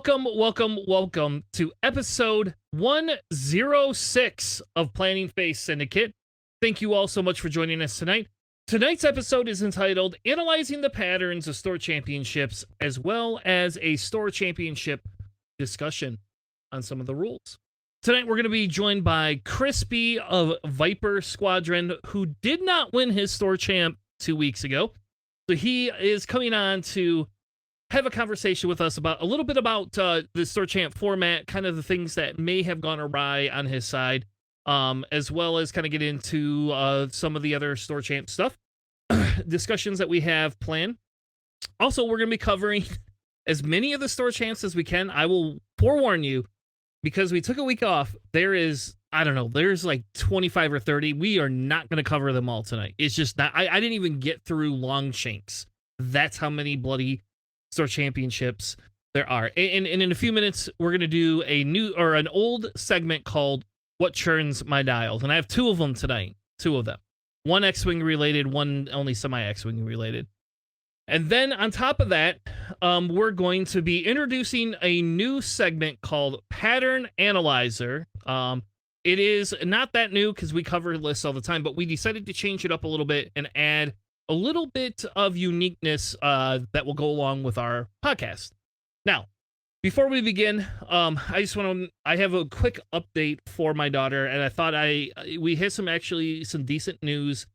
Welcome to episode 106 of Planning Phase Syndicate. Thank you all so much for joining us tonight. Tonight's episode is entitled Analyzing the Patterns of Store Championships, as well as a Store Championship discussion on some of the rules. Tonight we're going to be joined by Chrispy of Viper Squadron, who did not win his Store Champ 2 weeks ago. So he is coming on to have a conversation with us about a little bit about the Store Champ format, kind of the things that may have gone awry on his side, as well as kind of get into some of the other Store Champ stuff, discussions that we have planned. Also, we're going to be covering as many of the Store Champs as we can. I will forewarn you, because we took a week off, there's like 25 or 30. We are not going to cover them all tonight. It's just not, I didn't even get through Longshanks. That's how many bloody Store Championships there are. And in a few minutes, we're going to do an old segment called What Churns My Dials. And I have two of them tonight. Two of them. One X-Wing related, one only semi-X-Wing related. And then on top of that, we're going to be introducing a new segment called Pattern Analyzer. It is not that new because we cover lists all the time, but we decided to change it up a little bit and add a little bit of uniqueness that will go along with our podcast. Now, before we begin, I have a quick update for my daughter, and I thought we had some decent news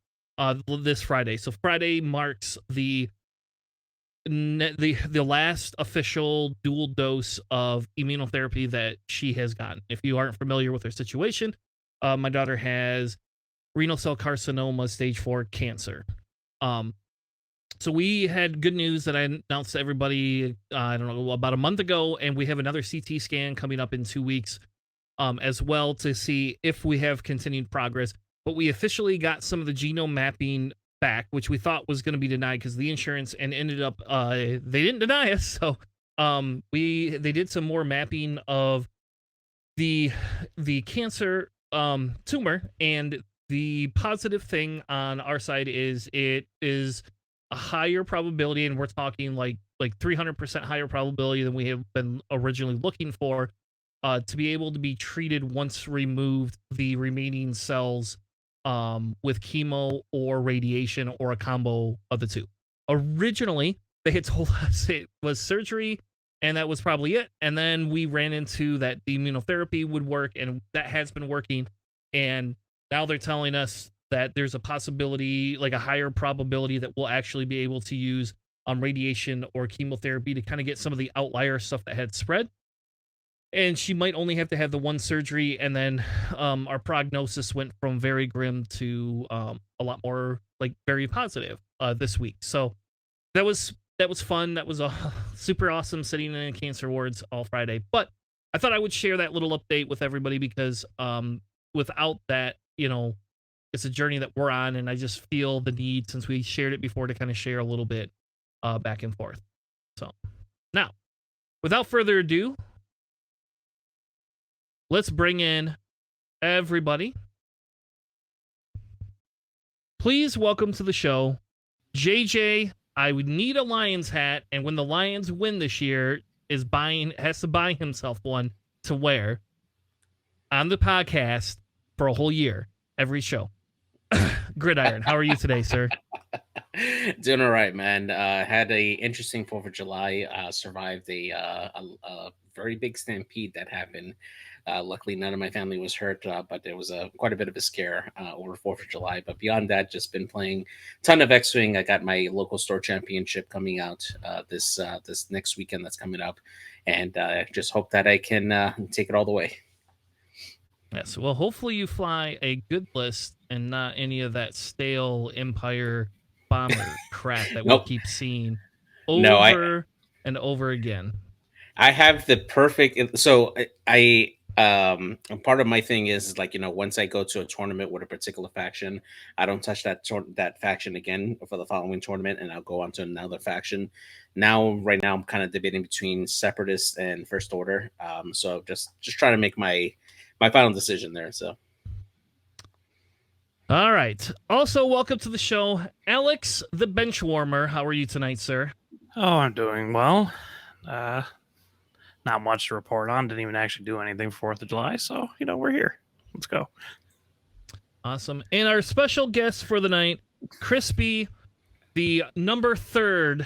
this Friday. So Friday marks the last official dual dose of immunotherapy that she has gotten. If you aren't familiar with her situation, my daughter has renal cell carcinoma stage 4 cancer. So we had good news that I announced to everybody, about a month ago, and we have another CT scan coming up in 2 weeks, as well, to see if we have continued progress. But we officially got some of the genome mapping back, which we thought was going to be denied because the insurance, and ended up, they didn't deny us. So, they did some more mapping of the cancer, tumor, and the positive thing on our side is it is a higher probability, and we're talking like 300% higher probability than we have been originally looking for, to be able to be treated once removed the remaining cells with chemo or radiation or a combo of the two. Originally, they had told us it was surgery, and that was probably it. And then we ran into that the immunotherapy would work, and that has been working. And now they're telling us that there's a possibility, like a higher probability, that we'll actually be able to use radiation or chemotherapy to kind of get some of the outlier stuff that had spread. And she might only have to have the one surgery, and then our prognosis went from very grim to a lot more very positive this week. So that was fun. That was super awesome, sitting in cancer wards all Friday. But I thought I would share that little update with everybody because without that, it's a journey that we're on, and I just feel the need, since we shared it before, to kind of share a little bit back and forth. So now, without further ado, let's bring in everybody. Please welcome to the show, JJ. I would need a Lions hat, and when the Lions win this year, has to buy himself one to wear on the podcast for a whole year, every show. Gridiron, how are you today, sir? Doing all right, man. Had a interesting 4th of July. Survived a very big stampede that happened. Luckily, none of my family was hurt, but there was quite a bit of a scare over 4th of July. But beyond that, just been playing a ton of X-Wing. I got my local store championship coming out this next weekend that's coming up, and I just hope that I can take it all the way. Yes, well, hopefully you fly a good list and not any of that stale Empire bomber crap that we keep seeing over and over again. I have the perfect. So part of my thing is once I go to a tournament with a particular faction, I don't touch that faction again for the following tournament, and I'll go on to another faction. Right now, I'm kind of debating between Separatists and First Order. So just trying to make my final decision there. So, all right. Also, welcome to the show, Alex, the bench warmer. How are you tonight, sir? Oh, I'm doing well. Not not much to report on. Didn't even actually do anything for 4th of July. So, we're here. Let's go. Awesome. And our special guest for the night, Chrispy, the number 3rd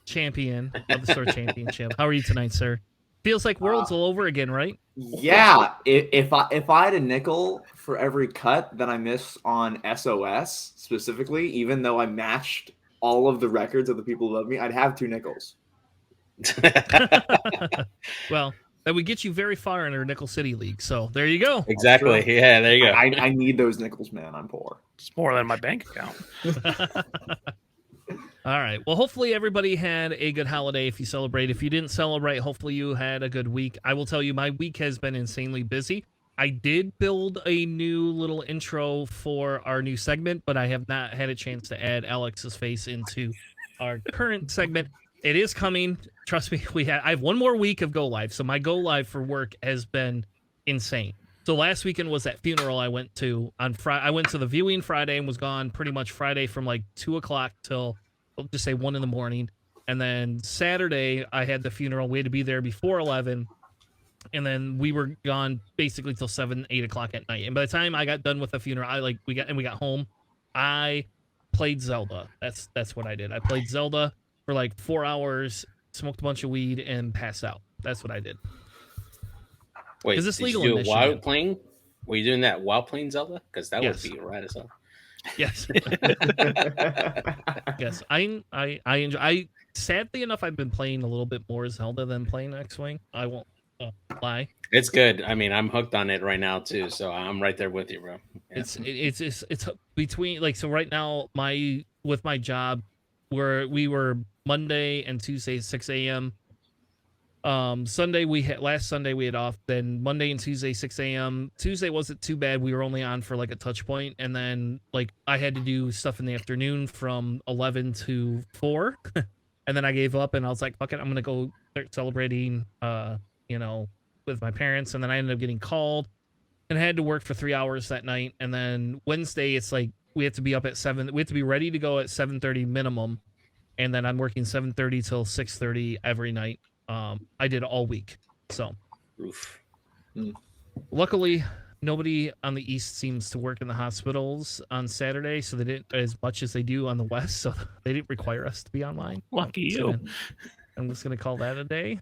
champion of the store championship. How are you tonight, sir? Feels like worlds all over again, right? Yeah. If I had a nickel for every cut that I miss on SOS specifically, even though I matched all of the records of the people who love me, I'd have 2 nickels. Well, that would get you very far in our Nickel City League. So there you go. Exactly. Yeah, there you go. I need those nickels, man. I'm poor. It's more than my bank account. All right. Well, hopefully everybody had a good holiday if you celebrate. If you didn't celebrate, hopefully you had a good week. I will tell you, my week has been insanely busy. I did build a new little intro for our new segment, but I have not had a chance to add Alex's face into our current segment. It is coming. Trust me, I have one more week of Go Live. So my Go Live for work has been insane. So last weekend was that funeral I went to on Friday. I went to the viewing Friday and was gone pretty much Friday from like 2 o'clock till, I'll just say 1 in the morning. And then Saturday I had the funeral. We had to be there before 11. And then we were gone basically till 7, 8 o'clock at night. And by the time I got done with the funeral, we got home. I played Zelda. That's what I did. I played Zelda for like 4 hours, smoked a bunch of weed, and passed out. That's what I did. Wait, Is this did legal you do in it while Michigan? playing? Were you doing that while playing Zelda? Because that Yes. would be right as hell. Yes. Yes. I enjoy. Sadly enough, I've been playing a little bit more Zelda than playing X-Wing. I won't lie. It's good. I mean, I'm hooked on it right now too, so I'm right there with you, bro. Yeah. It's between like, so right now with my job, we were Monday and Tuesday 6 a.m. Last Sunday we had off. Then Monday and Tuesday 6 a.m. Tuesday wasn't too bad. We were only on for like a touch point, and then like I had to do stuff in the afternoon from 11 to 4, and then I gave up and I was like, fuck it, I'm gonna go start celebrating, with my parents. And then I ended up getting called and I had to work for 3 hours that night. And then Wednesday, it's like we have to be up at 7. We have to be ready to go at 7:30 minimum, and then I'm working 7:30 till 6:30 every night. I did all week. So, Oof. luckily, nobody on the East seems to work in the hospitals on Saturday, so they didn't as much as they do on the West. So they didn't require us to be online. Lucky you. So I'm just gonna call that a day.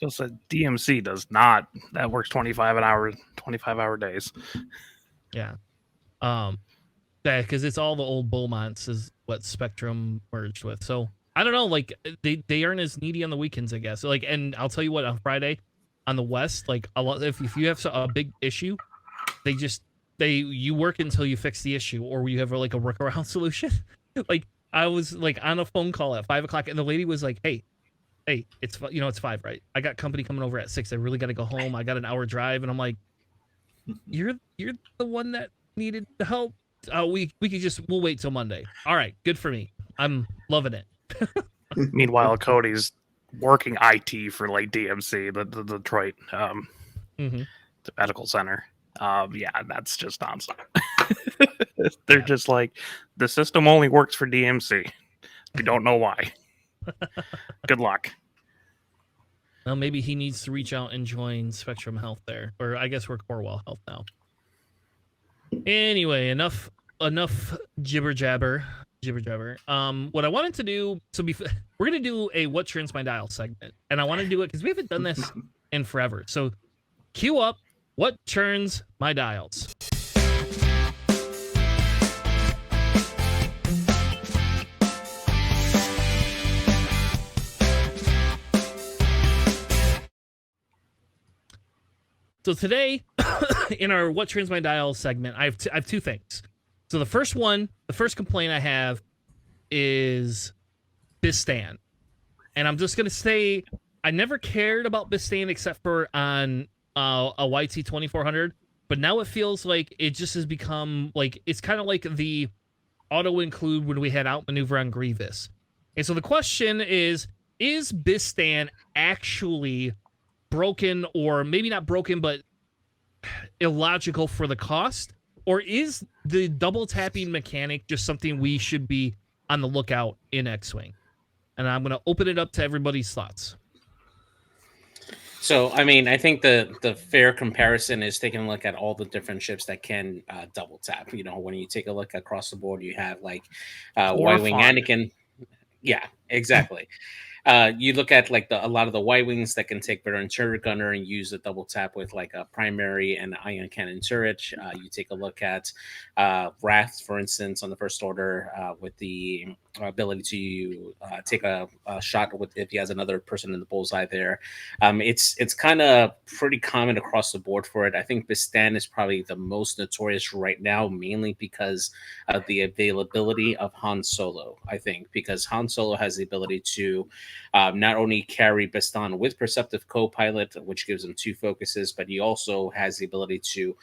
Just said DMC does not. That works 25-hour days. Yeah. Because it's all the old Beaumonts is what Spectrum merged with. So I don't know, like they aren't as needy on the weekends, I guess. Like, and I'll tell you what, on Friday, on the West, like a lot, if you have a big issue, you work until you fix the issue, or you have like a workaround solution. Like I was like on a phone call at 5 o'clock, and the lady was like, "Hey, it's 5, right? I got company coming over at 6. I really got to go home. I got an hour drive," and I'm like, "You're the one that needed the help. We'll wait till Monday. All right, good for me. I'm loving it." Meanwhile, Cody's working IT for like DMC, the Detroit Mm-hmm. the medical center. Yeah, that's just nonsense. They're just like, the system only works for DMC. We don't know why. Good luck. Well, maybe he needs to reach out and join Spectrum Health there, or I guess we're Corewell Health now. Anyway, enough jibber jabber. What I wanted to do, we're gonna do a What Turns My Dial segment, and I want to do it because we haven't done this in forever. So, cue up What Turns My Dials. So today, in our What Turns My Dial segment, I have 2 things. So the first complaint I have is Bistan. And I'm just going to say, I never cared about Bistan except for on a YT2400, but now it feels like it just has become, like, it's kind of like the auto-include when we had Outmaneuver on Grievous. And so the question is Bistan actually broken, or maybe not broken, but illogical for the cost? Or is the double tapping mechanic just something we should be on the lookout in X-Wing? And I'm going to open it up to everybody's thoughts. So, I mean, I think the fair comparison is taking a look at all the different ships that can double tap. You know, when you take a look across the board, you have like For Y-wing fun. Anakin. Yeah, exactly. You look at like a lot of the Y wings that can take veteran turret gunner and use a double tap with like a primary and ion cannon turret. You take a look at Wrath, for instance, on the first order with the ability to take a shot with if he has another person in the bullseye there. It's kind of pretty common across the board for it. I think Bistan is probably the most notorious right now, mainly because of the availability of Han Solo. I think because Han Solo has the ability to not only carry Baston with Perceptive Co-Pilot, which gives him 2 focuses, but he also has the ability to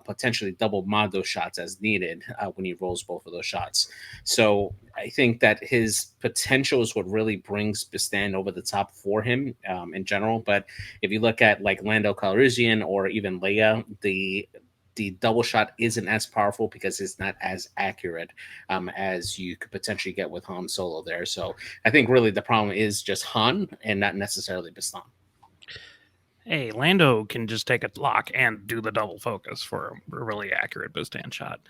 potentially double mod those shots as needed when he rolls both of those shots. So I think that his potential is what really brings Bastan over the top for him in general. But if you look at like Lando Calrissian or even Leia, the double shot isn't as powerful because it's not as accurate as you could potentially get with Han Solo there. So I think really the problem is just Han and not necessarily Bastan. Hey, Lando can just take a lock and do the double focus for a really accurate Bistan shot.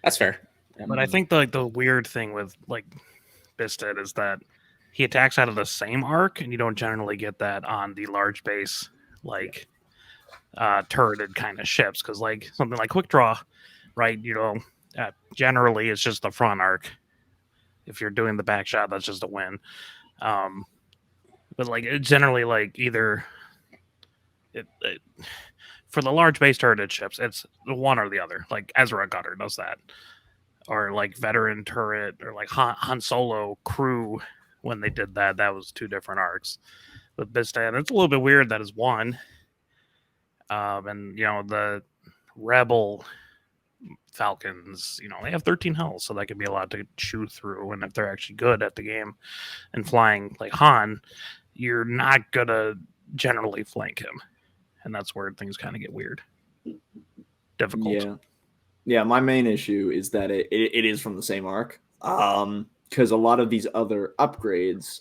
That's fair. But I think the weird thing with like Bistan is that he attacks out of the same arc, and you don't generally get that on the large base like turreted kind of ships, because like something like Quick Draw, right? Generally it's just the front arc. If you're doing the back shot, that's just a win. But like generally, like either for the large base turreted ships, it's one or the other. Like Ezra Gunner does that, or like veteran turret, or like Han Solo crew. When they did that, that was 2 different arcs. With Bistan, it's a little bit weird that is one. And the Rebel Falcons, they have 13 hulls, so that could be a lot to chew through. And if they're actually good at the game and flying like Han, you're not gonna generally flank him, and that's where things kind of get weird, difficult. Yeah. My main issue is that it is from the same arc. Because a lot of these other upgrades,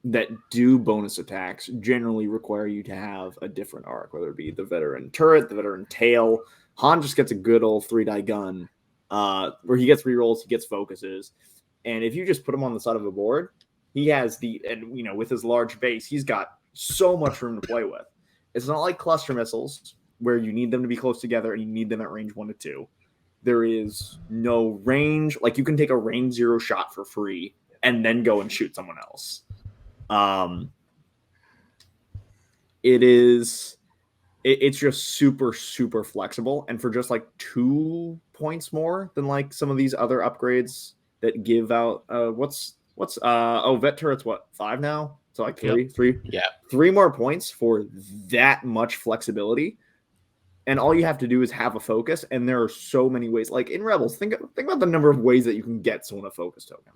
that do bonus attacks generally require you to have a different arc, whether it be the veteran turret, the veteran tail. Han just gets a good old 3-die gun, where he gets rerolls, he gets focuses, and if you just put him on the side of the board, he has with his large base, he's got so much room to play with. It's not like cluster missiles where you need them to be close together and you need them at range 1 to 2. There is no range. Like, you can take a range 0 shot for free and then go and shoot someone else. It's just super, super flexible, and for just like 2 points more than like some of these other upgrades that give out vet turrets, what, 5 now? So like 3 more points for that much flexibility. And all you have to do is have a focus, and there are so many ways. Like in Rebels, think about the number of ways that you can get someone a focus token.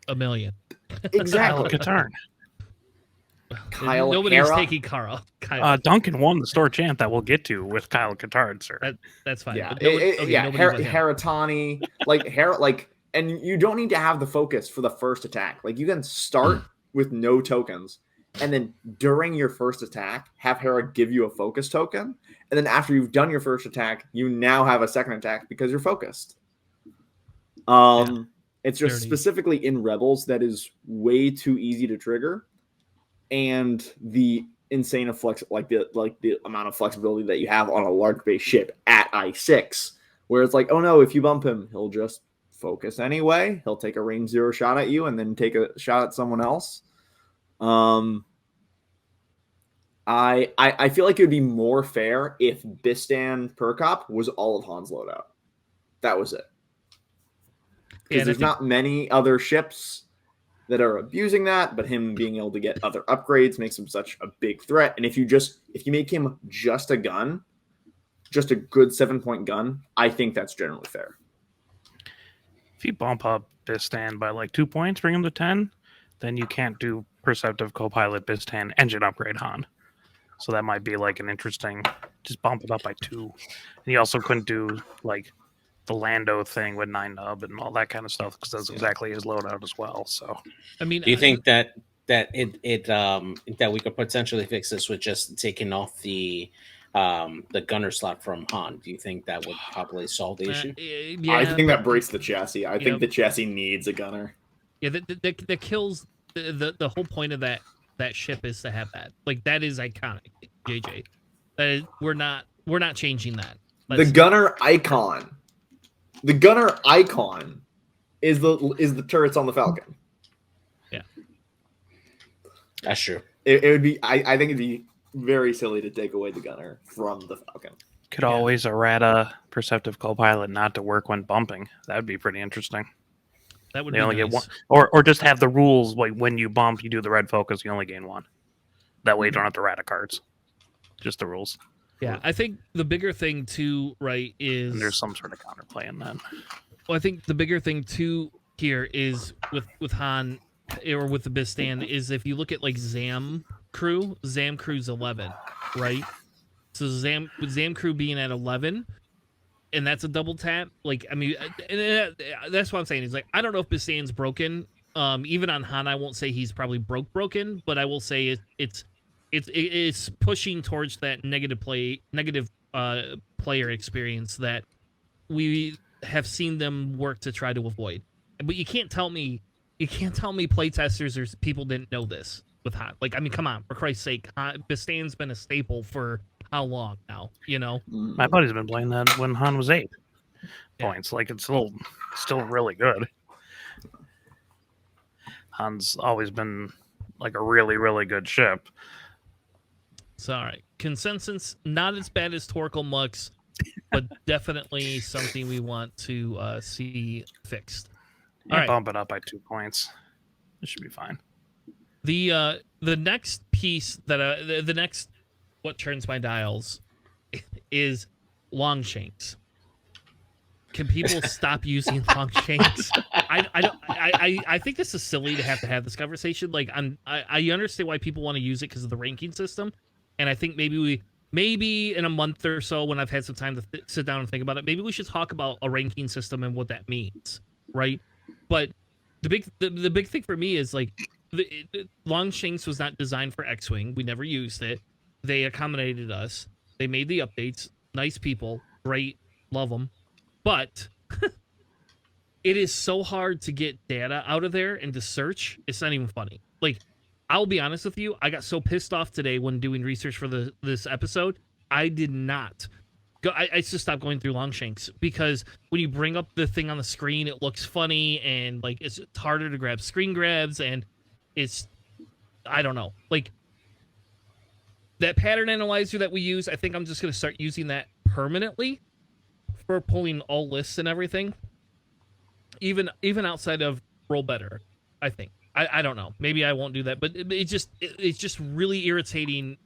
A million. Exactly. Katarn. Kyle Nobody's Hera. taking Kyle. Duncan won the store chant that we'll get to with Kyle Katarn, sir. That's fine. Yeah, Nobody's Heratani, and you don't need to have the focus for the first attack. Like, you can start with no tokens, and then during your first attack, have Hera give you a focus token, and then after you've done your first attack, you now have a second attack because you're focused. It's just specifically in Rebels that is way too easy to trigger, and the insane the amount of flexibility that you have on a large base ship at I6, where it's like, oh no, if you bump him, he'll just focus anyway. He'll take a range 0 shot at you and then take a shot at someone else. I feel like it would be more fair if Bistan Percop was all of Han's loadout. That was it. Because there's not many other ships that are abusing that, but him being able to get other upgrades makes him such a big threat. And if you make him just a gun, just a good 7-point gun, I think that's generally fair. If you bump up Bistan by like 2 points, bring him to 10, then you can't do Perceptive Co-Pilot Bistan engine upgrade Han. So that might be like an interesting, just bump it up by 2. And you also couldn't do like the Lando thing with 9 nub and all that kind of stuff, because that's exactly his loadout as well. So I mean, do you think that that that we could potentially fix this with just taking off the gunner slot from Han. Do you think that would probably solve the issue? Yeah, I think that breaks the chassis. I think Yep. the chassis needs a gunner. Yeah, that kills the whole point of that ship is to have that. Like that is iconic, JJ. That is, we're not changing that. The gunner icon. The gunner icon is the turrets on the Falcon. Yeah. That's true. It would be I think it'd be very silly to take away the gunner from the Falcon. Could always errata perceptive co-pilot not to work when bumping. That would be pretty interesting. That would They be only nice. get one, or just have the rules like when you bump, you do the red focus, you only gain one. That way, you don't have to errata cards. Just the rules. Yeah, I think the bigger thing too, right, is And there's some sort of counterplay in that. Well, I think the bigger thing too here is with Han or with the Bistan is if you look at like Zam Crew's 11, right? So Zam Crew being at 11, and that's a double tap. Like I mean, that's what I'm saying. Is like I don't know if Bistan's broken. Even on Han, I won't say he's probably broken, but I will say it's pushing towards that negative player experience that we have seen them work to try to avoid. But you can't tell me playtesters or people didn't know this with Han. Like, I mean, come on, for Christ's sake, Bistan's been a staple for how long now, you know? My buddy's been playing that when Han was 8 points. Like, it's still really good. Han's always been like a really, really good ship. So, all right. Consensus, not as bad as Torkel Mux, but definitely something we want to see fixed. All right. Bump it up by 2 points. It should be fine. The next piece that the next what turns my dials is Longshanks. Can people stop using Longshanks? I think this is silly to have this conversation. Like I understand why people want to use it because of the ranking system, and I think maybe in a month or so when I've had some time to sit down and think about it, maybe we should talk about a ranking system and what that means, right? But the big thing for me is like Longshanks was not designed for X-Wing. We never used it. They accommodated us. They made the updates. Nice people. Great. Love them. But it is so hard to get data out of there and to search. It's not even funny. Like, I'll be honest with you. I got so pissed off today when doing research for this episode. I did not go. I just stopped going through Longshanks because when you bring up the thing on the screen, it looks funny and like it's harder to grab screen grabs and it's, I don't know, like that pattern analyzer that we use. I think I'm just going to start using that permanently for pulling all lists and everything. Even outside of Roll Better, I think. I don't know. Maybe I won't do that, but it's just really irritating.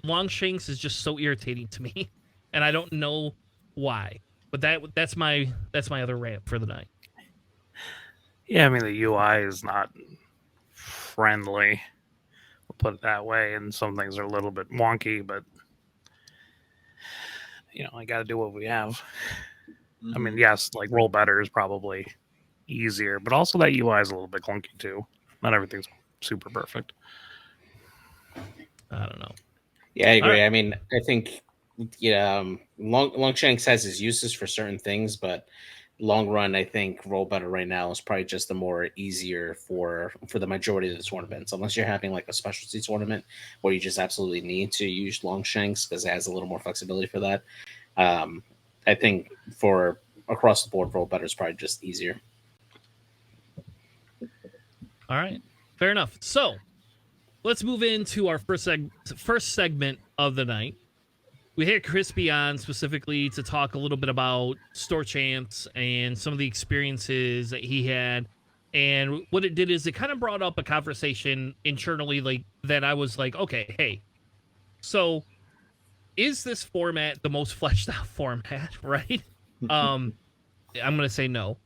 Longshanks is just so irritating to me, and I don't know why. But that's my other rant for the night. Yeah, I mean the UI is not friendly. We'll put it that way, and some things are a little bit wonky, but you know, I got to do what we have. Mm-hmm. I mean, yes, like Roll Better is probably easier, but also that UI is a little bit clunky too. Not everything's super perfect. I don't know. Yeah, I agree. Right. I mean, I think Longshanks has its uses for certain things, but long run, I think Roll Better right now is probably just the more easier for the majority of the tournaments. Unless you're having like a specialty tournament where you just absolutely need to use Longshanks because it has a little more flexibility for that. I think for across the board, Roll Better is probably just easier. All right, fair enough. So let's move into our first segment of the night. We had Chrispy on specifically to talk a little bit about store champs and some of the experiences that he had. And what it did is it kind of brought up a conversation internally, like that I was like, okay, hey, so is this format the most fleshed out format, right? I'm going to say no.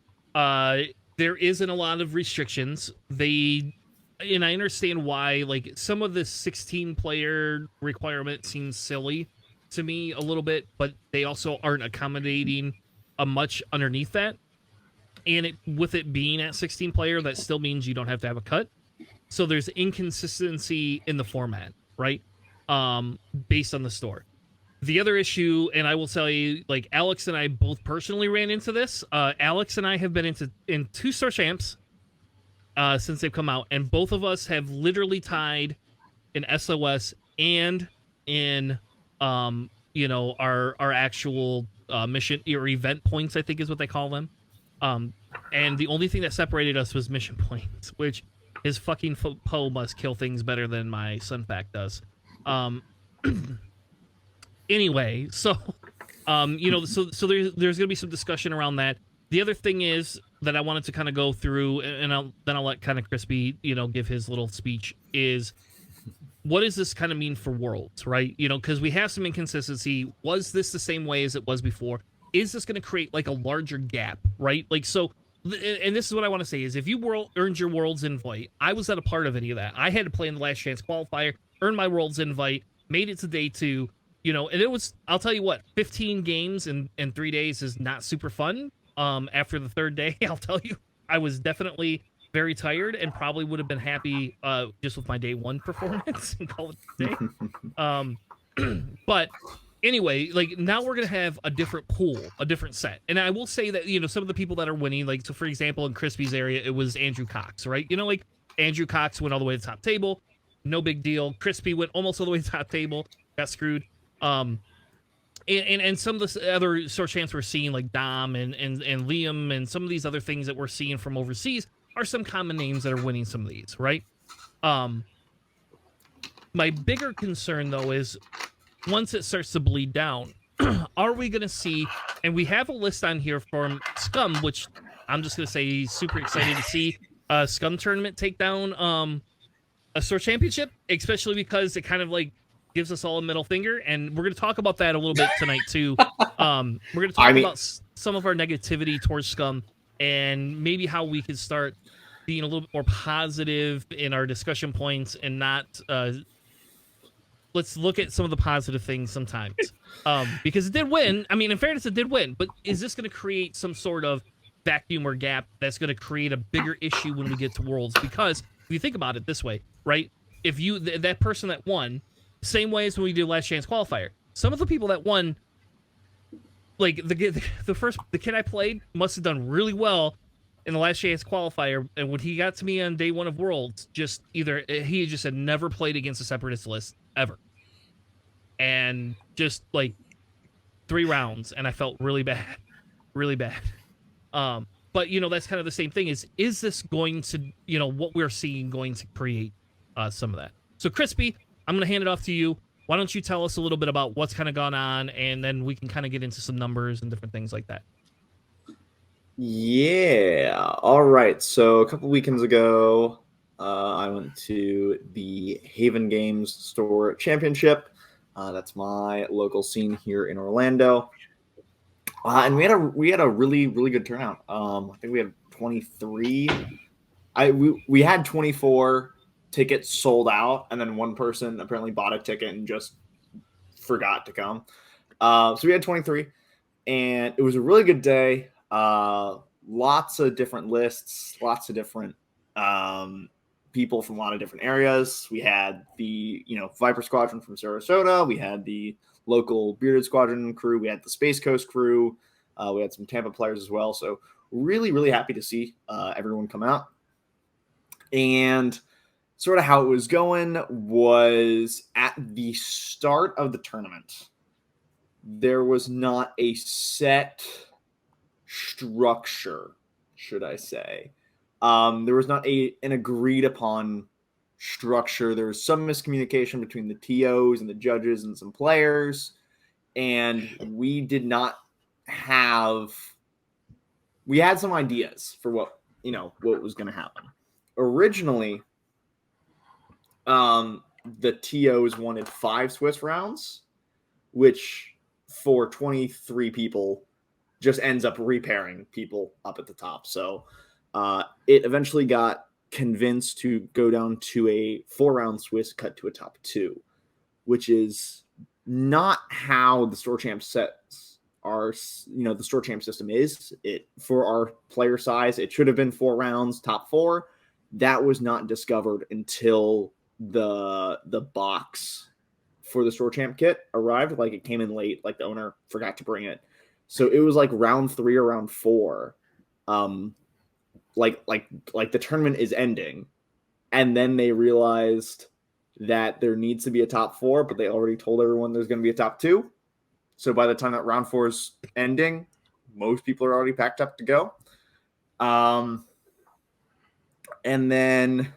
There isn't a lot of restrictions. And I understand why, like some of the 16 player requirement seems silly to me a little bit, but they also aren't accommodating a much underneath that. And with it being at 16 player, that still means you don't have to have a cut. So there's inconsistency in the format, right? Based on the store. The other issue, and I will tell you, like Alex and I both personally ran into this. Alex and I have been in 2 Store Champs since they've come out, and both of us have literally tied in SOS and in our actual mission or event points, I think is what they call them. And the only thing that separated us was mission points, which his fucking Poe must kill things better than my Sunfac does. Anyway, so so there's gonna be some discussion around that. The other thing is that I wanted to kind of go through, and I'll let kind of Chrispy, give his little speech, is what does this kind of mean for Worlds, right? Because we have some inconsistency. Was this the same way as it was before? Is this going to create like a larger gap, right? Like, so, and this is what I want to say is if you earned your Worlds invite, I was not a part of any of that. I had to play in the Last Chance qualifier, earn my Worlds invite, made it to day 2, and it was, I'll tell you what, 15 games in 3 days is not super fun. After the 3rd day, I'll tell you, I was definitely very tired and probably would have been happy just with my day 1 performance and call it a day. But anyway, like now we're gonna have a different pool, a different set. And I will say that some of the people that are winning, like so for example in Chrispy's area, it was Andrew Cox, right? Like Andrew Cox went all the way to the top table, no big deal. Chrispy went almost all the way to the top table, got screwed. And some of the other Store Champs we're seeing, like Dom and Liam, and some of these other things that we're seeing from overseas are some common names that are winning some of these, right? My bigger concern, though, is once it starts to bleed down, are we going to see, and we have a list on here from Scum, which I'm just going to say he's super excited to see Scum tournament take down a Store Championship, especially because it kind of like gives us all a middle finger, and we're going to talk about that a little bit tonight too. We're going to talk about some of our negativity towards Scum and maybe how we can start being a little bit more positive in our discussion points and not let's look at some of the positive things sometimes. Because it did win. I mean, in fairness, it did win, but is this going to create some sort of vacuum or gap that's going to create a bigger issue when we get to Worlds? Because if you think about it this way, right? If you that person that won, same way as when we did Last Chance qualifier, some of the people that won, like the kid I played must have done really well in the Last Chance qualifier, and when he got to me on day 1 of Worlds, just either he just had never played against a Separatist list ever, and just like 3 rounds, and I felt really bad, really bad. But that's kind of the same thing. Is this going to what we're seeing going to create some of that? So Chrispy, I'm going to hand it off to you. Why don't you tell us a little bit about what's kind of gone on, and then we can kind of get into some numbers and different things like that. Yeah. All right. So a couple weekends ago, I went to the Haven Games Store Championship. That's my local scene here in Orlando. And we had a really, really good turnout. I think we had 23. We had 24 tickets sold out, and then one person apparently bought a ticket and just forgot to come. So we had 23, and it was a really good day. Lots of different lists, lots of different people from a lot of different areas. We had the Viper Squadron from Sarasota. We had the local Bearded Squadron crew. We had the Space Coast crew. We had some Tampa players as well. So really, really happy to see everyone come out. And sort of how it was going was at the start of the tournament, there was not a set structure, should I say. There was not an agreed upon structure. There was some miscommunication between the TOs and the judges and some players, and we did not have. We had some ideas for what was going to happen. Originally, the TOs wanted 5 Swiss rounds, which for 23 people just ends up repairing people up at the top. So it eventually got convinced to go down to a 4-round Swiss cut to a top 2, which is not how the Store Champ sets are. The Store Champ system is. It for our player size, it should have been 4 rounds, top 4. that was not discovered until the box for the store champ kit arrived. Like it came in late, like the owner forgot to bring it. So it was like round 3 or round 4. Like the tournament is ending. And then they realized that there needs to be a top 4, but they already told everyone there's going to be a top 2. So by the time that round 4 is ending, most people are already packed up to go. And then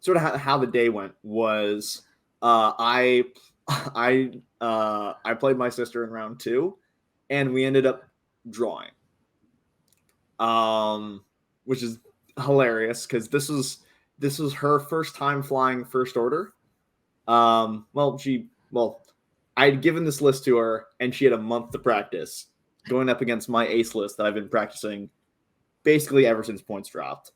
sort of how the day went was I played my sister in round 2, and we ended up drawing, which is hilarious because this was her first time flying first order. I'd given this list to her, and she had a month to practice going up against my ace list that I've been practicing basically ever since points dropped.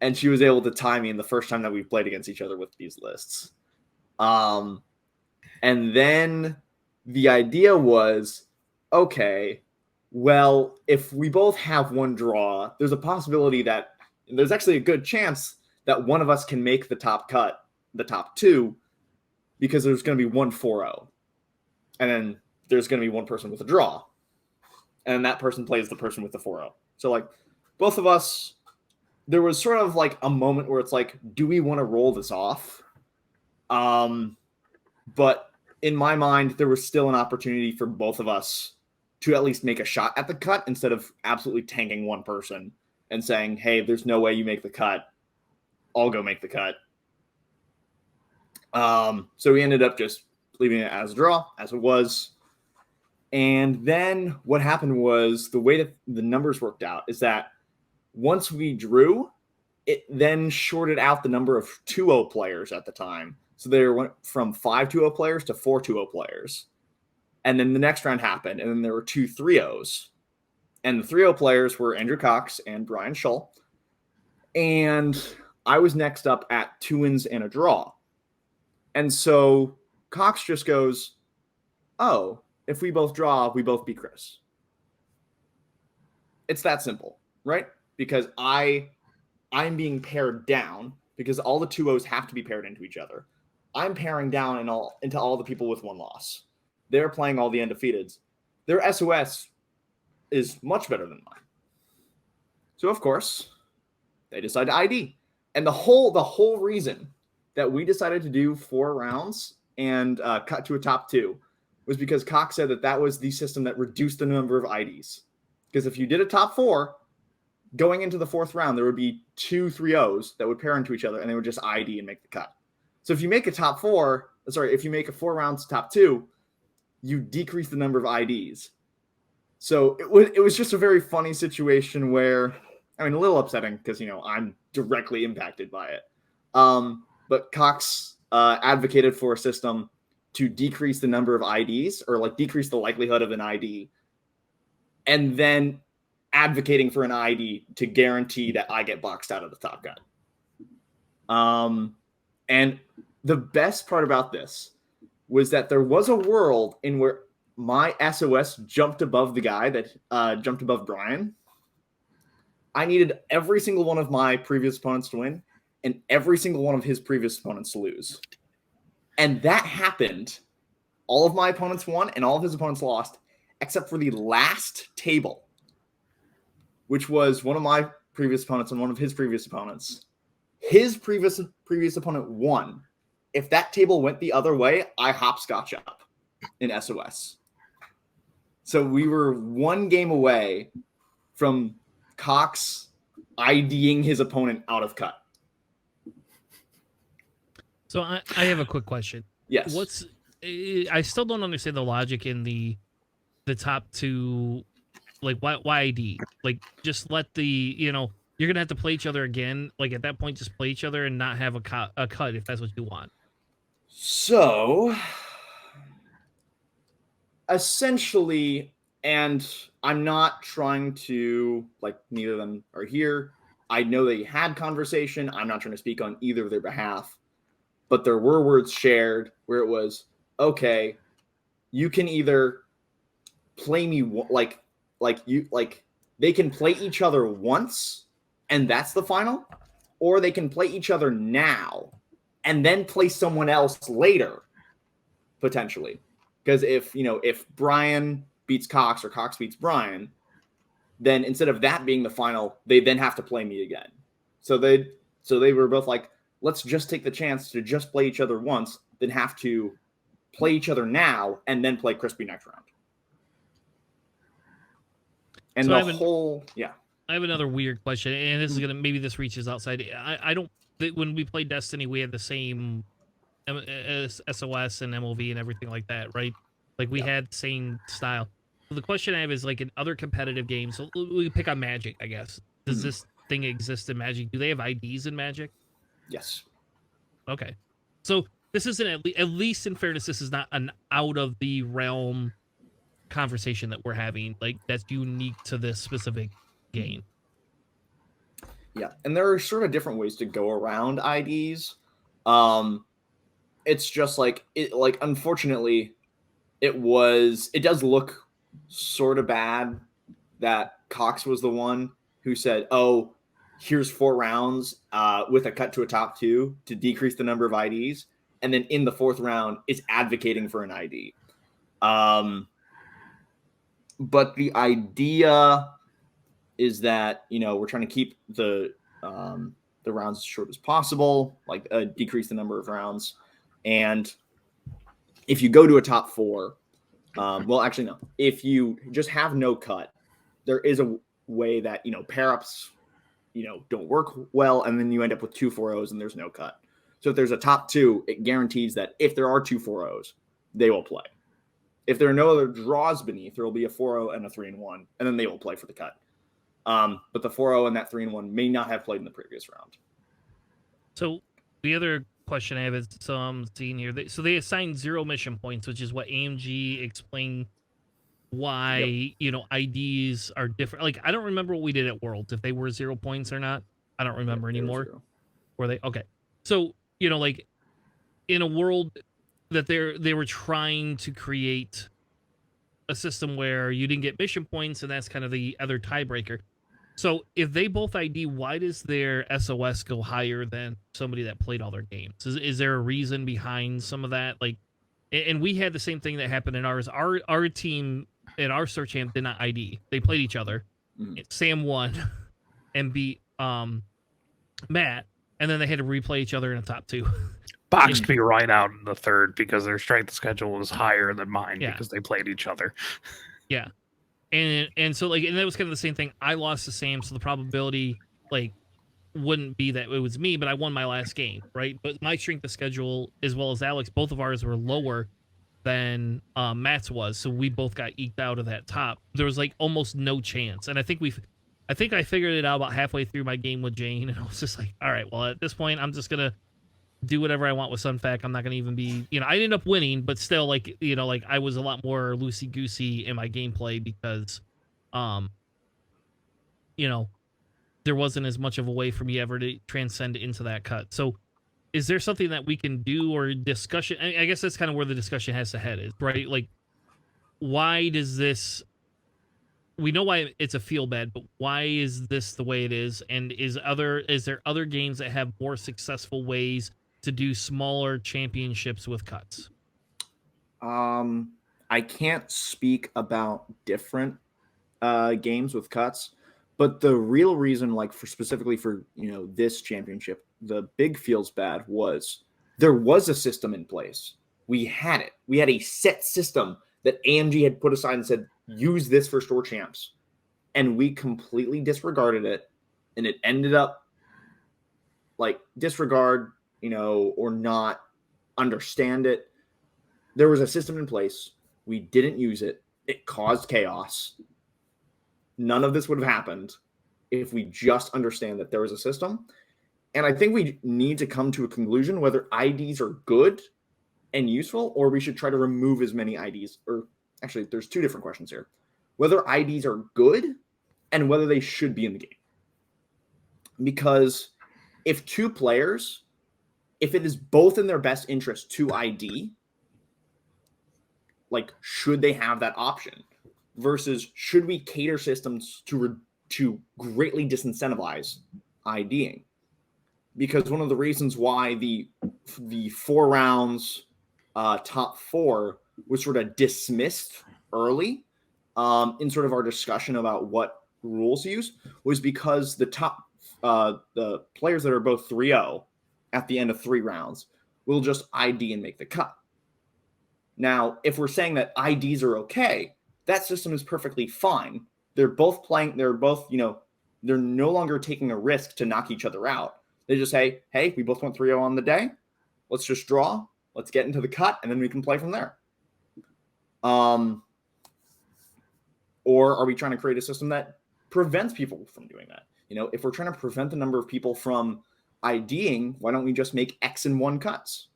And she was able to tie me in the first time that we played against each other with these lists. And then the idea was, okay, well, if we both have one draw, there's a possibility that there's actually a good chance that one of us can make the top cut, the top 2, because there's going to be 1 4-0. And then there's going to be one person with a draw. And that person plays the person with the 4-0. So, like, both of us, there was sort of like a moment where it's like, do we want to roll this off? But in my mind, there was still an opportunity for both of us to at least make a shot at the cut instead of absolutely tanking one person and saying, hey, there's no way you make the cut. I'll go make the cut. So we ended up just leaving it as a draw, as it was. And then what happened was the way that the numbers worked out is that once we drew, it then shorted out the number of 2-0 players at the time. So they went from 5 2-0 players to 4 2-0 players. And then the next round happened, and then there were 2 3-0s. And the 3-0 players were Andrew Cox and Brian Schull. And I was next up at 2 wins and a draw. And so Cox just goes, oh, if we both draw, we both beat Chris. It's that simple, right? Because I'm being paired down because all the 2-0s have to be paired into each other. I'm pairing down into all the people with 1 loss. They're playing all the undefeateds. Their SOS is much better than mine. So of course, they decide to ID. And the whole reason that we decided to do 4 rounds and cut to a top 2 was because Cox said that was the system that reduced the number of IDs. Because if you did a top 4, going into the 4th round, there would be 2 3-0s that would pair into each other, and they would just ID and make the cut. So if you make a 4 rounds top 2, you decrease the number of IDs. So it was just a very funny situation where, I mean, a little upsetting because, I'm directly impacted by it. But Cox advocated for a system to decrease the number of IDs or like decrease the likelihood of an ID, and then advocating for an ID to guarantee that I get boxed out of the top gun. And the best part about this was that there was a world in where my SOS jumped above the guy that jumped above Brian. I needed every single one of my previous opponents to win and every single one of his previous opponents to lose. And that happened. All of my opponents won and all of his opponents lost, except for the last table, which was one of my previous opponents and one of his previous opponents. His previous opponent won. If that table went the other way, I hopscotch up in SOS. So we were 1 game away from Cox IDing his opponent out of cut. So I have a quick question. Yes. I still don't understand the logic in the top 2, like why ID? Like just let you're gonna have to play each other again. Like at that point, just play each other and not have a cut if that's what you want. So essentially, and I'm not trying to, like, neither of them are here. I know they had conversation. I'm not trying to speak on either of their behalf, but there were words shared where it was, okay, you can either play me they can play each other once and that's the final, or they can play each other now and then play someone else later, potentially. Because if Brian beats Cox or Cox beats Brian, then instead of that being the final, they then have to play me again. So they were both like, let's just take the chance to just play each other once, then have to play each other now and then play Chrispy next round. And So I have another weird question, and this is maybe this reaches outside. I don't. When we played Destiny, we had the same SOS and MOV and everything like that, right? Like we had the same style. So the question I have is like in other competitive games. So we pick on Magic, I guess. Does this thing exist in Magic? Do they have IDs in Magic? Yes. Okay. So this isn't at least in fairness, this is not an out of the realm conversation that we're having. Like that's unique to this specific game. Yeah, and there are sort of different ways to go around IDs. It's just unfortunately, it does look sort of bad that Cox was the one who said, "Oh, here's 4 rounds with a cut to a top 2 to decrease the number of IDs," and then in the 4th round is advocating for an ID. But the idea is that we're trying to keep the rounds as short as possible, like decrease the number of rounds. And if you go to a top 4, well, actually no, if you just have no cut, there is a way that pair ups don't work well, and then you end up with 2 4-0s and there's no cut. So if there's a top 2, it guarantees that if there are 2 4-0s, they will play. If there are no other draws beneath, there will be a 4-0 and a 3-1, and then they will play for the cut. But the 4-0 and that 3-1 may not have played in the previous round. So the other question I have is, so I'm seeing here, they assigned 0 mission points, which is what AMG explained why, IDs are different. Like, I don't remember what we did at Worlds, if they were 0 points or not. I don't remember anymore. Were they? Okay. So, like in a world that they were trying to create a system where you didn't get mission points, and that's kind of the other tiebreaker. So if they both ID, why does their SOS go higher than somebody that played all their games? Is there a reason behind some of that? Like, and we had the same thing that happened in ours. Our team and our search amp did not ID. They played each other. Sam won and beat Matt, and then they had to replay each other in a top 2. Boxed me right out in the 3rd because their strength schedule was higher than mine because they played each other. Yeah. And so and that was kind of the same thing. I lost to Sam, so the probability wouldn't be that it was me, but I won my last game, right? But my strength of schedule, as well as Alex, both of ours were lower than Matt's was, so we both got eked out of that top. There was almost no chance, and I think I figured it out about halfway through my game with Jane, and I was just like, all right, well at this point I'm just gonna do whatever I want with Sunfac. I'm not gonna even be, I ended up winning, but still, I was a lot more loosey goosey in my gameplay because, there wasn't as much of a way for me ever to transcend into that cut. So, is there something that we can do or discussion? I guess that's kind of where the discussion has to head, is right. Like, why does this? We know why it's a feel bad, but why is this the way it is? And is there other games that have more successful ways to do smaller championships with cuts? I can't speak about different games with cuts, but the real reason, specifically for this championship, the big feels bad was there was a system in place. We had it. We had a set system that AMG had put aside and said, use this for store champs, and we completely disregarded it, and it ended up disregard, or not understand it. There was a system in place. We didn't use it. It caused chaos. None of this would have happened if we just understand that there was a system. And I think we need to come to a conclusion whether IDs are good and useful, or we should try to remove as many IDs. Or actually, there's 2 different questions here. Whether IDs are good and whether they should be in the game. Because if 2 players, if it is both in their best interest to ID, should they have that option? Versus should we cater systems to greatly disincentivize IDing? because one of the reasons why the 4 rounds top 4 was sort of dismissed early in sort of our discussion about what rules to use was because the players that are both 3-0 at the end of 3 rounds will just ID and make the cut. Now, if we're saying that IDs are okay, that system is perfectly fine. They're both playing, they're no longer taking a risk to knock each other out. They just say, hey, we both went 3-0 on the day. Let's just draw. Let's get into the cut, and then we can play from there. Or are we trying to create a system that prevents people from doing that? If we're trying to prevent the number of people from IDing, why don't we just make X and 1 cuts?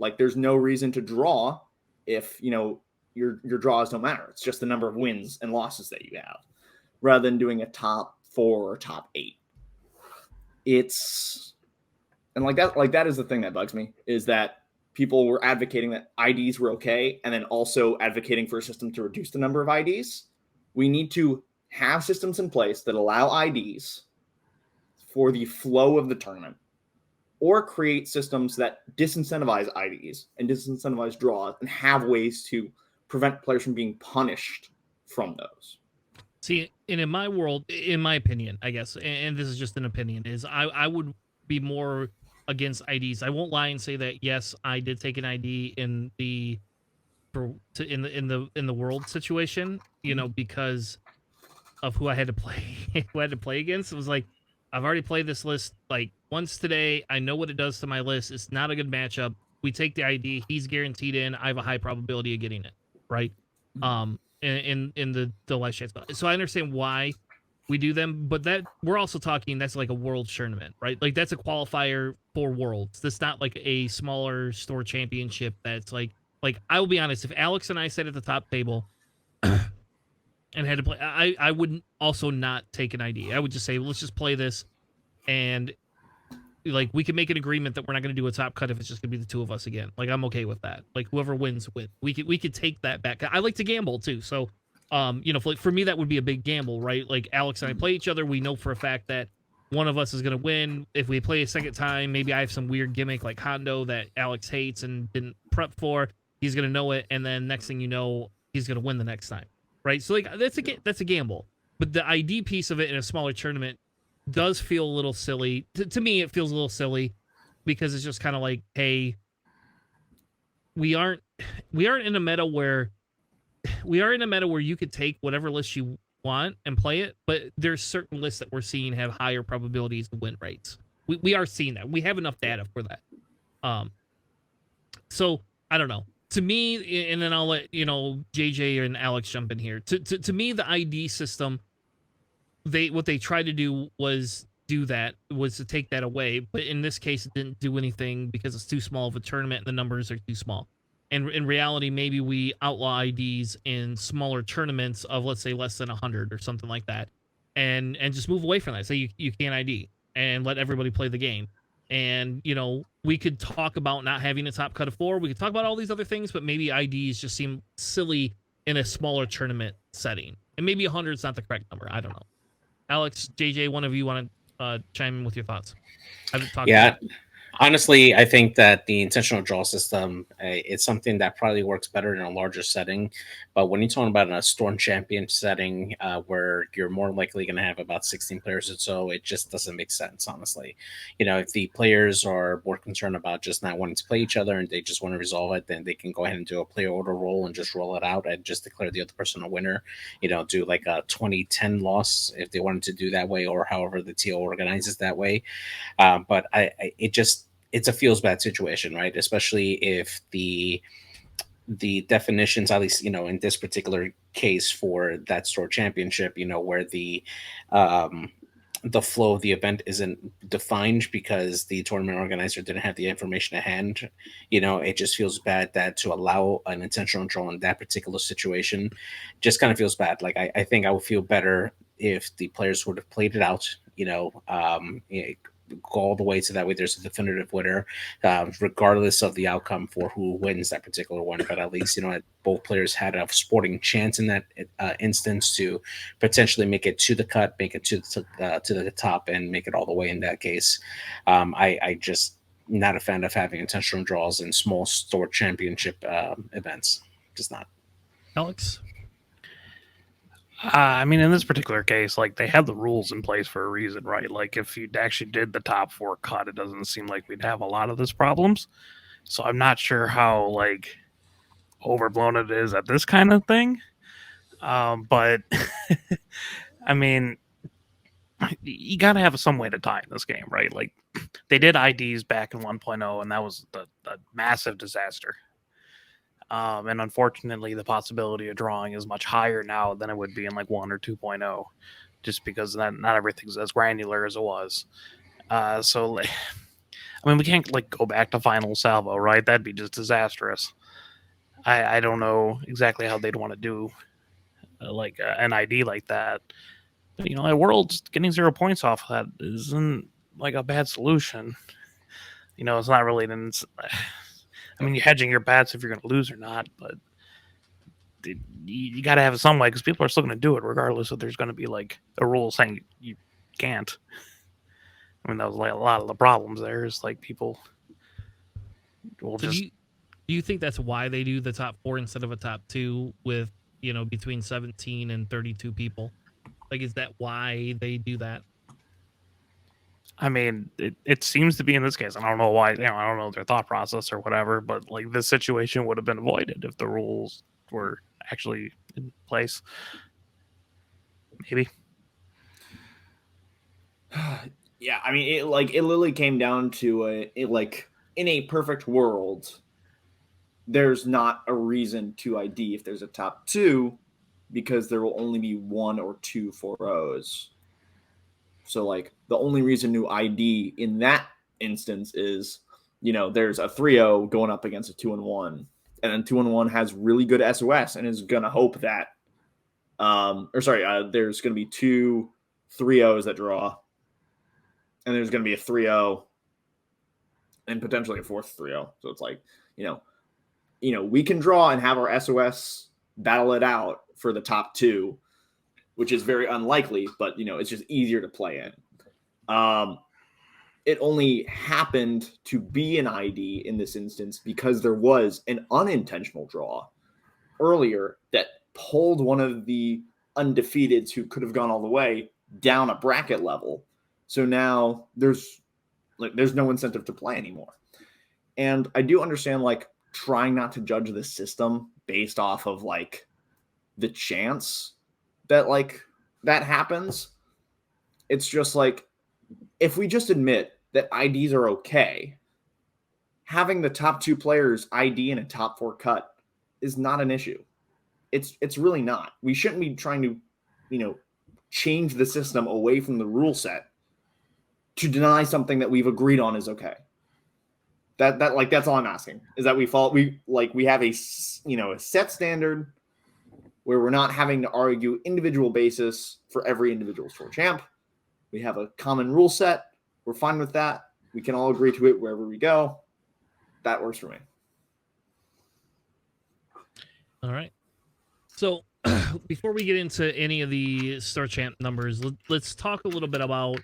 Like, there's no reason to draw if, your draws don't matter. It's just the number of wins and losses that you have, rather than doing a top 4 or top 8. And that is the thing that bugs me, is that people were advocating that IDs were okay, and then also advocating for a system to reduce the number of IDs. We need to have systems in place that allow IDs for the flow of the tournament, or create systems that disincentivize IDs and disincentivize draws and have ways to prevent players from being punished from those. See, and in my world, in my opinion, I guess, and this is just an opinion, is I would be more against IDs. I won't lie and say that yes, I did take an ID in the world situation, because of who I had to play against. It was like, I've already played this list like once today. I know what it does to my list. It's not a good matchup. We take the ID. He's guaranteed in. I have a high probability of getting it, right? In the last chance. So I understand why we do them, but that we're also talking, that's like a world tournament, right? Like, that's a qualifier for worlds. That's not like a smaller store championship. That's like I will be honest, if Alex and I sat at the top table and had to play, I wouldn't also not take an ID. I would just say, let's just play this, and like, we can make an agreement that we're not going to do a top cut if it's just going to be the 2 of us again. Like, I'm okay with that. Like, whoever wins. We could take that back. I like to gamble too, so for me, that would be a big gamble, right? Like, Alex and I play each other. We know for a fact that one of us is going to win. If we play a second time, maybe I have some weird gimmick like Hondo that Alex hates and didn't prep for. He's going to know it, and then next thing you know, he's going to win the next time, right? So, like, that's a gamble. But the ID piece of it in a smaller tournament does feel a little silly. To me, it feels a little silly, because it's just kind of like, hey, we aren't in a meta where you could take whatever list you want and play it, but there's certain lists that we're seeing have higher probabilities of win rates. We are seeing that. We have enough data for that. So I don't know. To me, and then I'll let JJ and Alex jump in here. To me, the ID system, what they tried to do was to take that away, but in this case, it didn't do anything because it's too small of a tournament and the numbers are too small. And in reality, maybe we outlaw IDs in smaller tournaments of, let's say, less than 100 or something like that, and just move away from that. Say you can't ID and let everybody play the game. And we could talk about not having a top cut of 4. We could talk about all these other things, but maybe IDs just seem silly in a smaller tournament setting. And maybe 100 is not the correct number. I don't know. Alex, JJ, one of you want to chime in with your thoughts? Honestly, I think that the intentional draw system, it's something that probably works better in a larger setting. But when you're talking about a Storm Champion setting, where you're more likely going to have about 16 players or so, it just doesn't make sense, honestly. If the players are more concerned about just not wanting to play each other and they just want to resolve it, then they can go ahead and do a player order roll and just roll it out and just declare the other person a winner. Do like a 20-10 loss if they wanted to do that way, or however the TO organizes that way. But it's a feels bad situation, right? Especially if the definitions, at least in this particular case for that store championship, where the flow of the event isn't defined because the tournament organizer didn't have the information at hand. It just feels bad that to allow an intentional draw in that particular situation just kind of feels bad. Like, I think I would feel better if the players would have played it out, go all the way so that way there's a definitive winner, regardless of the outcome for who wins that particular one. But at least, both players had a sporting chance in that instance to potentially make it to the cut, make it to the top, and make it all the way in that case. I just not a fan of having intentional draws in small store championship events. Just not. Alex? I mean, in this particular case, like, they have the rules in place for a reason, right? Like, if you actually did the top 4 cut, it doesn't seem like we'd have a lot of these problems. So I'm not sure how, like, overblown it is at this kind of thing. But I mean, you got to have some way to tie in this game, right? Like, they did IDs back in 1.0, and that was the massive disaster. And unfortunately, the possibility of drawing is much higher now than it would be in like 1 or 2.0, just because not everything's as granular as it was. So, like, I mean, we can't like go back to final salvo, right? That'd be just disastrous. I don't know exactly how they'd want to do like an ID like that. But, at Worlds, getting 0 points off of that isn't like a bad solution. It's not really I mean, you're hedging your bets if you're going to lose or not, but you got to have it some way because people are still going to do it regardless if there's going to be like a rule saying you can't. I mean, that was like a lot of the problems there is like people will So just. do you think that's why they do the top 4 instead of a top 2 with, between 17 and 32 people? Like, is that why they do that? I mean, it seems to be in this case. I don't know why. I don't know their thought process or whatever. But like this situation would have been avoided if the rules were actually in place. Maybe. Yeah, I mean, it literally came down to in a perfect world, there's not a reason to ID if there's a top 2, because there will only be 1 or 2 4-0s. So, like, the only reason to ID in that instance is, there's a 3-0 going up against a 2-1, and then 2-1 has really good SOS and is going to hope that, there's going to be 2 3-0s that draw, and there's going to be a 3-0 and potentially a 4th 3-0. So it's like, we can draw and have our SOS battle it out for the top 2, which is very unlikely, but, it's just easier to play in. It only happened to be an ID in this instance because there was an unintentional draw earlier that pulled one of the undefeateds who could have gone all the way down a bracket level. So now there's no incentive to play anymore. And I do understand, like, trying not to judge the system based off of, like, the chance that, like, that happens. It's just like, if we just admit that IDs are okay, having the top 2 players ID in a top 4 cut is not an issue. It's really not. We shouldn't be trying to, change the system away from the rule set to deny something that we've agreed on is okay. That's all I'm asking, is that we have a set standard where we're not having to argue individual basis for every individual store champ. We have a common rule set. We're fine with that. We can all agree to it wherever we go. That works for me. All right. So before we get into any of the store champ numbers, let's talk a little bit about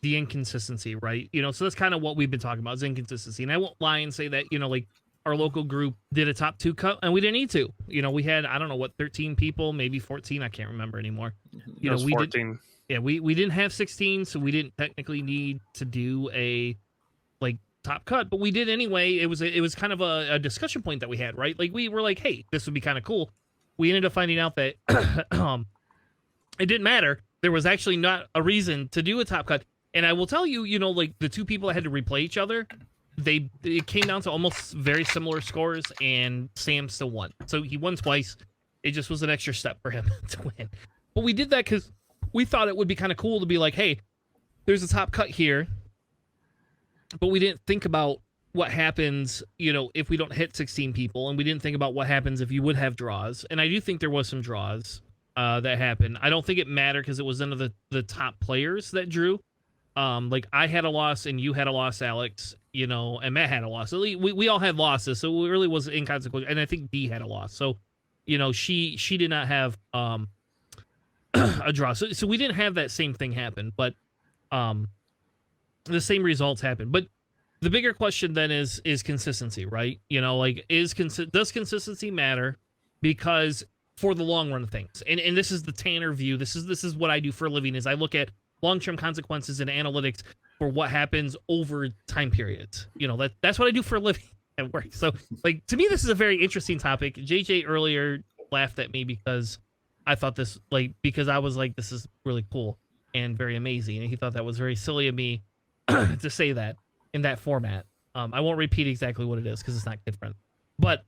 the inconsistency, right? So that's kind of what we've been talking about, is inconsistency. And I won't lie and say that, like, our local group did a top 2 cut and we didn't need to. We had, I don't know, 13 people, maybe 14. I can't remember anymore. It was 14. We didn't have 16, so we didn't technically need to do a like top cut, but we did anyway. It was kind of a discussion point that we had, right? Like, we were like, hey, this would be kind of cool. We ended up finding out that it didn't matter. There was actually not a reason to do a top cut. And I will tell you, like, the 2 people that had to replay each other, it came down to almost very similar scores, and Sam still won. So he won twice. It just was an extra step for him to win. But we did that because we thought it would be kind of cool to be like, hey, there's a top cut here. But we didn't think about what happens, if we don't hit 16 people, and we didn't think about what happens if you would have draws. And I do think there was some draws that happened. I don't think it mattered because it was none of the top players that drew. Like I had a loss and you had a loss, Alex, you know, and Matt had a loss. We all had losses, so it really was inconsequential. And I think Dee had a loss. So, you know, she did not have a draw. So we didn't have that same thing happen, but the same results happen. But the bigger question then is consistency, right? You know, like does consistency matter? Because for the long run of things, and this is the Tanner view. This is what I do for a living. Is I look at long-term consequences and analytics for what happens over time periods. You know, that's what I do for a living at work. So, like, to me, this is a very interesting topic. JJ earlier laughed at me because I thought this, like, because I was like, this is really cool and very amazing, and he thought that was very silly of me to say that in that format. I won't repeat exactly what it is because it's not kid friendly. But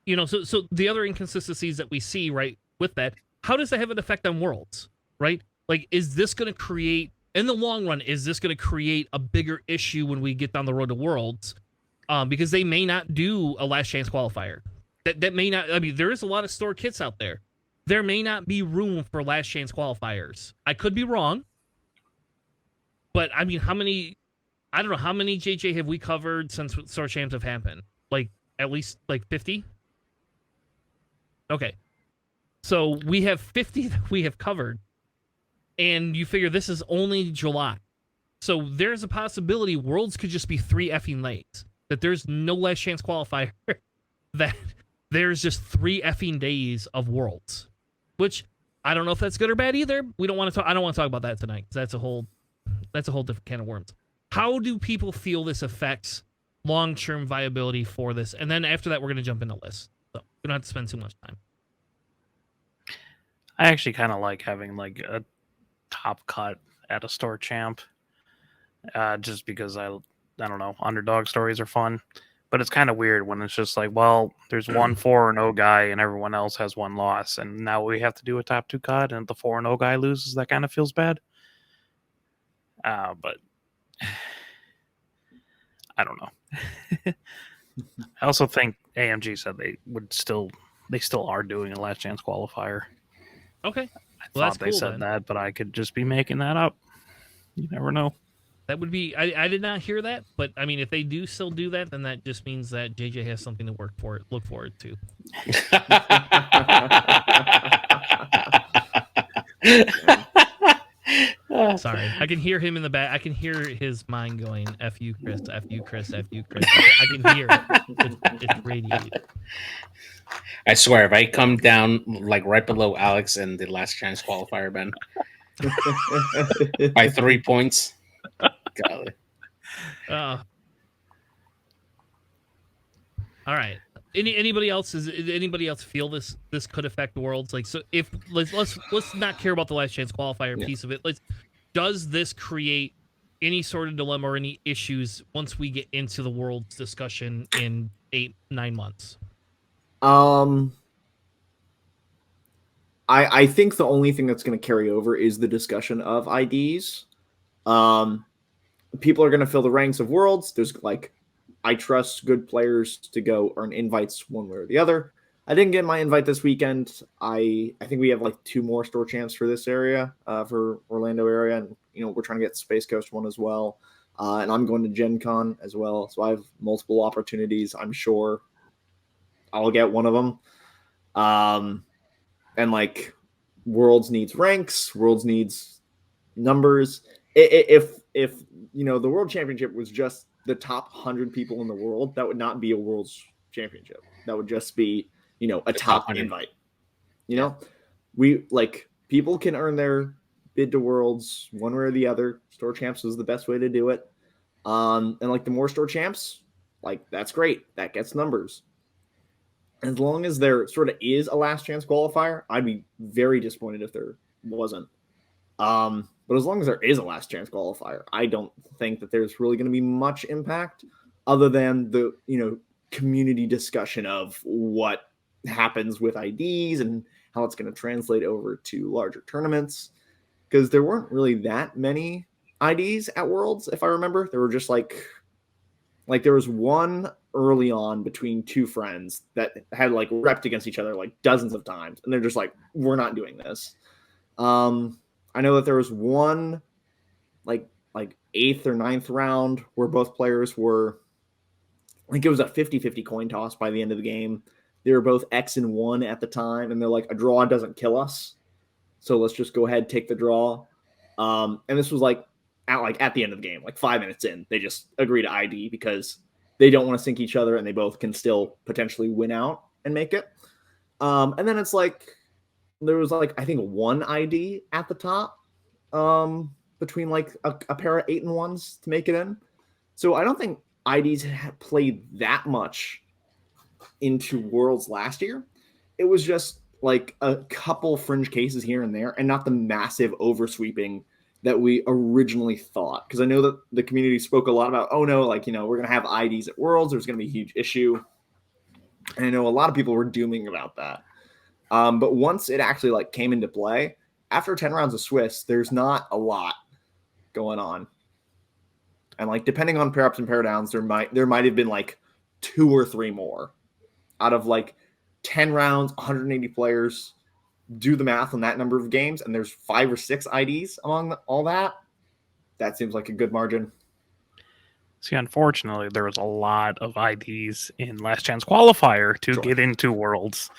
you know, so the other inconsistencies that we see, right, with that, how does that have an effect on Worlds, right? Like, is this going to create, in the long run, is this going to create a bigger issue when we get down the road to Worlds? Because they may not do a last chance qualifier. That may not, I mean, there is a lot of store kits out there. There may not be room for last chance qualifiers. I could be wrong. But, I mean, I don't know, how many, JJ, have we covered since store champs have happened? Like, at least, like, 50? Okay. So we have 50 that we have covered. And you figure this is only July. So there's a possibility Worlds could just be 3 effing late. That there's no last chance qualifier. That there's just 3 effing days of Worlds. Which, I don't know if that's good or bad either. I don't want to talk about that tonight. Because that's a whole different can of worms. How do people feel this affects long-term viability for this? And then after that, we're going to jump into lists. So we don't have to spend too much time. I actually kind of like having like a top cut at a store champ, just because I don't know, underdog stories are fun, but it's kind of weird when it's just like, well, there's one 4-0 guy and everyone else has one loss, and now we have to do a top 2 cut, and if the 4-0 guy loses, that kind of feels bad. But I don't know. I also think AMG said they still are doing a last chance qualifier. Okay. I thought they said that, but I could just be making that up. You never know. That would be, I did not hear that, but I mean, if they do still do that, then that just means that JJ has something to look forward to. Sorry, I can hear him in the back. I can hear his mind going, F you, Chris, F you, Chris, F you, Chris. I can hear it. It's radiating. I swear, if I come down like right below Alex in the last chance qualifier, Ben, by 3 points, golly. All right. Anybody else feel this could affect Worlds? Like, so if let's not care about the last chance qualifier piece of it. Does this create any sort of dilemma or any issues once we get into the Worlds discussion in 8-9 months? I think the only thing that's going to carry over is the discussion of IDs. People are going to fill the ranks of Worlds. There's like, I trust good players to go earn invites one way or the other. I didn't get my invite this weekend. I think we have like 2 more store champs for this area, for Orlando area, and you know we're trying to get Space Coast one as well. And I'm going to Gen Con as well, so I have multiple opportunities. I'm sure I'll get one of them. And like Worlds needs ranks, Worlds needs numbers. If you know the World Championship was just the top 100 people in the world, that would not be a Worlds Championship. That would just be, you know, a top invite. You know, we like people can earn their bid to Worlds one way or the other. Store champs is the best way to do it. And like the more store champs, like that's great. That gets numbers. As long as there sort of is a last chance qualifier, I'd be very disappointed if there wasn't. But as long as there is a last chance qualifier, I don't think that there's really going to be much impact other than the, you know, community discussion of what happens with IDs and how it's going to translate over to larger tournaments. Because there weren't really that many IDs at Worlds, if I remember. There were just like there was one early on between 2 friends that had like repped against each other like dozens of times. And they're just like, we're not doing this. I know that there was one like 8th or 9th round where both players were, I think it was a 50-50 coin toss by the end of the game. They were both X and 1 at the time, and they're like, a draw doesn't kill us, so let's just go ahead, take the draw. And this was at the end of the game, like 5 minutes in, they just agree to ID because they don't want to sink each other, and they both can still potentially win out and make it. And then it's like there was I think one ID at the top, between a pair of 8 and 1s to make it in. So I don't think IDs had played that much into Worlds last year. It was just like a couple fringe cases here and there, and not the massive oversweeping that we originally thought. Because I know that the community spoke a lot about, oh no, we're going to have IDs at Worlds. There's going to be a huge issue. And I know a lot of people were dooming about that. But once it actually came into play, after 10 rounds of Swiss, there's not a lot going on. And depending on pair ups and pair downs, there might have been 2 or 3 more out of 10 rounds, 180 players. Do the math on that number of games, and there's 5 or 6 IDs among all that. That seems like a good margin. See, unfortunately, there was a lot of IDs in Last Chance Qualifier to get into Worlds,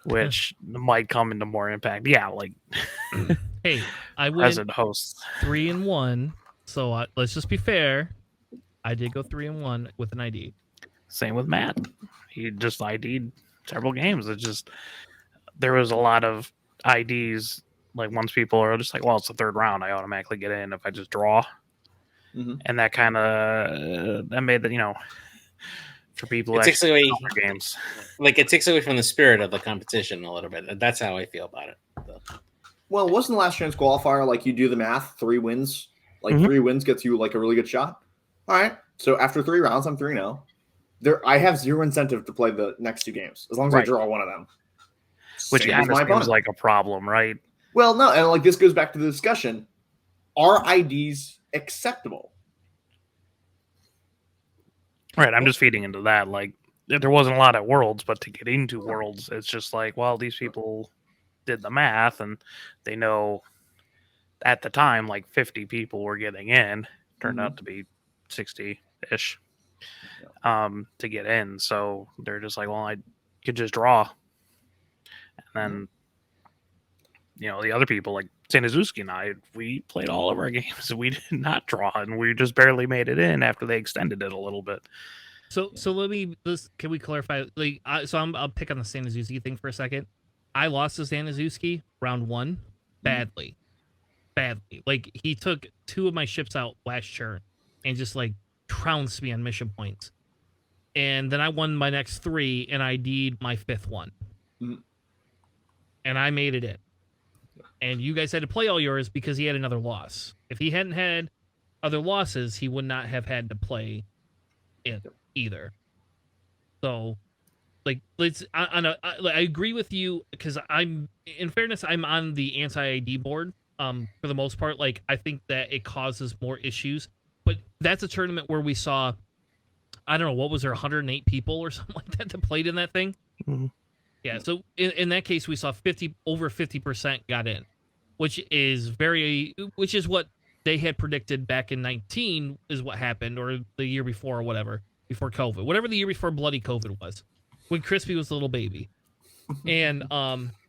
which might come into more impact. Yeah, hey, I went present hosts 3-1, so let's just be fair. I did go 3-1 with an ID. Same with Matt. He just ID'd several games. It's just there was a lot of IDs. Once people are just well, it's the 3rd round, I automatically get in if I just draw. Mm-hmm. And that kind of that made that for people it takes away games. It takes away from the spirit of the competition a little bit. That's how I feel about it. So. Well, wasn't the Last Chance Qualifier you do the math, 3 wins, 3 wins gets you a really good shot. All right, so after 3 rounds, I'm 3-0. I have 0 incentive to play the next 2 games as long as I draw one of them. Which seems like a problem, right? Well, no, and this goes back to the discussion: are IDs acceptable? Right, I'm just feeding into that. There wasn't a lot at Worlds, but to get into Worlds, it's just these people did the math, and they know at the time 50 people were getting in. Turned out to be 60-ish to get in. So they're just well, I could just draw. And then, the other people Sanazuski and I, we played all of our games. We did not draw, and we just barely made it in after they extended it a little bit. So can we clarify? I'll pick on the Sanazuski thing for a second. I lost to Sanazuski round 1 badly. He took 2 of my ships out last turn and just trounced me on mission points. And then I won my next 3 and I ID'd my 5th one. And I made it in. And you guys had to play all yours because he had another loss. If he hadn't had other losses, he would not have had to play it either. So, I agree with you because in fairness, I'm on the anti-ID board for the most part. I think that it causes more issues. But that's a tournament where we saw, I don't know, what was there, 108 people or something like that played in that thing? Mm-hmm. Yeah, so in that case, we saw over 50% got in, which is what they had predicted back in 19 is what happened, or the year before or whatever, before COVID. Whatever the year before bloody COVID was, when Chrispy was a little baby. And, sorry.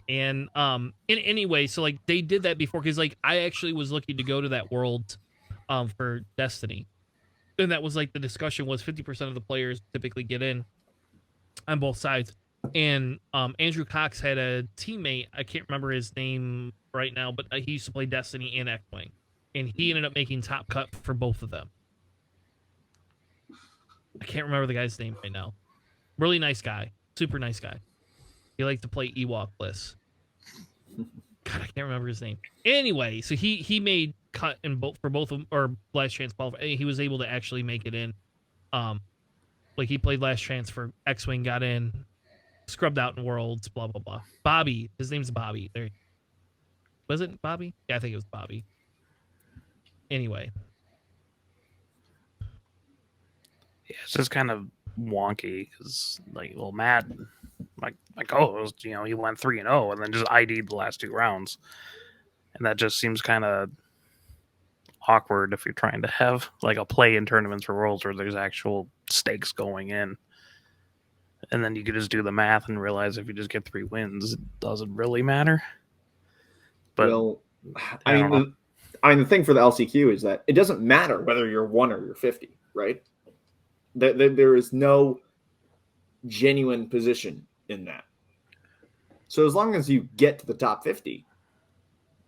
And, anyway, so, they did that before, because, I actually was looking to go to that World for Destiny. And that was the discussion was 50% of the players typically get in on both sides. And Andrew Cox had a teammate, I can't remember his name right now, but he used to play Destiny and X-Wing. And he ended up making top cut for both of them. I can't remember the guy's name right now. Really nice guy. Super nice guy. He liked to play Ewok lists. God, I can't remember his name. Anyway, so he made cut in for both of them, or Last Chance qualifier. He was able to actually make it in. He played Last Chance for X-Wing, got in, scrubbed out in Worlds, blah blah blah. Bobby, his name's Bobby. Was it Bobby? Yeah, I think it was Bobby. Anyway, yeah, it's just kind of wonky because Matt my co-host, he went 3-0 and then just ID'd the last 2 rounds, and that just seems kind of awkward if you're trying to have like a play in tournaments for Worlds where there's actual stakes going in, and then you could just do the math and realize if you just get 3 wins, it doesn't really matter. But well, I mean, the thing for the LCQ is that it doesn't matter whether you're 1 or you're 50, right? There is no genuine position in that. So as long as you get to the top 50,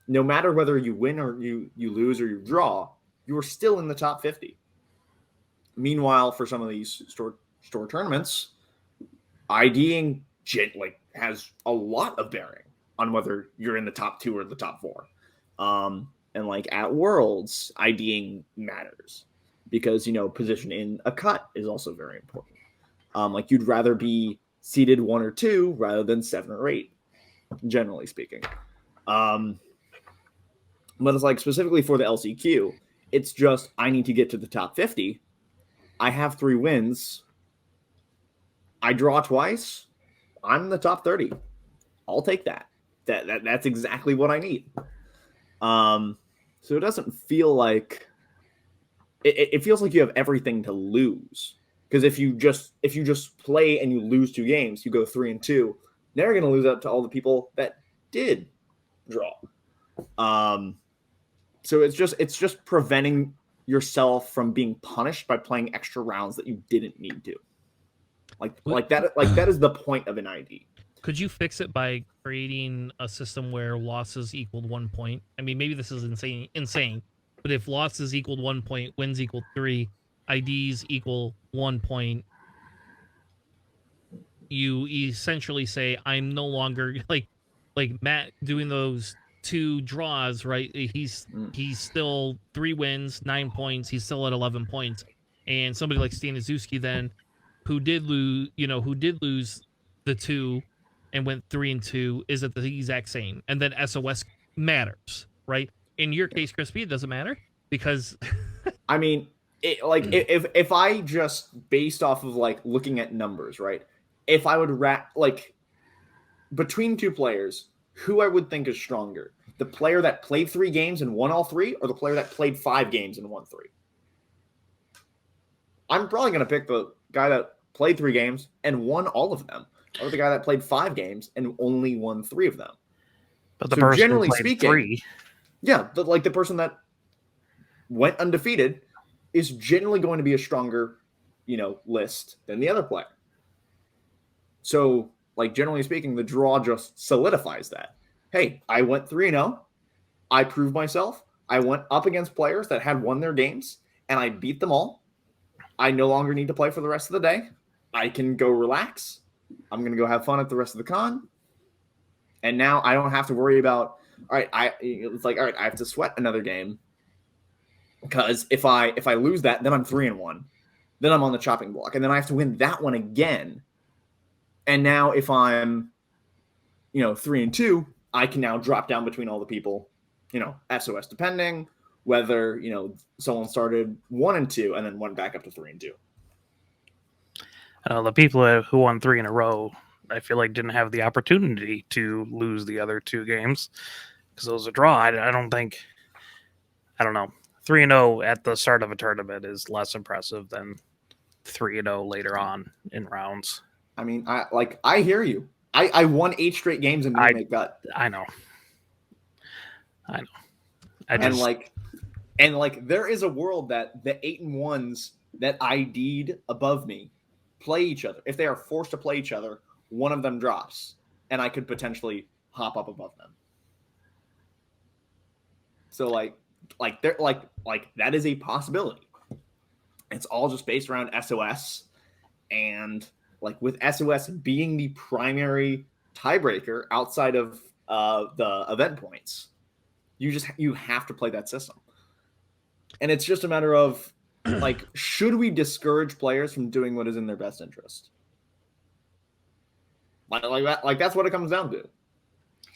no matter whether you win or you lose or you draw, you are still in the top 50. Meanwhile, for some of these store tournaments, IDing has a lot of bearing on whether you're in the top 2 or the top 4. And like at Worlds, IDing matters because, position in a cut is also very important. Like you'd rather be seeded 1 or 2 rather than 7 or 8, generally speaking. But it's like specifically for the LCQ, it's just I need to get to the top 50. I have 3 wins. I draw twice. I'm in the top 30. I'll take that. That's exactly what I need. So it doesn't feel like it feels like you have everything to lose. Because if you just play and you lose 2 games, you go 3-2. Now you're going to lose out to all the people that did draw. So it's just preventing yourself from being punished by playing extra rounds that you didn't need to. Like that is the point of an ID. Could you fix it by creating a system where losses equaled 1 point? I mean, maybe this is insane, but if losses equaled 1 point, wins equal 3, IDs equal 1 point, you essentially say, I'm no longer like Matt doing those 2 draws, right? He's still 3 wins, 9 points. He's still at 11 points. And somebody like Staniszewski then, who did lose the 2 and went 3-2, is at the exact same. And then SOS matters, right? In your case, Chrispy, it doesn't matter because I mean, if I just based off of like looking at numbers, right? If I would between 2 players, who I would think is stronger, the player that played 3 games and won all 3, or the player that played 5 games and won 3? I'm probably going to pick the guy that played 3 games and won all of them, or the guy that played 5 games and only won 3 of them. But the person generally speaking, 3. Yeah, the person that went undefeated is generally going to be a stronger, list than the other player. So, like, generally speaking, the draw just solidifies that. Hey, I went 3-0. I proved myself. I went up against players that had won their games, and I beat them all. I no longer need to play for the rest of the day. I can go relax. I'm going to go have fun at the rest of the con. And now I don't have to worry about, all right, I have to sweat another game. Because if I lose that, then I'm 3-1. Then I'm on the chopping block. And then I have to win that one again. And now if I'm, 3-2, I can now drop down between all the people, SOS depending, whether, someone started 1-2 and then went back up to 3-2. The people who won 3 in a row, I feel like didn't have the opportunity to lose the other 2 games because it was a draw. I don't know. 3-0 at the start of a tournament is less impressive than 3-0 later on in rounds. I mean, I hear you. I won 8 straight games and didn't make gut. I know. And there is a world that the 8-1s that ID'd above me play each other. If they are forced to play each other, one of them drops, and I could potentially hop up above them. So that is a possibility. It's all just based around SOS, and with SOS being the primary tiebreaker outside of the event points, you have to play that system. And it's just a matter of should we discourage players from doing what is in their best interest? That's what it comes down to.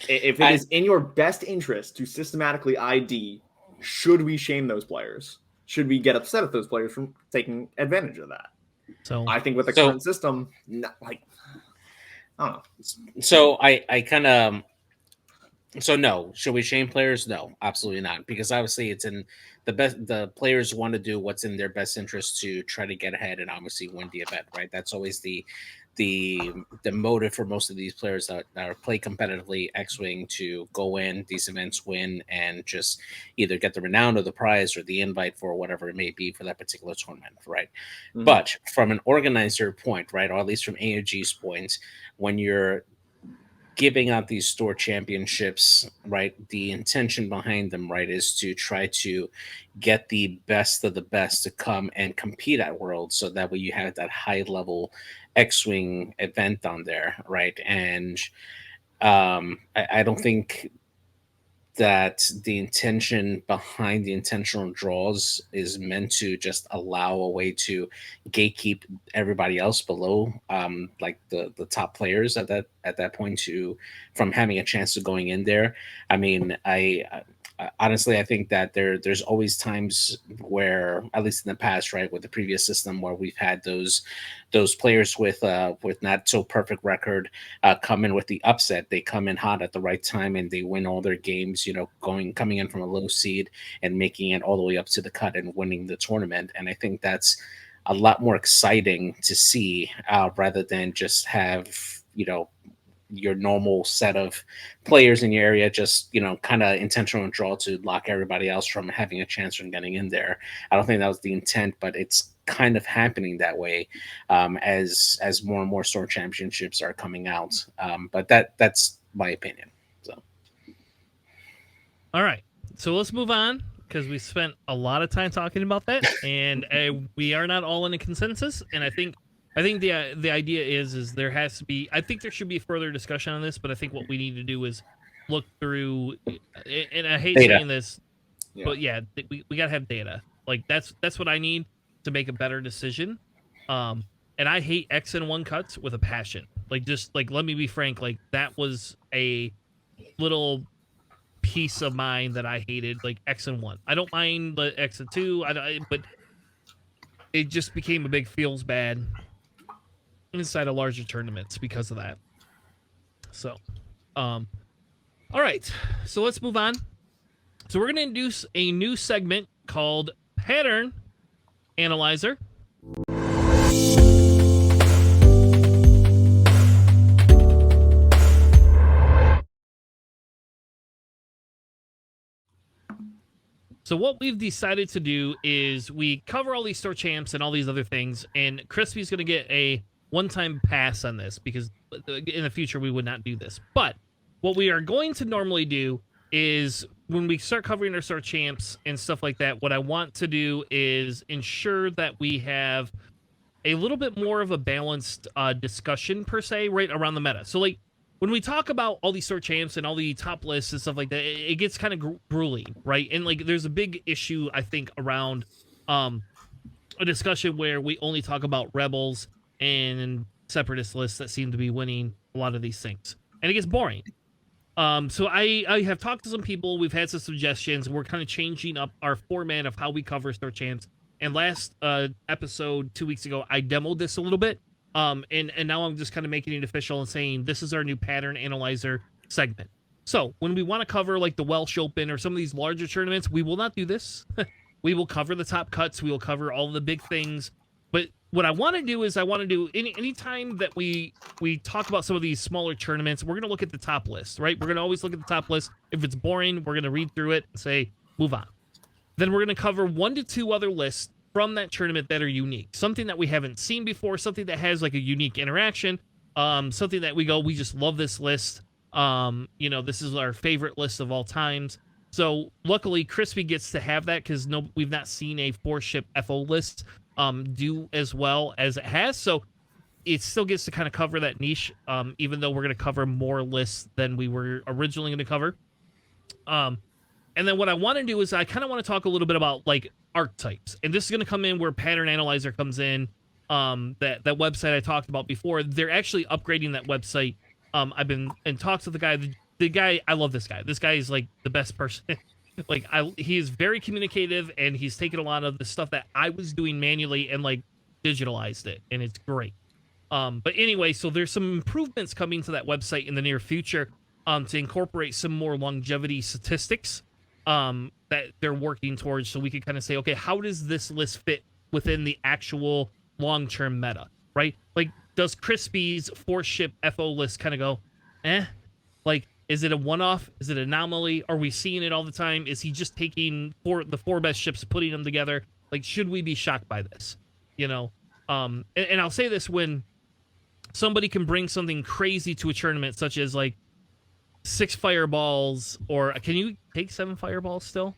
If it is in your best interest to systematically ID, should we shame those players? Should we get upset at those players from taking advantage of that? So I think with the current system, I don't know. So I kind of so no. Should we shame players? No, absolutely not. Because obviously it's in the best. The players want to do what's in their best interest to try to get ahead and obviously win the event, right? That's always the the motive for most of these players that are play competitively X-wing to go in these events, win, and just either get the renown or the prize or the invite for whatever it may be for that particular tournament, right? Mhm. But from an organizer point, right, or at least from AOG's point, when you're giving out these store championships, right? The intention behind them, right, is to try to get the best of the best to come and compete at Worlds, so that way you have that high level X-wing event on there, right? And I don't think that the intention behind the intentional draws is meant to just allow a way to gatekeep everybody else below, like the top players at that point to from having a chance of going in there. I mean, honestly, I think that there's always times where, at least in the past, right, with the previous system, where we've had those players with not so perfect record come in with the upset. They come in hot at the right time and they win all their games. You know, coming in from a low seed and making it all the way up to the cut and winning the tournament. And I think that's a lot more exciting to see, rather than just have, you know, your normal set of players in your area just, you know, kind of intentional draw to lock everybody else from having a chance from getting in there. I don't think that was the intent, but it's kind of happening that way, as more and more store championships are coming out. But that's my opinion. So All right, so let's move on because we spent a lot of time talking about that, and we are not all in a consensus. And I think the idea is there has to be. I think there should be further discussion on this, but I think what we need to do is look through. And I hate Data. saying this, but yeah, we gotta have data. Like that's what I need to make a better decision. And I hate X and 1 cuts with a passion. Like, just like, let me be frank. Like, that was a little piece of mine that I hated. Like X and 1. I don't mind the X and 2. But it just became a big feels bad inside of larger tournaments because of that. So, all right. So let's move on. So we're going to introduce a new segment called Pattern Analyzer. So what we've decided to do is we cover all these store champs and all these other things, and Chrispy's going to get a one-time pass on this because in the future we would not do this. But what we are going to normally do is when we start covering our store champs and stuff like that, what I want to do is ensure that we have a little bit more of a balanced discussion per se, right around the meta. So like when we talk about all these store champs and all the top lists and stuff like that, it gets kind of grueling, right? And like there's a big issue I think around a discussion where we only talk about rebels and separatist lists that seem to be winning a lot of these things, and it gets boring. So I have talked to some people. We've had some suggestions. We're kind of changing up our format of how we cover store champs. And last episode 2 weeks ago, I demoed this a little bit. And now I'm just kind of making it official and saying this is our new pattern analyzer segment. So when we want to cover like the Welsh Open or some of these larger tournaments, we will not do this. We will cover the top cuts. We will cover all the big things. But what I want to do is I want to do any time that we talk about some of these smaller tournaments, we're going to look at the top list, right? We're going to always look at the top list. If it's boring, we're going to read through it and say, move on. Then we're going to cover 1 to 2 other lists from that tournament that are unique. Something that we haven't seen before, something that has like a unique interaction, something that we just love this list. You know, this is our favorite list of all times. So luckily, Chrispy gets to have that because we've not seen a 4-ship FO list do as well as it has. So it still gets to kind of cover that niche, even though we're going to cover more lists than we were originally going to cover. And then what I want to do is I kind of want to talk a little bit about like archetypes. And this is going to come in where Pattern Analyzer comes in. That website I talked about before, they're actually upgrading that website. I've been in talks with the guy. The guy, I love this guy. This guy is like the best person. Like he is very communicative, and he's taken a lot of the stuff that I was doing manually and like digitalized it, and it's great. But anyway, so there's some improvements coming to that website in the near future to incorporate some more longevity statistics that they're working towards, so we can kind of say, okay, how does this list fit within the actual long-term meta, right? Like, does Chrispy's 4-ship FO list kind of go, like, is it a one-off? Is it an anomaly? Are we seeing it all the time? Is he just taking the 4 best ships, putting them together? Like, should we be shocked by this? You know, and I'll say this: when somebody can bring something crazy to a tournament, such as like 6 fireballs, or can you take 7 fireballs still?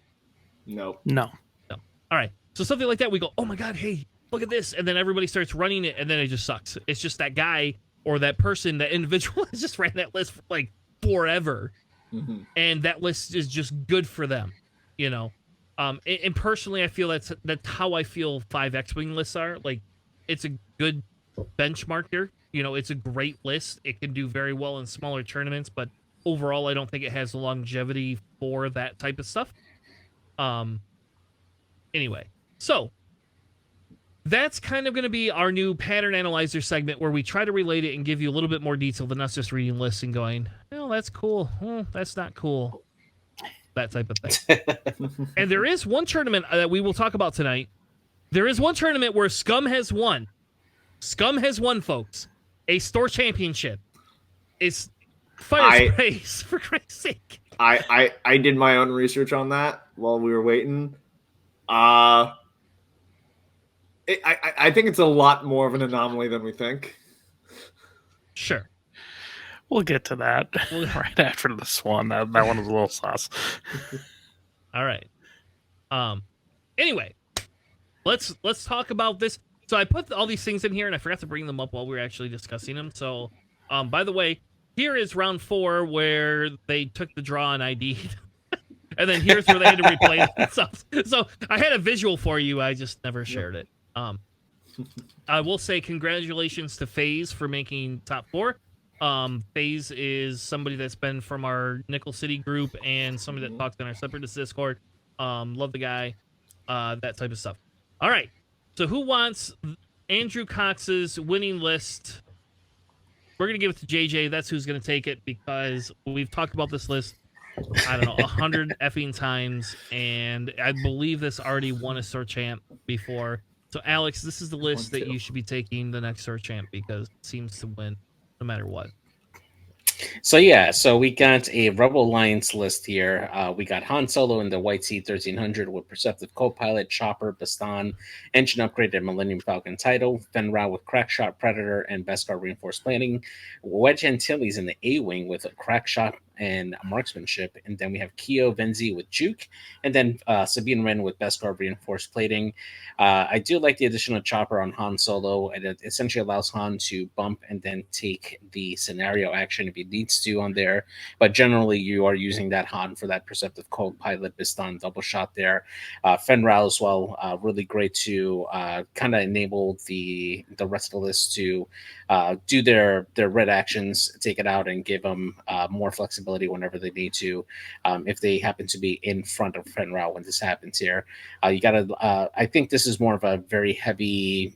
No. No. No. All right. So something like that, we go, oh my God, hey, look at this. And then everybody starts running it, and then it just sucks. It's just that guy or that person, that individual has just ran that list for like forever. Mm-hmm. And that list is just good for them, you know? And personally, I feel that's how I feel 5 X-Wing lists are. Like, it's a good benchmarker. You know, it's a great list. It can do very well in smaller tournaments, but overall, I don't think it has longevity for that type of stuff. Anyway, so that's kind of going to be our new pattern analyzer segment, where we try to relate it and give you a little bit more detail than us just reading lists and going, oh, that's cool. Oh, that's not cool. That type of thing. And there is one tournament that we will talk about tonight. There is one tournament where Scum has won. Scum has won, folks. A store championship. It's fire sprays, for Christ's sake. I did my own research on that while we were waiting. I think it's a lot more of an anomaly than we think. Sure. We'll get to that right after this one. That one was a little sauce. All right. Anyway, let's talk about this. So I put all these things in here, and I forgot to bring them up while we were actually discussing them. So, by the way, here is round 4 where they took the draw and ID'd. And then here's where they had to replay it themselves. So I had a visual for you. I just never shared it. I will say congratulations to FaZe for making top 4. FaZe is somebody that's been from our Nickel City group and somebody that talks in our Separatist Discord. Love the guy. That type of stuff. All right. So who wants Andrew Cox's winning list? We're going to give it to JJ. That's who's going to take it, because we've talked about this list, I don't know, 100 effing times, and I believe this already won a Sir Champ before. So, Alex, this is the list that you should be taking the next Sir Champ, because it seems to win no matter what. So yeah, so we got a Rebel Alliance list here. We got Han Solo in the White Sea 1300 with Perceptive Co-Pilot, Chopper, Baston, Engine Upgrade, and Millennium Falcon title. Fen Rao with Crackshot, Predator, and Beskar Reinforced Planning. Wedge Antilles in the A-Wing with a Crackshot and Marksmanship. And then we have Keo Venzi with Juke. And then Sabine Wren with Beskar Reinforced Plating. I do like the addition of Chopper on Han Solo. And it essentially allows Han to bump and then take the scenario action if he needs to on there. But generally, you are using that Han for that Perceptive Co-Pilot, Baston double shot there. Fen Rao as well, really great to kind of enable the rest of the list to do their red actions, take it out, and give them more flexibility whenever they need to, if they happen to be in front of Fen Rao when this happens here. You got to, I think this is more of a very heavy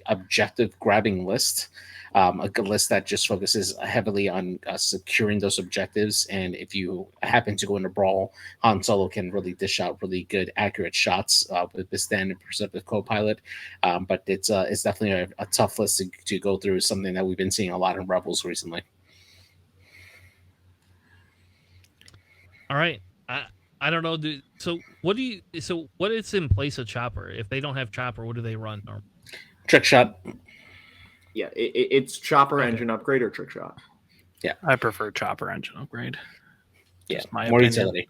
objective grabbing list, a good list that just focuses heavily on securing those objectives. And if you happen to go in a brawl, Han Solo can really dish out really good, accurate shots with this standard Perceptive Co-Pilot. But it's definitely a tough list to go through. Is something that we've been seeing a lot in Rebels recently. All right. I don't know. So what is in place of Chopper? If they don't have Chopper, what do they run? Trick shot. Yeah, it's Chopper Engine Upgrade or Trick Shot. Yeah, I prefer Chopper Engine Upgrade. Yeah, my more opinion. utility.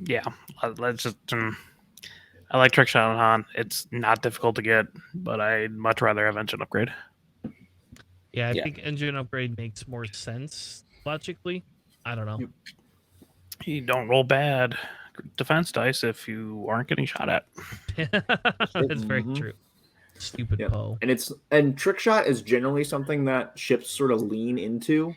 Yeah, let's just. I like Trick Shot on Han. It's not difficult to get, but I'd much rather have Engine Upgrade. Yeah, I think Engine Upgrade makes more sense logically. I don't know. You don't roll bad defense dice if you aren't getting shot at. That's very true. Stupid Poe. And Trick Shot is generally something that ships sort of lean into.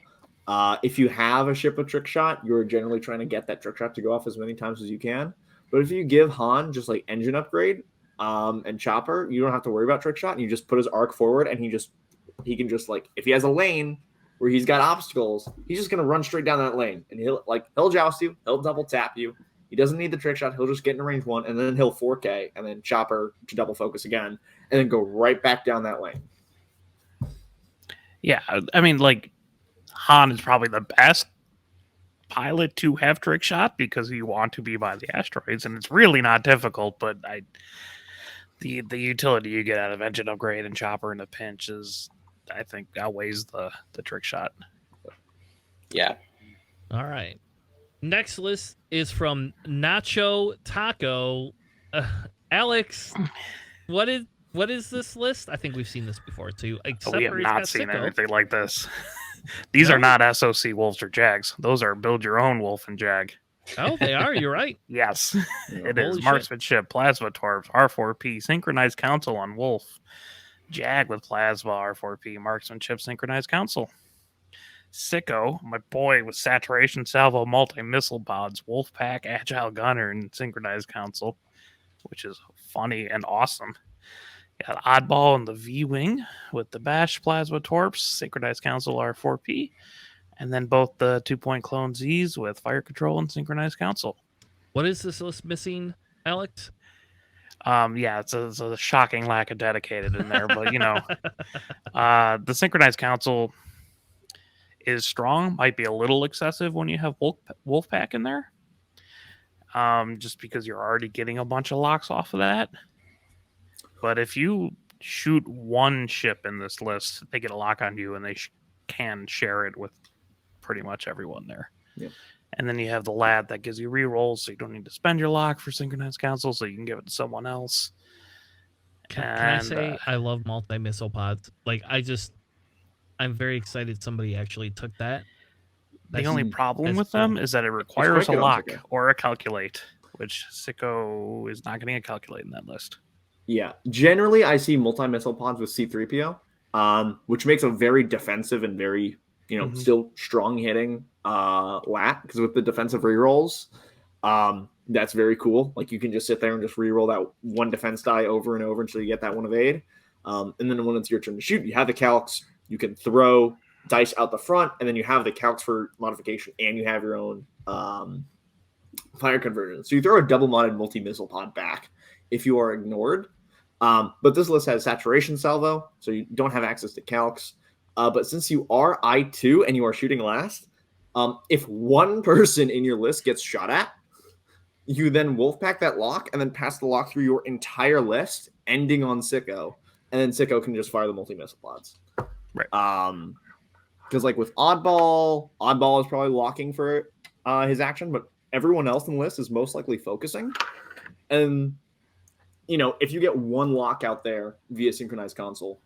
If you have a ship with Trick Shot, you're generally trying to get that Trick Shot to go off as many times as you can. But if you give Han just like Engine Upgrade, and Chopper, you don't have to worry about trick shot. And you just put his arc forward, and he can just like, if he has a lane where he's got obstacles, he's just gonna run straight down that lane, and he'll joust you, he'll double tap you. He doesn't need the trick shot. He'll just get in range 1, and then he'll 4K, and then Chopper to double focus again, and then go right back down that lane. Yeah, I mean, like, Han is probably the best pilot to have trick shot because you want to be by the asteroids, and it's really not difficult. But the utility you get out of engine upgrade and Chopper in a pinch is, I think, outweighs the trick shot. Yeah. All right. Next list is from Nacho Taco. Alex, what is this list? I think we've seen this before too. Except We have for he's not got seen Sicko. anything like this. These are not SOC wolves or jags. Those are build your own wolf and jag. Oh, they are. You're right. Yes, it Holy is. shit. Marksmanship, plasma torps, R4P, synchronized council on wolf, jag with plasma, R4P, marksmanship, synchronized council. Sicko, my boy, with saturation salvo, multi missile pods, wolf pack, agile gunner, and synchronized council, which is funny and awesome. Got oddball in the V wing with the bash, plasma torps, synchronized council, R4P. And then both the 2-point clone Zs with fire control and synchronized council. What is this list missing, Alex? Yeah, it's a shocking lack of dedicated in there, but the synchronized council is strong. Might be a little excessive when you have Wolfpack in there, just because you're already getting a bunch of locks off of that. But if you shoot one ship in this list, they get a lock on you, and they can share it with pretty much everyone there. Yep. And then you have the lad that gives you rerolls, so you don't need to spend your lock for synchronized council, so you can give it to someone else. Can I say I love multi-missile pods? Like, I'm very excited somebody actually took that. The only problem that's with them is that it requires quite a good on lock Sicko. or a calculate, which Sicko is not getting a calculate in that list. Yeah, generally I see multi-missile pods with C-3PO, which makes a very defensive and very, still strong hitting lat, because with the defensive rerolls, that's very cool. Like, you can just sit there and just reroll that one defense die over and over until you get that one evade. And then when it's your turn to shoot, you have the calcs, you can throw dice out the front, and then you have the calcs for modification, and you have your own fire conversion. So you throw a double modded multi-missile pod back if you are ignored. But this list has saturation salvo, so you don't have access to calcs. But since you are I2 and you are shooting last, if one person in your list gets shot at, you then wolfpack that lock and then pass the lock through your entire list, ending on Sicko, and then Sicko can just fire the multi-missile pods. Right. Because like with Oddball is probably locking for his action, but everyone else in the list is most likely focusing. And if you get one lock out there via synchronized console,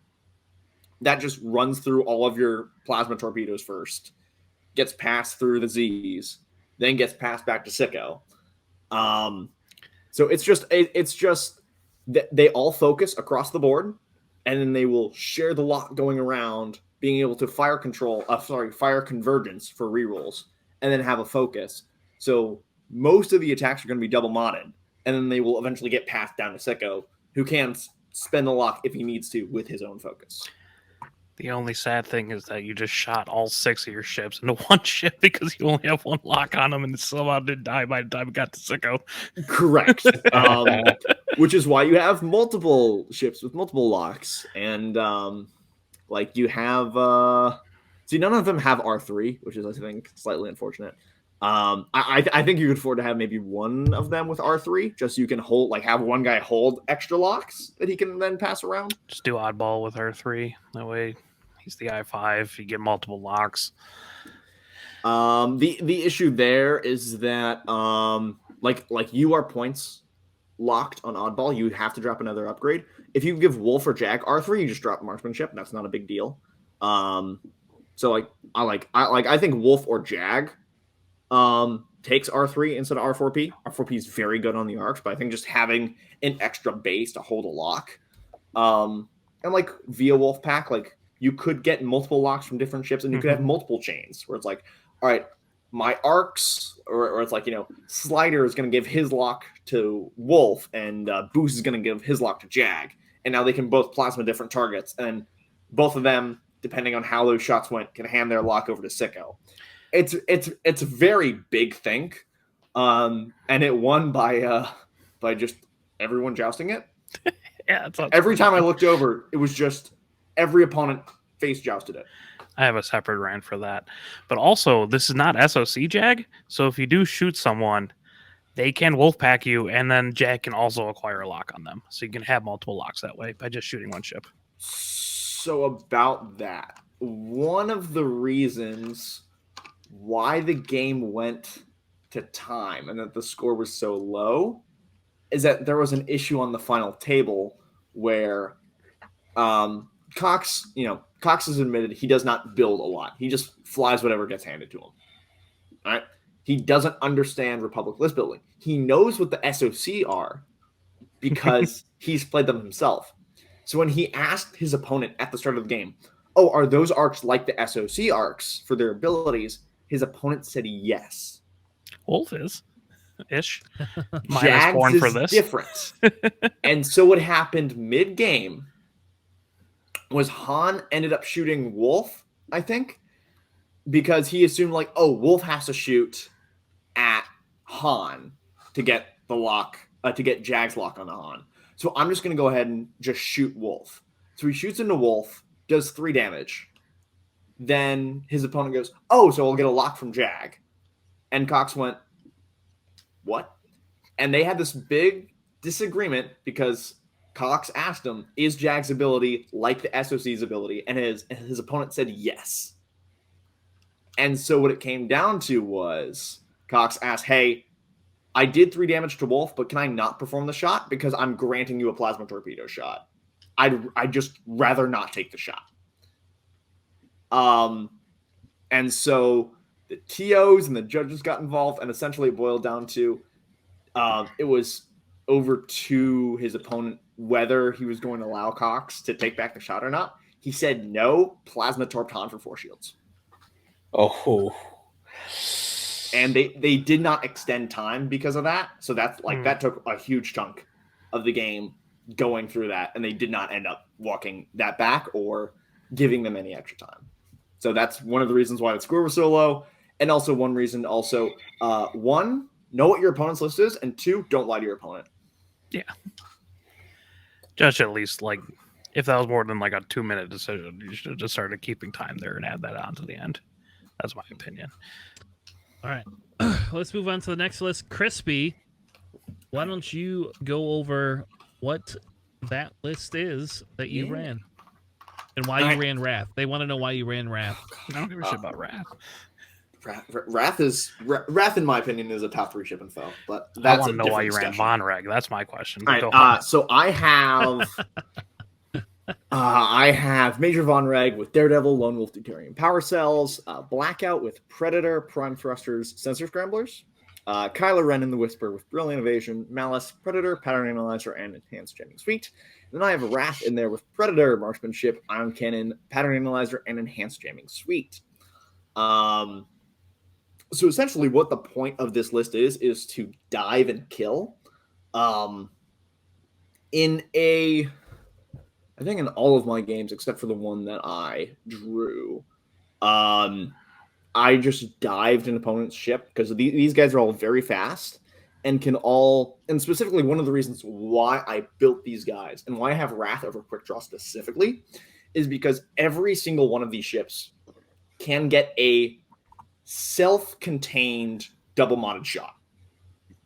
that just runs through all of your plasma torpedoes first, gets passed through the Zs, then gets passed back to Sicko. So it's just that they all focus across the board, and then they will share the lock going around, being able to fire convergence for rerolls, and then have a focus. So most of the attacks are going to be double modded, and then they will eventually get passed down to Sicko, who can spend the lock if he needs to with his own focus. The only sad thing is that you just shot all 6 of your ships into one ship because you only have one lock on them, and it somehow didn't die by the time it got to Sicko. Correct. Which is why you have multiple ships with multiple locks. And you have see, none of them have R3, which is, I think, slightly unfortunate. I think you could afford to have maybe one of them with R3, just so you can have one guy hold extra locks that he can then pass around. Just do oddball with R3. That way he's the I5. You get multiple locks. The issue there is that you are points locked on oddball, you have to drop another upgrade. If you give Wolf or Jag R3, you just drop marksmanship. That's not a big deal. So I think Wolf or Jag takes R3 instead of R4P. R4P is very good on the arcs, but I think just having an extra base to hold a lock, and via Wolfpack, you could get multiple locks from different ships, and you could have multiple chains where it's all right, my arcs, or it's like, Slider is going to give his lock to Wolf, and Boost is going to give his lock to Jag. And now they can both plasma different targets, and both of them, depending on how those shots went, can hand their lock over to Sicko. It's a very big thing, and it won by just everyone jousting it. Yeah, every time I looked over, it was just every opponent face jousted it. I have a separate rant for that. But also, this is not SOC Jag, so if you do shoot someone, they can Wolfpack you, and then Jag can also acquire a lock on them. So you can have multiple locks that way by just shooting one ship. So about that, one of the reasons why the game went to time and that the score was so low is that there was an issue on the final table where Cox has admitted he does not build a lot. He just flies whatever gets handed to him. All right. He doesn't understand Republic list building. He knows what the SOC are because he's played them himself. So when he asked his opponent at the start of the game, "Oh, are those arcs like the SOC arcs for their abilities?" His opponent said yes. Wolf is ish. Jags born is for this. different. And so what happened mid-game was Han ended up shooting Wolf, I think, because he assumed like, oh, Wolf has to shoot at Han to get the lock, to get Jag's lock on the Han. So I'm just going to go ahead and just shoot Wolf. So he shoots into Wolf, does 3 damage. Then his opponent goes, oh, so I'll get a lock from Jag. And Cox went, what? And they had this big disagreement because Cox asked him, is Jag's ability like the SOC's ability? And his opponent said yes. And so what it came down to was Cox asked, hey, I did 3 damage to Wolf, but can I not perform the shot? Because I'm granting you a plasma torpedo shot. I'd just rather not take the shot. And so the TOs and the judges got involved, and essentially it boiled down to it was over to his opponent whether he was going to allow Cox to take back the shot or not. He said no, plasma torped Han for 4 shields. Oh. And they did not extend time because of that. So that's like that took a huge chunk of the game going through that, and they did not end up walking that back or giving them any extra time. So that's one of the reasons why the score was so low. And also one reason also, 1, know what your opponent's list is, and 2, don't lie to your opponent. Yeah. Just at least, like, if that was more than like a 2-minute decision, you should have just started keeping time there and add that on to the end. That's my opinion. All right. Let's move on to the next list. Chrispy, why don't you go over what that list is that you ran? And why you ran Wrath. They want to know why you ran Wrath. I don't give a shit about Wrath. Wrath, in my opinion, is a top 3 ship info. But that's I want to know why you ran Von Reg. That's my question. Right, so I have I have Major Von Reg with Daredevil, Lone Wolf, Deuterium Power Cells, Blackout with Predator, Prime Thrusters, Sensor Scramblers, Kylo Ren in the Whisper with Brilliant Evasion, Malice, Predator, Pattern Analyzer, and Enhanced Jamming Suite. Then I have Wrath in there with Predator, Marksmanship, Ion Cannon, Pattern Analyzer, and Enhanced Jamming Suite. So essentially what the point of this list is to dive and kill. I think in all of my games, except for the one that I drew, I just dived an opponent's ship because these guys are all very fast and and specifically one of the reasons why I built these guys and why I have Wrath over Quick Draw specifically is because every single one of these ships can get a self-contained double-modded shot.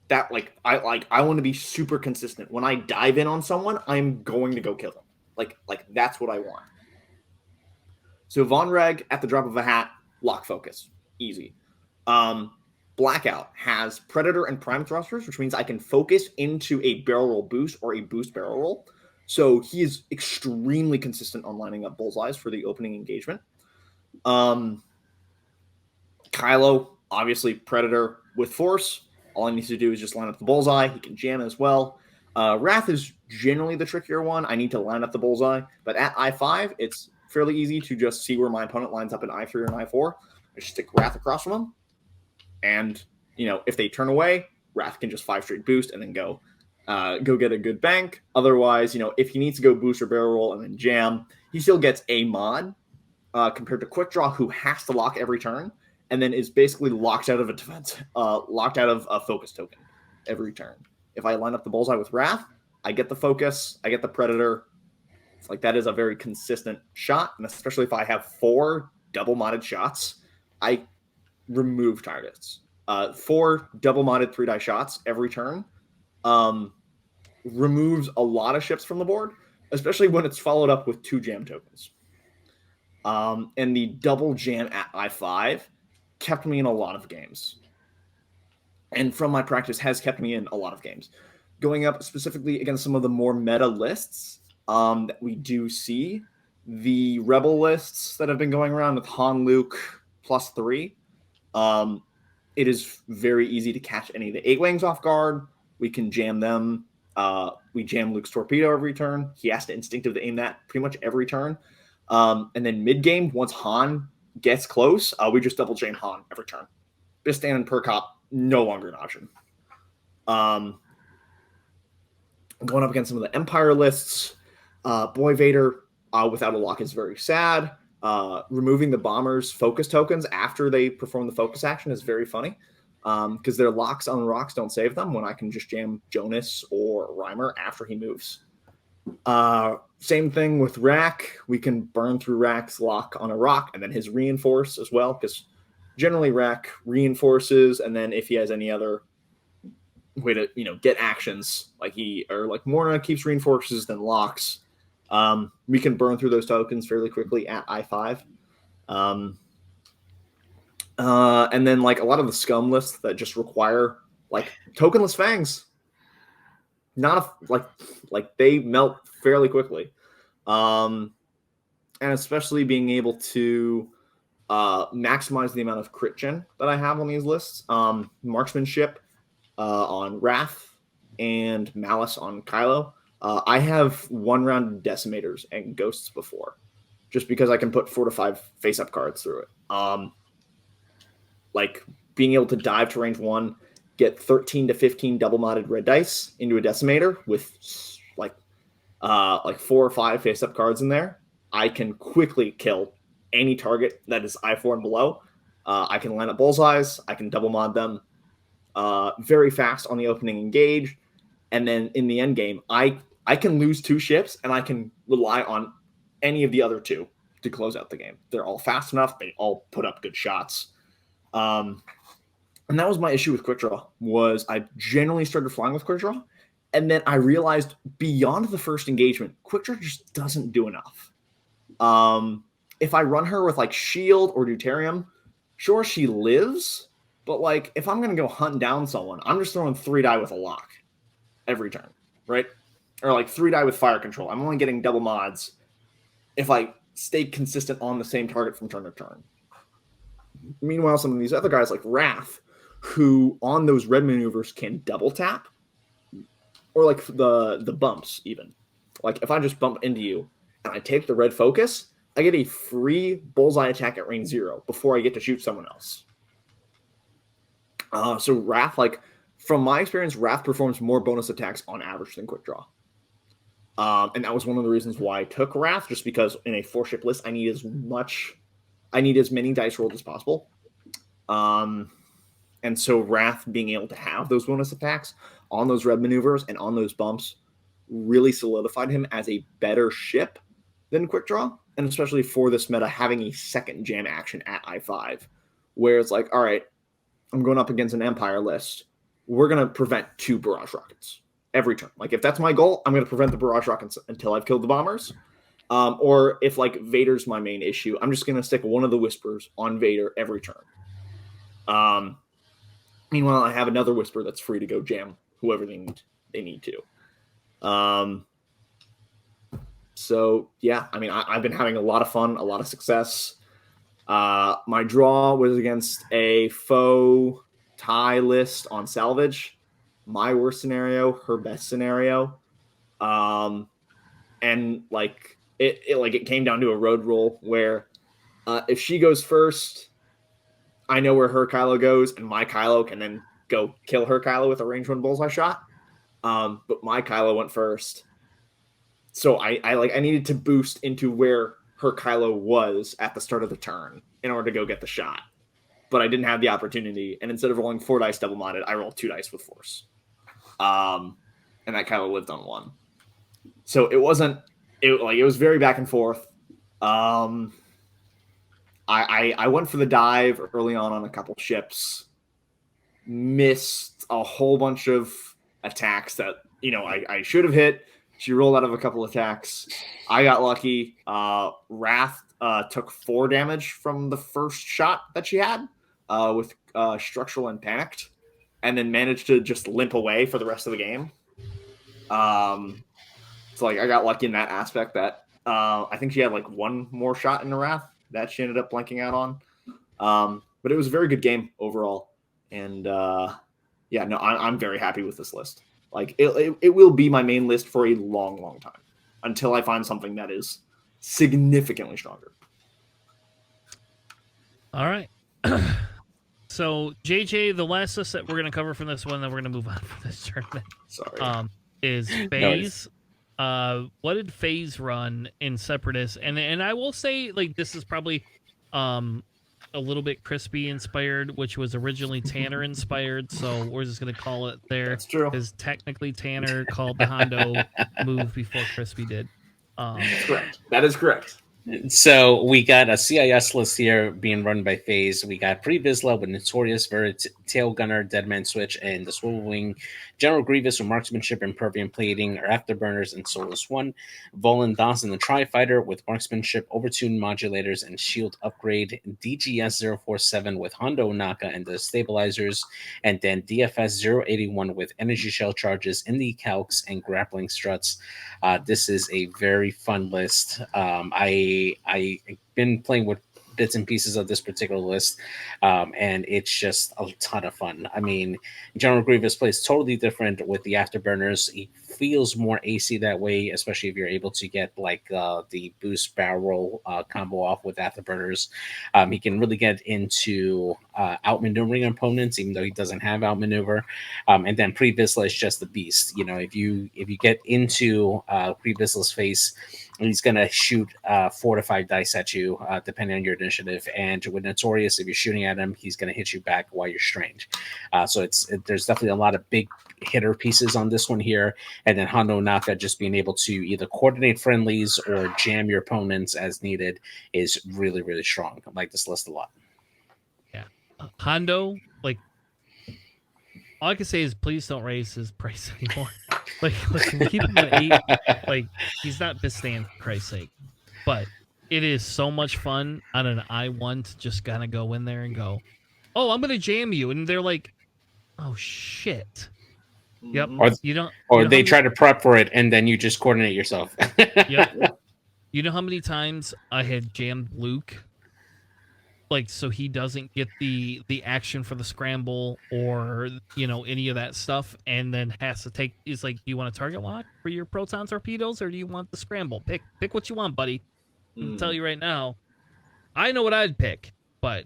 That I want to be super consistent. When I dive in on someone, I'm going to go kill them. Like that's what I want. So Von Reg at the drop of a hat, lock focus, easy. Blackout has Predator and Prime Thrusters, which means I can focus into a barrel roll boost or a boost barrel roll. So he is extremely consistent on lining up bullseyes for the opening engagement. Kylo, obviously Predator with Force. All he needs to do is just line up the bullseye. He can jam as well. Wrath is generally the trickier one. I need to line up the bullseye. But at I5, it's fairly easy to just see where my opponent lines up in I3 or in I4. I just stick Wrath across from him. And, if they turn away, Wrath can just 5 straight boost and then go get a good bank. Otherwise, if he needs to go boost or barrel roll and then jam, he still gets a mod compared to Quick Draw, who has to lock every turn and then is basically locked out of a defense, locked out of a focus token every turn. If I line up the bullseye with Wrath, I get the focus, I get the Predator. It's like that is a very consistent shot, and especially if I have 4 double modded shots, I remove targets. 4 double modded 3-die shots every turn removes a lot of ships from the board, especially when it's followed up with 2 jam tokens. And the double jam at I5 kept me in a lot of games. And from my practice has kept me in a lot of games. Going up specifically against some of the more meta lists that we do see, the Rebel lists that have been going around with Han Luke +3, it is very easy to catch any of the 8-wings off guard. We can jam them. We jam Luke's torpedo every turn. He has to instinctively aim that pretty much every turn. And then mid-game, once Han gets close, we just double jam Han every turn. Bistan and Percop, no longer an option. Going up against some of the Empire lists, Boy Vader without a lock is very sad. Removing the bombers' focus tokens after they perform the focus action is very funny because their locks on rocks don't save them when I can just jam Jonas or Reimer after he moves. Same thing with Rack. We can burn through Rack's lock on a rock and then his reinforce as well, because generally Rack reinforces, and then if he has any other way to get actions like Morna keeps reinforces then locks, we can burn through those tokens fairly quickly at I5. And then a lot of the scum lists that just require tokenless fangs, they melt fairly quickly, and especially being able to maximize the amount of crit gen that I have on these lists. Marksmanship on Wrath and Malice on Kylo. I have 1-round decimators and ghosts before, just because I can put 4 to 5 face-up cards through it. Being able to dive to range 1, get 13 to 15 double-modded red dice into a decimator with 4 or 5 face-up cards in there, I can quickly kill any target that is I4 and below. I can line up bullseyes. I can double mod them very fast on the opening engage. And then in the end game, I can lose 2 ships and I can rely on any of the other 2 to close out the game. They're all fast enough. They all put up good shots. And that was my issue with Quick Draw, was I generally started flying with Quick Draw. And then I realized beyond the first engagement, Quick Draw just doesn't do enough. If I run her with Shield or Deuterium, sure, she lives. But if I'm going to go hunt down someone, I'm just throwing 3 die with a lock every turn, right? Or 3 die with fire control. I'm only getting double mods if I stay consistent on the same target from turn to turn. Meanwhile, some of these other guys like Wrath, who on those red maneuvers can double tap, or the bumps even. If I just bump into you and I take the red focus, I get a free bullseye attack at range 0 before I get to shoot someone else. So Wrath, from my experience, Wrath performs more bonus attacks on average than Quick Draw. And that was one of the reasons why I took Wrath, just because in a 4-ship list, I need as many dice rolled as possible. And so Wrath being able to have those bonus attacks on those red maneuvers and on those bumps really solidified him as a better ship than Quick Draw. And especially for this meta, having a second jam action at I5, where it's all right, I'm going up against an Empire list. We're going to prevent 2 barrage rockets every turn. If that's my goal, I'm going to prevent the barrage rockets until I've killed the bombers. Or if Vader's my main issue, I'm just going to stick one of the Whispers on Vader every turn. Meanwhile, I have another Whisper that's free to go jam whoever they need to. So yeah, I've been having a lot of fun, a lot of success. My draw was against a foe tie list on salvage. My worst scenario, her best scenario. And it came down to a road roll where if she goes first, I know where her Kylo goes, and my Kylo can then go kill her Kylo with a range one bullseye shot. But my Kylo went first, so I needed to boost into where her Kylo was at the start of the turn in order to go get the shot. But I didn't have the opportunity, and instead of rolling 4 dice double-minded, I rolled 2 dice with force. And that Kylo lived on 1. So it wasn't it was very back and forth. I went for the dive early on a couple ships, missed a whole bunch of attacks that I should have hit. She rolled out of a couple attacks. I got lucky. Wrath took 4 damage from the first shot that she had with structural and panicked, and then managed to just limp away for the rest of the game. So I got lucky in that aspect that I think she had 1 more shot in the Wrath that she ended up blanking out on. But it was a very good game overall. And I'm very happy with this list. It will be my main list for a long, long time until I find something that is significantly stronger. All right. So JJ, the last list that we're going to cover from this one, then we're going to move on from this tournament. Sorry. Is Phase. What did Phase run in Separatist? And I will say, this is probably a little bit Chrispy inspired, which was originally Tanner inspired. So we're just going to call it there. That's true. Because technically Tanner called the Hondo move before Chrispy did. That's correct. That is correct. So we got a CIS list here being run by FaZe. We got Pre Vizsla with Notorious, Tail Gunner, Deadman Switch, and the Swivel Wing. General Grievous with Marksmanship, Impervium Plating, or Afterburners, and Solus 1. Volan Dawson, the Tri-Fighter with Marksmanship, Overtune Modulators, and Shield Upgrade. DGS 047 with Hondo Naka and the Stabilizers. And then DFS 081 with Energy Shell Charges, Indie Calcs, and Grappling Struts. This is a very fun list. I've been playing with bits and pieces of this particular list, and it's just a ton of fun. I mean, General Grievous plays totally different with the Afterburners. He feels more AC that way, especially if you're able to get the boost barrel roll combo off with Afterburners. He can really get into outmaneuvering opponents, even though he doesn't have outmaneuver. And then Pre Vizsla is just the beast. If you get into Pre Vizsla's face, he's going to shoot 4 to 5 dice at you, depending on your initiative. And with Notorious, if you're shooting at him, he's going to hit you back while you're strange. So there's definitely a lot of big hitter pieces on this one here. And then Hondo Naka just being able to either coordinate friendlies or jam your opponents as needed is really, really strong. I like this list a lot. Yeah. Hondo, all I can say is please don't raise his price anymore. Can we keep him at 8? He's not Bistan, for Christ's sake. But it is so much fun on an I1 to just kind of go in there and go, oh, I'm going to jam you. And they're like, oh, shit. Yep. Or they try to prep for it, and then you just coordinate yourself. Yep. You know how many times I had jammed Luke? So he doesn't get the action for the scramble or any of that stuff, and then has to take. He's like, do you want a target lock for your proton torpedoes, or do you want the scramble? Pick what you want, buddy. I'll tell you right now, I know what I'd pick, but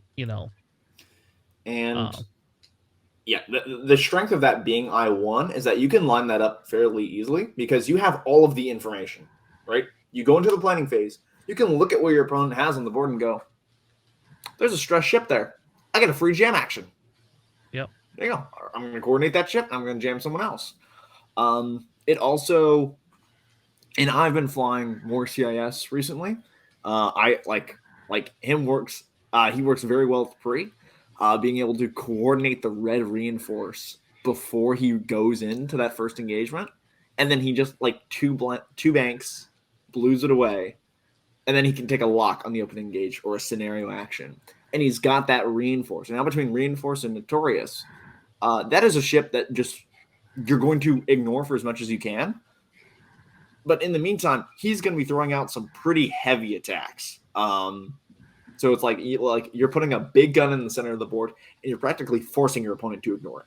And the strength of that being I1 is that you can line that up fairly easily because you have all of the information, right? You go into the planning phase, you can look at what your opponent has on the board and go, there's a stress ship there. I get a free jam action. Yep. There you go. I'm going to coordinate that ship. I'm going to jam someone else. It also, and I've been flying more CIS recently. I like him works. He works very well with Pre. Being able to coordinate the red reinforce before he goes into that first engagement, and then he just two banks, blues it away. And then he can take a lock on the open engage or a scenario action. And he's got that Reinforce. And now between Reinforce and Notorious, that is a ship that just you're going to ignore for as much as you can. But in the meantime, he's going to be throwing out some pretty heavy attacks. So it's like you're putting a big gun in the center of the board, and you're practically forcing your opponent to ignore it.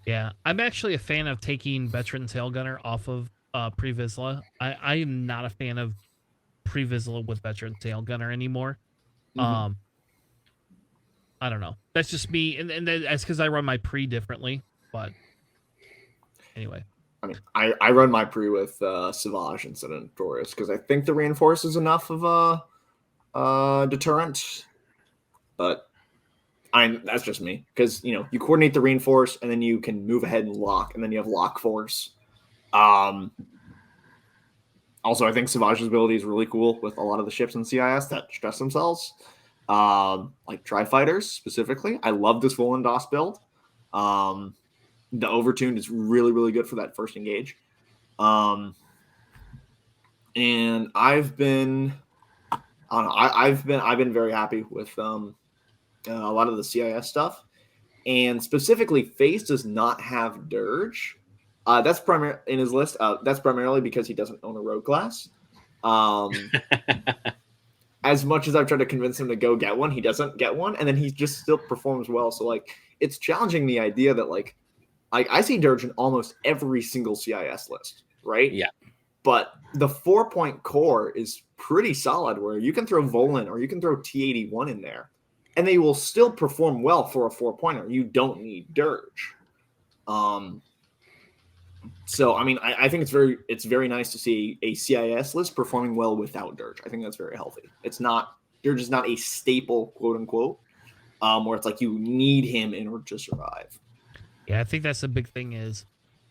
Yeah, I'm actually a fan of taking Veteran Tail Gunner off of Pre Vizsla. I am not a fan of Pre Vizsla with Veteran Tail Gunner anymore. I don't know. That's just me, and that's because I run my pre differently. But anyway, I mean, I run my pre with Savage instead of Notorious because I think the reinforce is enough of a deterrent. But that's just me because you coordinate the reinforce and then you can move ahead and lock, and then you have lock force. Also, I think Savage's ability is really cool with a lot of the ships in CIS that stress themselves, like Tri-Fighters specifically. I love this Volan DOS build. The overtuned is really, really good for that first engage. And I've been very happy with a lot of the CIS stuff, and specifically, FaZe does not have Dirge. That's primary in his list. That's primarily because he doesn't own a rogue class. As much as I've tried to convince him to go get one, he doesn't get one, and then he just still performs well. So it's challenging the idea that I see Dirge in almost every single CIS list, right? Yeah. But the 4-point core is pretty solid, where you can throw Volan or you can throw T81 in there, and they will still perform well for a 4-pointer. You don't need Dirge. So I mean, I think it's very nice to see a CIS list performing well without Dirge. I think that's very healthy. Dirge is not a staple, quote unquote, where it's like you need him in order to survive. yeah, I think that's the big thing is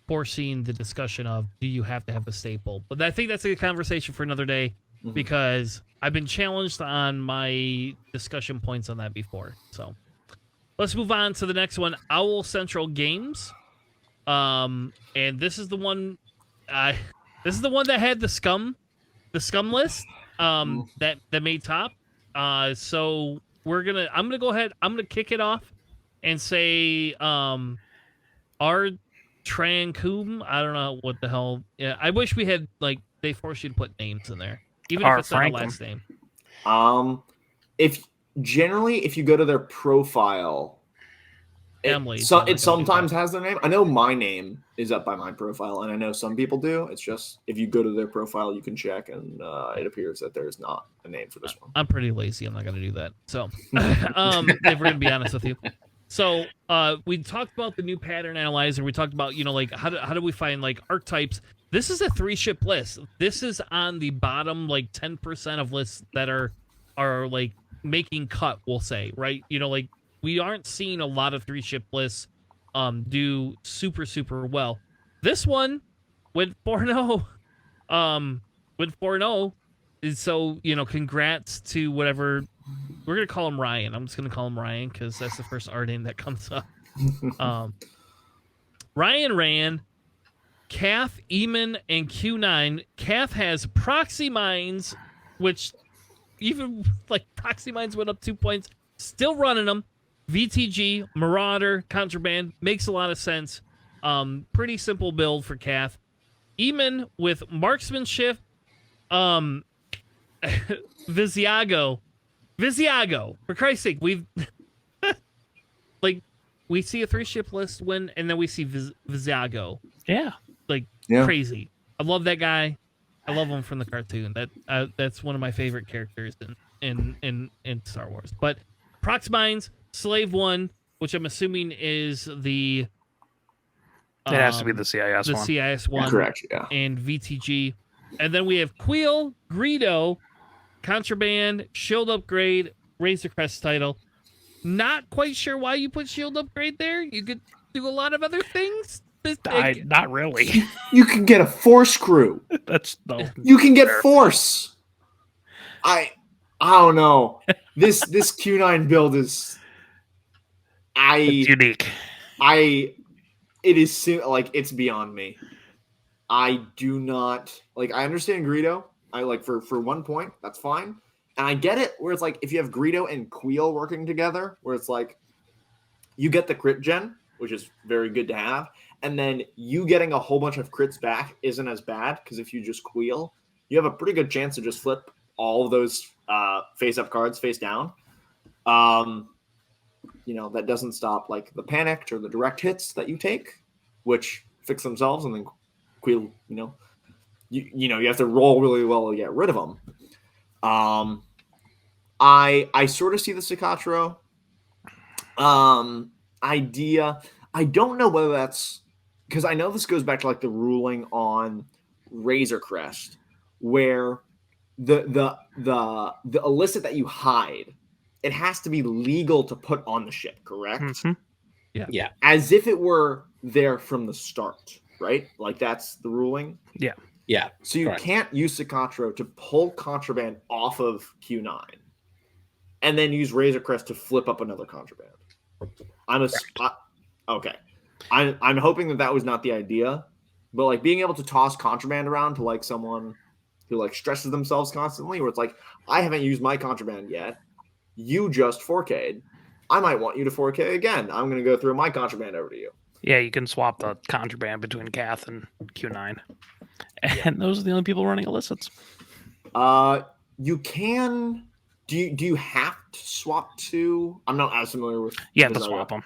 foreseeing the discussion of do you have to have a staple. But I think that's a conversation for another day because I've been challenged on my discussion points on that before. So let's move on to the next one, Owl Central Games. And this is the one that had the scum list that made top. So I'm gonna go ahead, I'm gonna kick it off and say our Trancoom. I don't know what the hell. Yeah, I wish we had they force you to put names in there, even if it's not a last name. If you go to their profile, Emily, it sometimes has their name. I know my name is up by my profile, and I know some people do. It's just if you go to their profile, you can check, and it appears that there's not a name for this one. I'm pretty lazy. I'm not going to do that. So, if we're going to be honest with you. So, we talked about the new pattern analyzer. We talked about, how do we find archetypes? This is a 3-ship list. This is on the bottom 10% of lists that are making cut, we'll say, right? We aren't seeing a lot of 3-ship lists do super, super well. This one went 4-0. Went 4-0. So, congrats to whatever. We're going to call him Ryan. I'm just going to call him Ryan because that's the first R name that comes up. Ryan ran Calf, Eamon, and Q9. Calf has Proxy Mines, which even Proxy Mines went up 2 points. Still running them. VTG, Marauder, Contraband, makes a lot of sense. Pretty simple build for Calf. Eamon with Marksmanship, Viziago, for Christ's sake, we see a 3-ship list win, and then we see Viziago. Yeah. Crazy. I love that guy. I love him from the cartoon. That's one of my favorite characters in Star Wars. But Prox Mines, Slave 1, which I'm assuming is the... It has to be the CIS one. The CIS one. Correct, yeah. And VTG. And then we have Queel, Greedo, Contraband, Shield Upgrade, Razor Crest title. Not quite sure why you put Shield Upgrade there. You could do a lot of other things. Not really. You can get a Force crew. You can get Force. I don't know. This Q9 build is... It's unique. It is it's beyond me. I do not I understand Greedo. I for 1 point, that's fine. And I get it where it's if you have Greedo and Queel working together, where it's you get the crit gen, which is very good to have, and then you getting a whole bunch of crits back isn't as bad because if you just Queel, you have a pretty good chance to just flip all of those face up cards face down. That doesn't stop the panicked or the direct hits that you take, which fix themselves, and then Queel, you have to roll really well to get rid of them. I sort of see the Cicatro idea. I don't know whether that's because I know this goes back to like the ruling on Razor Crest, where the illicit that you hide, it has to be legal to put on the ship, correct? Mhm. Yeah. As if it were there from the start, right? Like that's the ruling. Yeah. So you Correct. can't use Secatro to pull contraband off of Q9 and then use Razor Crest to flip up another contraband. Okay. I'm hoping that was not the idea, but like being able to toss contraband around to like someone who like stresses themselves constantly, where it's like, I haven't used my contraband yet. You just 4K'd. I might want you to 4K again. I'm going to go throw my contraband over to you. Yeah, you can swap the contraband between Cath and Q9. And those are the only people running illicits. You can. Do you have to swap to? I'm not as familiar with. Yeah, to swap them.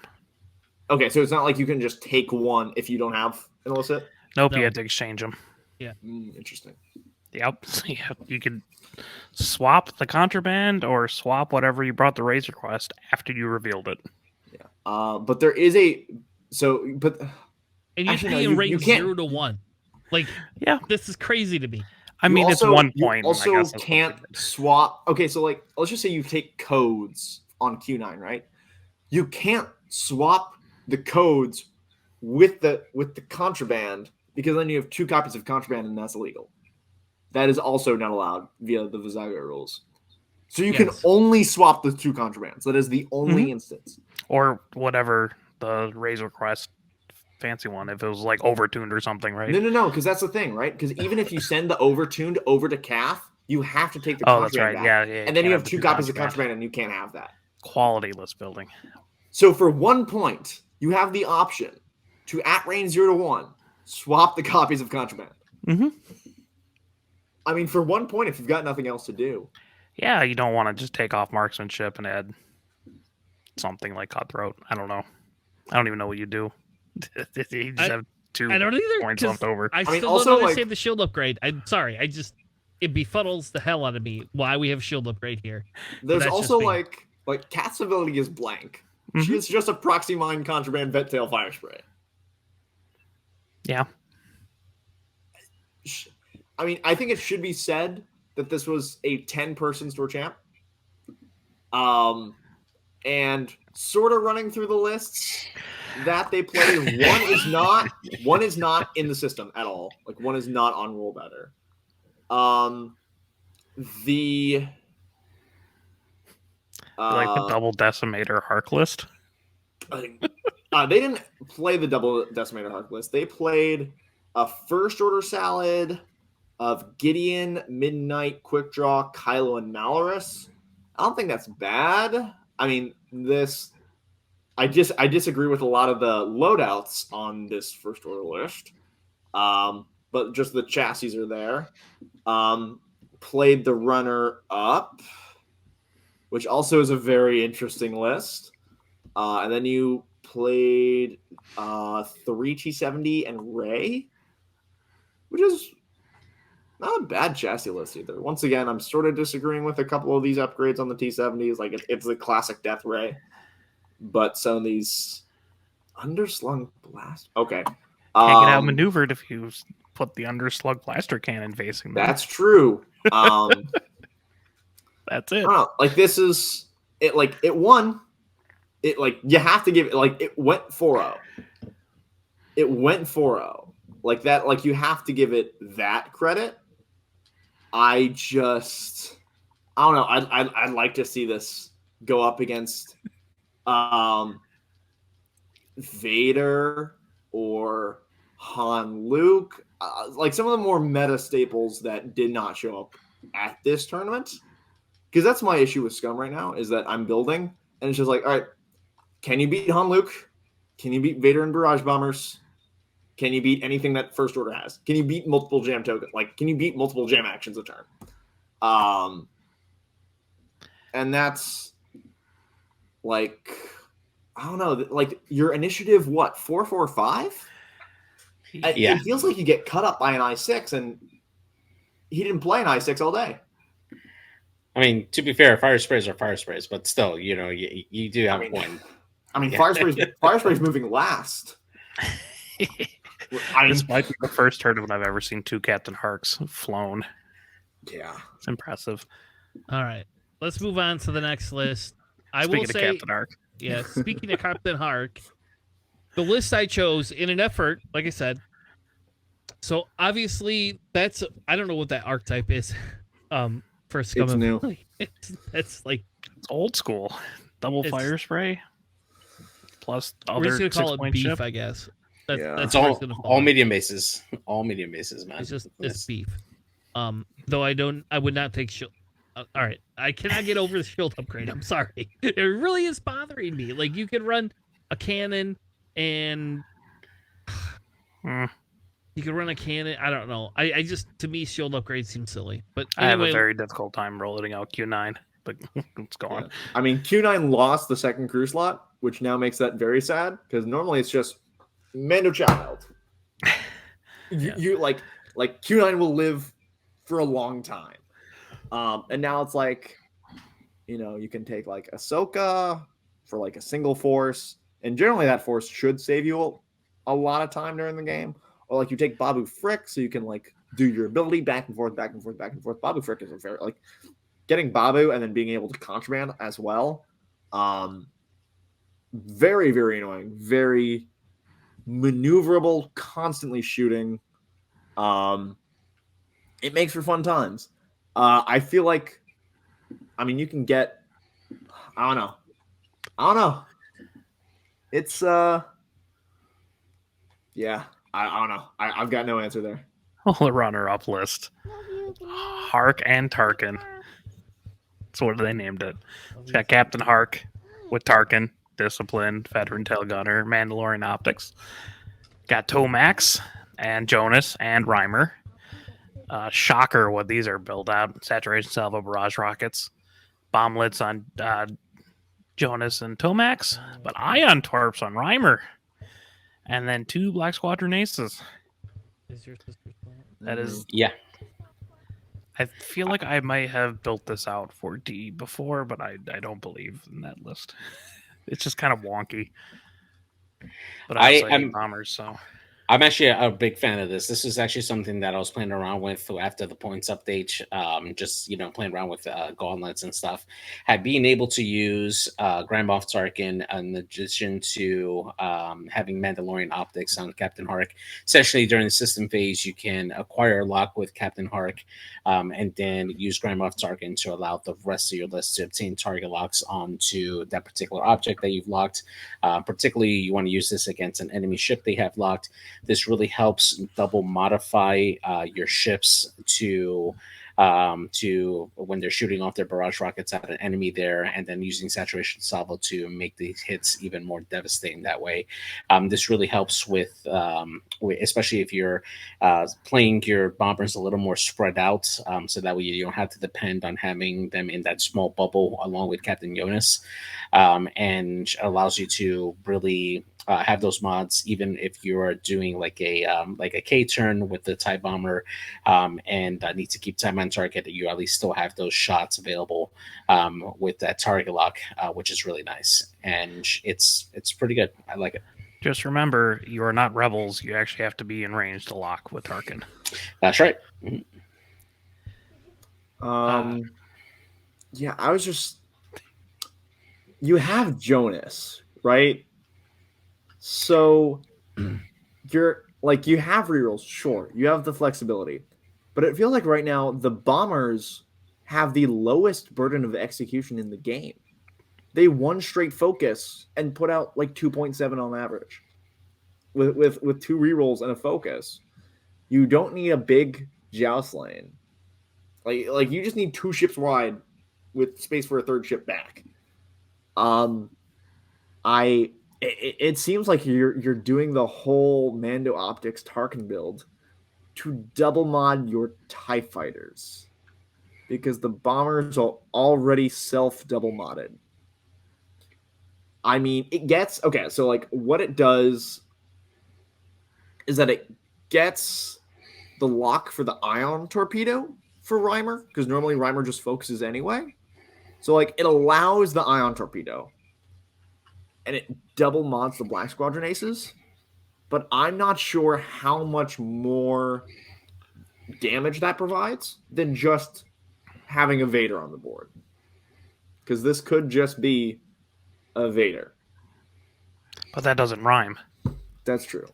Okay, so it's not like you can just take one if you don't have an illicit. Nope, No. you had to exchange them. Interesting. Yep. You could swap the contraband or swap whatever you brought the Razor Quest after you revealed it. Yeah. But there is a but And you actually, be no, in range you can't. 0 to 1. Like, Yeah. this is crazy to me. I You mean, also- it's 1 you point. Also, I guess that's can't what they did. swap. Okay, so like, let's just say you take codes on Q9, right? You can't swap the codes with the contraband because then you have 2 copies of contraband and that's illegal. That is also not allowed via the Visago rules. So you can Yes. only swap the 2 contrabands. That is the only instance. Or whatever the Razor Quest fancy one, if it was like overtuned or something, right? No, because that's the thing, right? Because even if you send the overtuned over to CAF, you have to take the Oh, that's contraband right. back. Yeah. And then you can't have 2 copies of contraband and you can't have that. Quality list building. So for 1 point, you have the option to at range 0 to 1 swap the copies of contraband. Mm-hmm. I mean, for 1 point, if you've got nothing else to do, Yeah, you don't want to just take off marksmanship and add something like cutthroat. I don't know. I don't even know what you do. You just have 2 I don't either. points 'cause left over. I mean, still also, don't like- understand the shield upgrade. I'm sorry. It befuddles the hell out of me why we have shield upgrade here. there's that's also just me. like Cat's ability is blank. She is just a proxy mine contraband vet tail fire spray. Yeah. I mean, I think it should be said that this was a 10-person store champ. And sort of running through the lists that they played, one is not in the system at all. Like one is not on roll better. Like the double decimator Hark list. They didn't play the double decimator Hark list. They played a first order salad of Gideon, Midnight, Quick Draw, Kylo, and Malorus. I don't think that's bad. I mean, I disagree with a lot of the loadouts on this first order list. But just the chassis are there. Played the runner up, which also is a very interesting list. And then you played 3 T70 and Ray, which is not a bad chassis list either. Once again, I'm sort of disagreeing with a couple of these upgrades on the T70s. Like it's the classic Death Ray, but some of these underslung blast. Okay, Can't get outmaneuvered if you put the underslug blaster cannon facing them. that's true. That's it. I don't know. Like this is it. Like it won. It like you have to give it. Like it went 4-0. It went 4-0. Like that. Like you have to give it that credit. I don't know. I'd like to see this go up against Vader or Han Luke, like some of the more meta staples that did not show up at this tournament. Because that's my issue with Scum right now is that I'm building and it's just like, all right, can you beat Han Luke? Can you beat Vader and Barrage Bombers? Can you beat anything that First Order has? Can you beat multiple jam tokens? Like, can you beat multiple jam actions a turn? And that's like, I don't know, like your initiative, what, 4-4-5? Yeah. It feels like you get cut up by an I6, and he didn't play an I6 all day. I mean, to be fair, fire sprays are fire sprays, but still, you know, you do have I mean, one. I mean, Yeah. Fire Spray's moving last. I mean, This might be the first tournament I've ever seen 2 Captain Harks flown. yeah. It's impressive. All right, let's move on to the next list. I Speaking will of say, Captain Hark, yeah. Speaking of Captain Hark, the list I chose in an effort, like I said. So obviously, I don't know what that archetype is. For Scum It's and new. Villainy. That's like it's old school. Double It's- fire spray plus we're other just gonna call it 6-point beef, ship. I guess. Yeah. That's It's where it's all gonna fall all on. medium bases. All medium bases, man. It's just Yes. beef. Though I would not take shield. All right, I cannot get over the shield upgrade. I'm sorry, it really is bothering me. Like you could run a cannon and Mm. you could run a cannon. I don't know. I just to me shield upgrade seems silly. But I have anyway, a very difficult time rolling out Q9, but it's gone. Yeah. I mean, Q9 lost the second crew slot, which now makes that very sad because normally it's just Mando Child. Yeah. You like Q9 will live for a long time, and now it's like, you can take like Ahsoka for like a single force, and generally that force should save you a lot of time during the game. Or like you take Babu Frick, so you can like do your ability back and forth, back and forth, back and forth. Babu Frick is a very like getting Babu and then being able to contraband as well. Very, very annoying. Very maneuverable, constantly shooting. It makes for fun times. I feel like, I mean, you can get, I don't know. It's, yeah, I don't know. I've got no answer there. The runner-up list: Hark and Tarkin. That's what they named it. It's got Captain Hark with Tarkin, Discipline, Veteran Tail Gunner, Mandalorian Optics. Got Tomax and Jonas and Reimer. Shocker what these are built out. Saturation Salvo Barrage Rockets. Bomblets on Jonas and Tomax. But Ion Torps on Reimer. And then 2 Black Squadron Aces. is your sister's fault? That is... Yeah. I feel like I might have built this out for D before, but I don't believe in that list. It's just kind of wonky. But I also hate bombers, so... I'm actually a big fan of this. This is actually something that I was playing around with after the points update. Just playing around with gauntlets and stuff. Had being able to use Grand Moff Tarkin in addition to having Mandalorian optics on Captain Hark. Essentially, during the system phase, you can acquire a lock with Captain Hark, and then use Grand Moff Tarkin to allow the rest of your list to obtain target locks onto that particular object that you've locked. Particularly, you want to use this against an enemy ship they have locked. This really helps double modify your ships to when they're shooting off their barrage rockets at an enemy there, and then using saturation salvo to make the hits even more devastating that way. This really helps with especially if you're playing your bombers a little more spread out, so that way you don't have to depend on having them in that small bubble along with Captain Jonas, and allows you to really have those mods even if you are doing like a K turn with the TIE bomber, and need to keep time on target. You at least still have those shots available with that target lock, which is really nice, and it's pretty good. I like it. Just remember, you are not rebels. You actually have to be in range to lock with Tarkin. That's right. Yeah, I was just, you have Jonas, right? So you're like, you have rerolls, sure. You have the flexibility. But it feels like right now the bombers have the lowest burden of execution in the game. They one straight focus and put out like 2.7 on average. With 2 rerolls and a focus. You don't need a big joust lane. Like you just need 2 ships wide with space for a 3rd ship back. It seems like you're doing the whole Mando Optics Tarkin build to double mod your TIE fighters, because the bombers are already self double modded. I mean, it gets okay. So like, what it does is that it gets the lock for the ion torpedo for Reimer, because normally Reimer just focuses anyway. So like, it allows the ion torpedo. and it double mods the Black Squadron aces, but I'm not sure how much more damage that provides than just having a Vader on the board. Because this could just be a Vader. But that doesn't rhyme. That's true.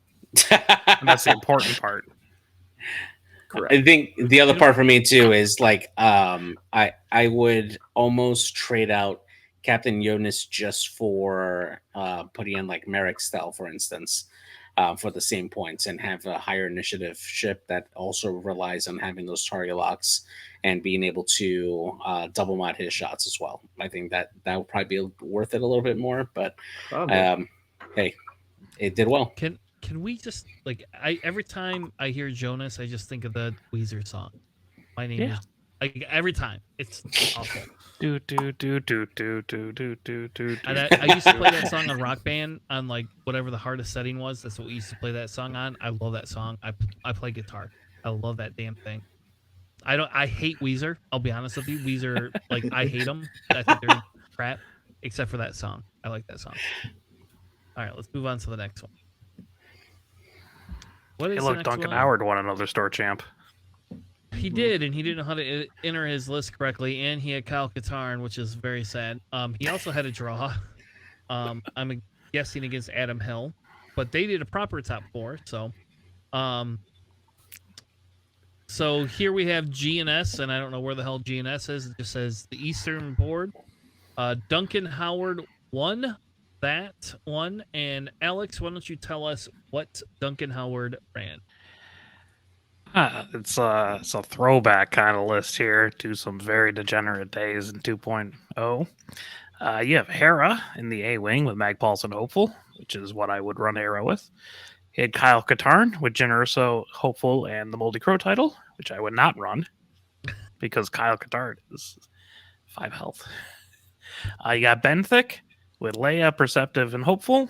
And that's the important part. Correct. I think the other part for me too is like I would almost trade out Captain Jonas just for putting in like Merrick style, for instance, for the same points, and have a higher initiative ship that also relies on having those target locks and being able to double mod his shots as well. I think that would probably be worth it a little bit more, but hey, it did well. Can we just like every time I hear Jonas, I just think of the Weezer song. My name is like every time. It's awful. Do do do do do do do do do. And I used to play that song on Rock Band on like whatever the hardest setting was. That's what we used to play that song on. I love that song. I play guitar. I love that damn thing. I hate Weezer. I'll be honest with you. Weezer, like I hate them. I think they're crap. Except for that song. I like that song. All right, let's move on to the next one. What is Hey, the look, next Duncan one? Howard won another store champ. He did, and he didn't know how to enter his list correctly, and he had Kyle Katarn, which is very sad. He also had a draw. I'm guessing against Adam Hill, but they did a proper top four. So here we have GNS, and I don't know where the hell GNS is. It just says the Eastern board. Duncan Howard won that one, and Alex, why don't you tell us what Duncan Howard ran? It's a throwback kind of list here to some very degenerate days in 2.0. You have Hera in the A wing with Magpulse and Hopeful, which is what I would run Hera with. You had Kyle Katarn with Jyn Erso, Hopeful, and the Moldy Crow title, which I would not run because Kyle Katarn is 5 health. You got Benthic with Leia, Perceptive, and Hopeful.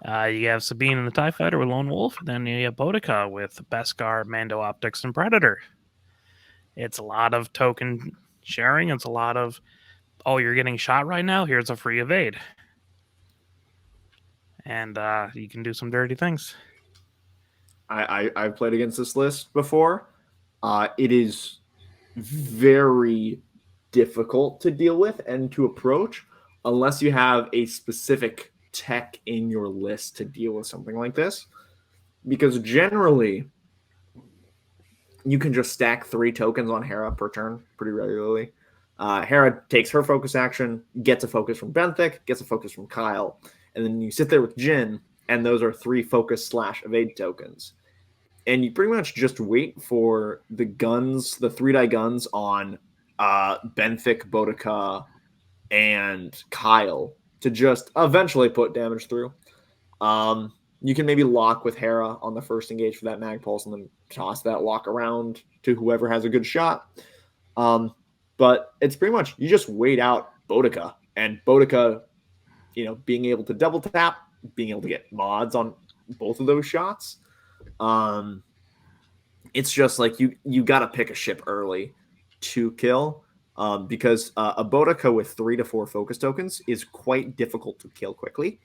You have Sabine and the TIE Fighter with Lone Wolf. Then you have Boudica with Beskar, Mando Optics, and Predator. It's a lot of token sharing. It's a lot of, oh, you're getting shot right now? Here's a free evade. And you can do some dirty things. I've played against this list before. It is very difficult to deal with and to approach unless you have a specific tech in your list to deal with something like this. Because generally, you can just stack 3 tokens on Hera per turn pretty regularly. Hera takes her focus action, gets a focus from Benthic, gets a focus from Kyle, and then you sit there with Jyn, and those are 3 focus/evade tokens. And you pretty much just wait for the guns, the 3-die guns on Benthic, Boudica, and Kyle to just eventually put damage through. You can maybe lock with Hera on the first engage for that Mag Pulse and then toss that lock around to whoever has a good shot. But it's pretty much, you just wait out Boudica, and Boudica, being able to double tap, being able to get mods on both of those shots. It's just like you got to pick a ship early to kill, because a Boudica with 3 to 4 focus tokens is quite difficult to kill quickly.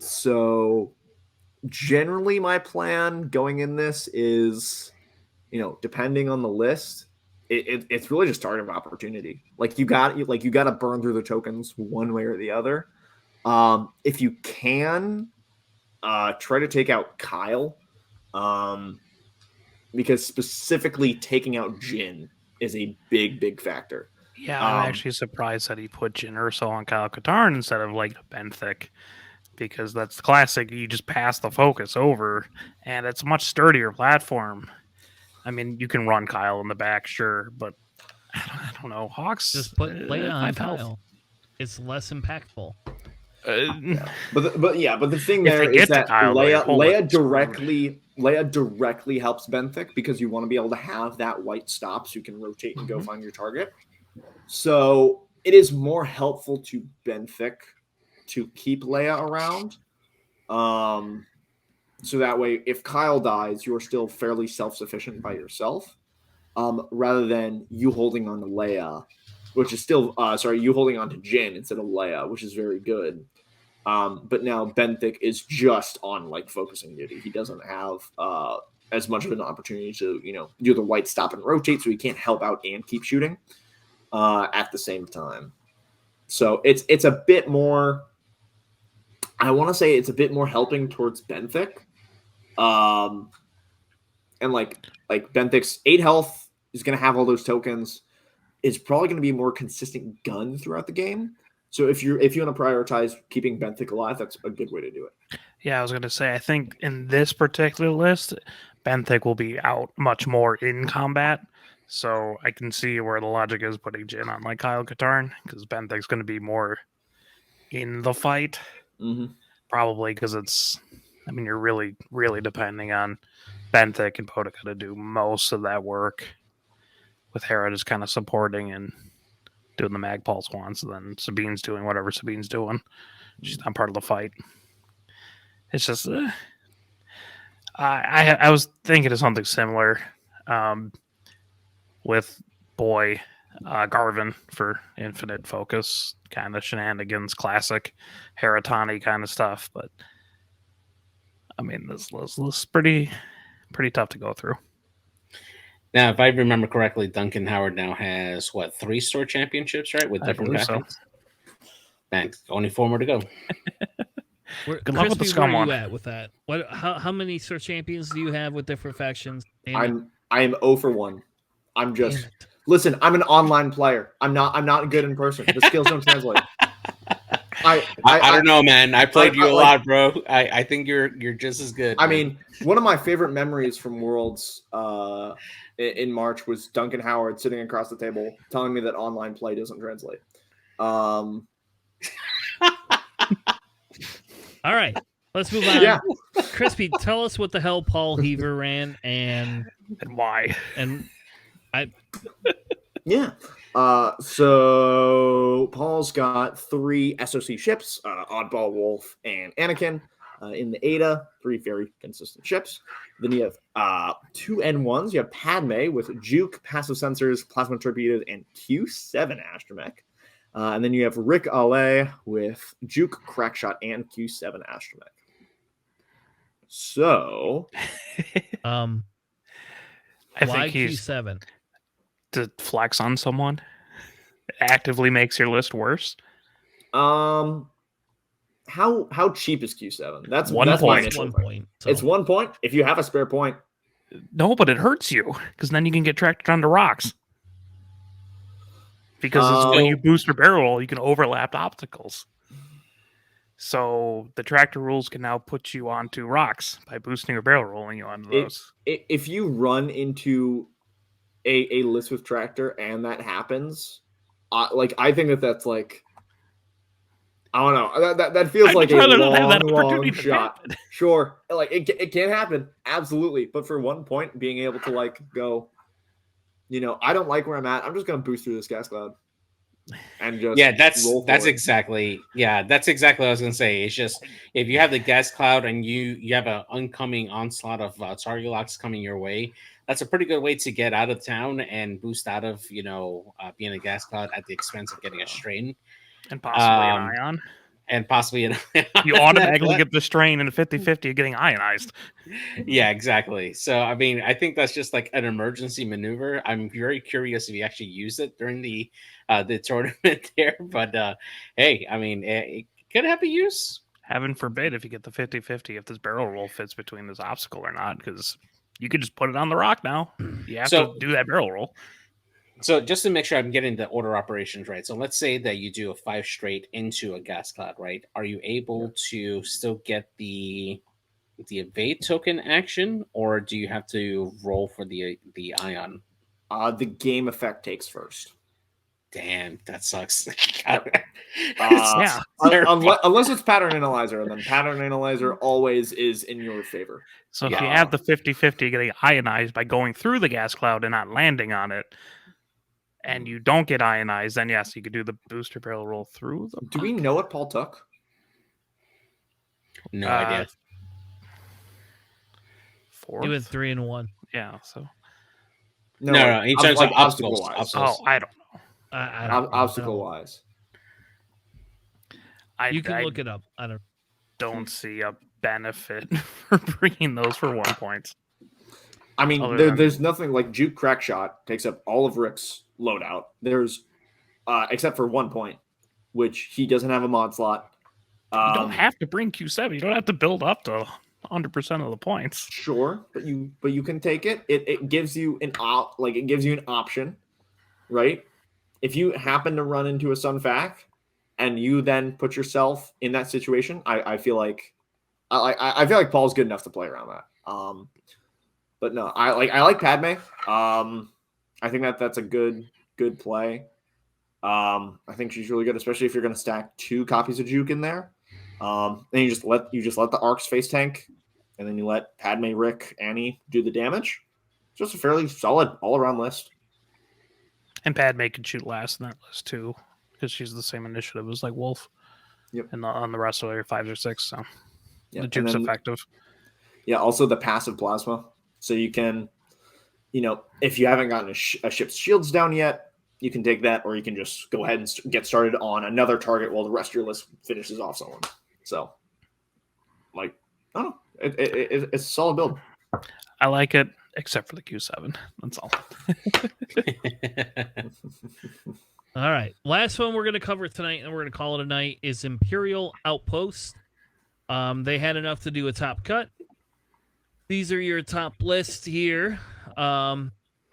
So generally my plan going in this is, depending on the list, it's really just target of opportunity. Like you got to burn through the tokens one way or the other. If you can, try to take out Kyle, because specifically taking out Jyn is a big factor. Yeah, I'm actually surprised that he put Jyn Erso on Kyle Katarn instead of like Benthic, because that's the classic. You just pass the focus over, and it's a much sturdier platform. I mean, you can run Kyle in the back, sure, but I don't know. Hawks just put Leia on Kyle. Health. It's less impactful. But the thing there is that Kyle, Leia directly helps Benthic, because you want to be able to have that white stop so you can rotate and go find your target. So it is more helpful to Benthic to keep Leia around. So that way, if Kyle dies, you're still fairly self-sufficient by yourself, rather than you holding on to Leia which is still you holding on to Jin instead of Leia, which is very good. But now Benthic is just on like focusing duty. He doesn't have as much of an opportunity to do the white stop and rotate, so he can't help out and keep shooting at the same time. So it's a bit more. I want to say it's a bit more helping towards Benthic. And like Benthic's 8 health is going to have all those tokens. It's probably going to be a more consistent gun throughout the game. So if you want to prioritize keeping Benthic alive, that's a good way to do it. Yeah, I was going to say, I think in this particular list, Benthic will be out much more in combat. So I can see where the logic is putting Jin on like Kyle Katarn, because Benthic's going to be more in the fight. Mm-hmm. Probably because you're really, really depending on Benthic and Bodica to do most of that work, with Hera just kind of supporting and doing the mag pulse once, and then Sabine's doing whatever Sabine's doing. She's not part of the fight. It's just I was thinking of something similar with Garvin for infinite focus, kind of shenanigans, classic Heratani kind of stuff. But I mean, this list is pretty tough to go through. Now, if I remember correctly, Duncan Howard now has 3 store championships, right? With different graphics. So. Thanks. Only 4 more to go. Good luck with the scum where are one. you at with that? How many store champions do you have with different factions? I am 0 for 1. I'm just listen. I'm an online player. I'm not good in person. The skills don't translate. I don't know, man. I played you a lot, bro. I think you're just as good. I mean, one of my favorite memories from Worlds in March was Duncan Howard sitting across the table telling me that online play doesn't translate. All right, let's move on. Yeah. Chrispy, tell us what the hell Paul Heaver ran and why. Yeah. So Paul's got 3 SOC ships, Oddball, Wolf, and Anakin. In the Ada, 3 very consistent ships. Then you have 2 N1s. You have Padme with Juke, passive sensors, plasma torpedoes, and Q7 astromech. And then you have Rick Ale with Juke, Crackshot, and Q7 astromech. So, I why think he's Q7 to flex on someone. It actively makes your list worse. How cheap is Q7? That's One that's point. my initial 1 thing. point. So. It's 1 point. If you have a spare point, No, but it hurts you because then you can get tracked onto rocks. Because when you boost your barrel roll, you can overlap obstacles. So the tractor rules can now put you onto rocks by boosting your barrel rolling you onto those. If you run into a list with tractor and that happens, I think that's like, I don't know. That feels like a long shot. Sure, like it can happen, absolutely. But for 1 point, being able to like go, I don't like where I'm at. I'm just gonna boost through this gas cloud, and just that's exactly what I was gonna say. It's just if you have the gas cloud and you have an oncoming onslaught of target locks coming your way, that's a pretty good way to get out of town and boost out of being a gas cloud at the expense of getting a strain. And possibly an ion. And possibly an ion. You automatically get the strain in a 50-50 getting ionized. Yeah, exactly. So, I mean, I think that's just like an emergency maneuver. I'm very curious if you actually use it during the tournament there. But, hey, I mean, it could have a use. Heaven forbid if you get the 50-50 if this barrel roll fits between this obstacle or not, because you could just put it on the rock now. You have to do that barrel roll. So just to make sure I'm getting the order operations right. So let's say that you do a 5 straight into a gas cloud, right? Are you able to still get the evade token action, or do you have to roll for the ion? The game effect takes first. Damn, that sucks. Yeah. Unless it's pattern analyzer, and then pattern analyzer always is in your favor. So if you have the 50-50 getting ionized by going through the gas cloud and not landing on it, and you don't get ionized, then yes, you could do the booster barrel roll through them. Do we know what Paul took? No idea. 4. He went 3 and 1. Yeah, so No. In terms of obstacles. Oh, I don't know. I don't know. Obstacle wise. You can look it up. I don't see a benefit for bringing those for 1 point. I mean, there's nothing like Juke Crack Shot takes up all of Rick's loadout. There's except for 1 point, which he doesn't have a mod slot. You don't have to bring Q7. You don't have to build up to 100% of the points. Sure, but you can take it. It gives you an option, right? If you happen to run into a Sun Fac and you then put yourself in that situation, I feel like Paul's good enough to play around that. But no, I like Padme. I think that's a good play. I think she's really good, especially if you're going to stack 2 copies of Juke in there. Then you just let the Arcs face tank, and then you let Padme, Rick, Annie do the damage. Just a fairly solid all around list. And Padme can shoot last in that list too, because she's the same initiative as like Wolf. Yep. And on the rest of your 5 or 6, so yep. The Juke's effective. Yeah. Also the passive plasma, so you can, if you haven't gotten a ship's shields down yet, you can take that, or you can just go ahead and get started on another target while the rest of your list finishes off someone. So, I don't know. It's a solid build. I like it, except for the Q7. That's all. All right. Last one we're going to cover tonight, and we're going to call it a night, is Imperial Outpost. They had enough to do a top cut. These are your top lists here.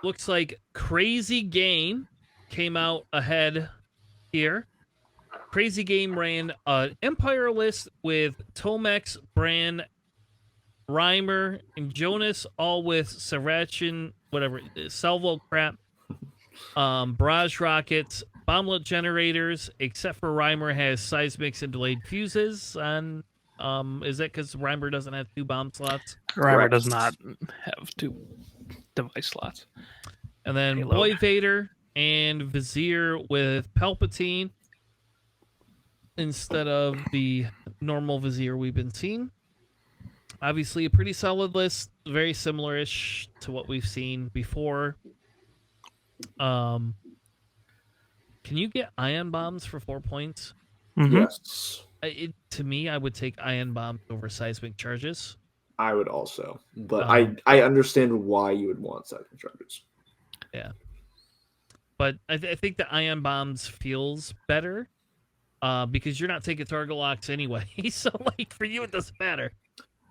Looks like Crazy Game came out ahead here. Crazy Game ran an Empire list with Tomex, Bran, Reimer, and Jonas, all with Saracen, whatever, Salvo crap, barrage rockets, bomblet generators, except for Reimer has seismics and delayed fuses. And is that because Reimer doesn't have 2 bomb slots? Reimer does not have 2 device slots. And then Payload. Boy Vader and Vizier with Palpatine instead of the normal Vizier we've been seeing. Obviously, a pretty solid list, very similar-ish to what we've seen before. Can you get ion bombs for 4 points? Mm-hmm. Yes. To me, I would take ion bombs over seismic charges. I would also, but I understand why you would want seismic charges. Yeah, but I think the ion bombs feels better because you're not taking target locks anyway. So, for you, it doesn't matter.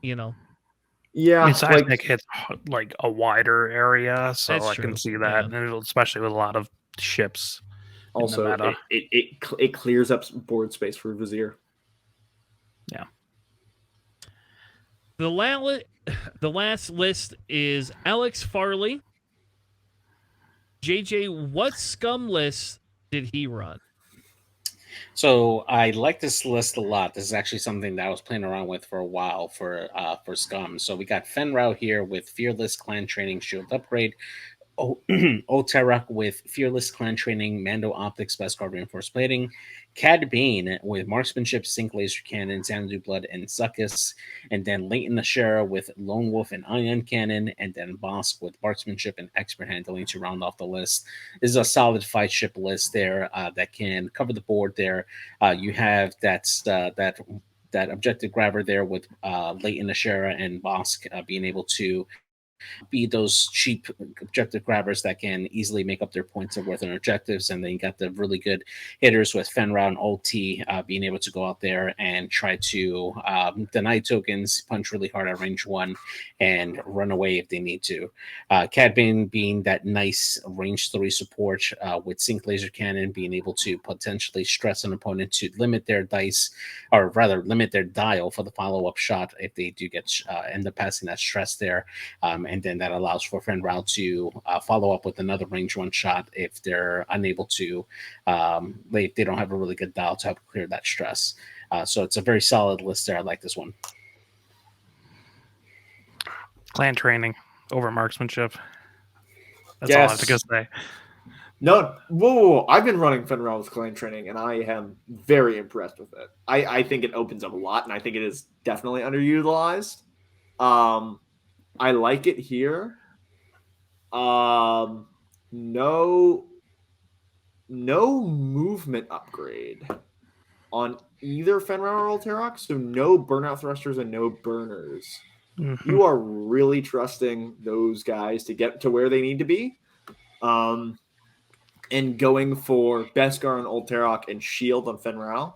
Yeah, I mean, seismic hits like a wider area, so That's I true. can see that, Yeah. and especially with a lot of ships. Also, it clears up board space for Vizier. Yeah. The last list is Alex Farley. JJ, what scum list did he run? So I like this list a lot. This is actually something that I was playing around with for a while for Scum. So we got Fenrau here with Fearless Clan Training Shield Upgrade. Oterak with Fearless Clan Training, Mando Optics, Best Guard Reinforced Plating, Cad Bane with Marksmanship, Sync Laser Cannon, Xanadu Blood, and Zuckuss, and then Leighton Ashera with Lone Wolf and Ion Cannon, and then Bosk with Marksmanship and Expert Handling to round off the list. This is a solid 5-ship list there that can cover the board there. You have that objective grabber there with Leighton Ashera and Bosk being able to be those cheap objective grabbers that can easily make up their points of worth and objectives. And then you got the really good hitters with Fenrau and OT being able to go out there and try to deny tokens, punch really hard at range 1, and run away if they need to. Cad Bane being that nice range 3 support with Sync Laser Cannon, being able to potentially stress an opponent to limit their dice, or rather limit their dial for the follow-up shot if they do get end up passing that stress there. And then that allows for Fenrau to follow up with another range 1 shot if they're unable to, if they don't have a really good dial to help clear that stress. So it's a very solid list there. I like this one. Clan Training over Marksmanship. That's Yes. all I have to say. No, whoa, I've been running Fenrau with Clan Training, and I am very impressed with it. I think it opens up a lot, and I think it is definitely underutilized. I like it here. No no movement upgrade on either Fenrir or Alterok, so no burnout thrusters and no burners. Mhm. You are really trusting those guys to get to where they need to be. And going for Beskar on Alterok and Shield on Fenrir.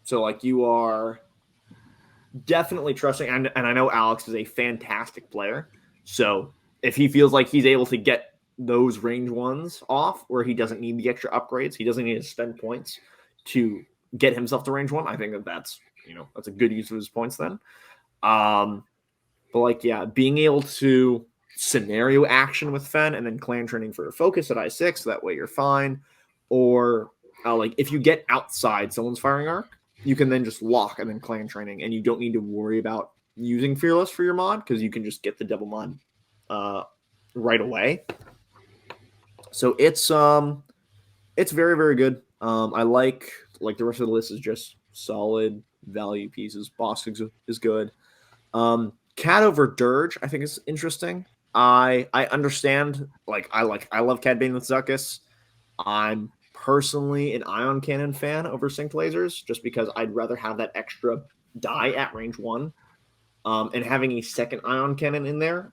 So like you are definitely trusting, and I know Alex is a fantastic player. So if he feels like he's able to get those range ones off where he doesn't need the extra upgrades, he doesn't need to spend points to get himself to range one, I think that's a good use of his points then. But like, yeah, being able to scenario action with Fen and then clan training for a focus at I6, that way you're fine. Or like if you get outside someone's firing arc, you can then just lock and then clan training, and you don't need to worry about using Fearless for your mod because you can just get the double mod right away. So it's very, very good. I like the rest of the list is just solid value pieces. Boss is good. Cat over Dirge, I think is interesting. I understand. I love Cad Bane with Zuckuss. I'm personally an ion cannon fan over synced lasers, just because I'd rather have that extra die at range 1, and having a second ion cannon in there,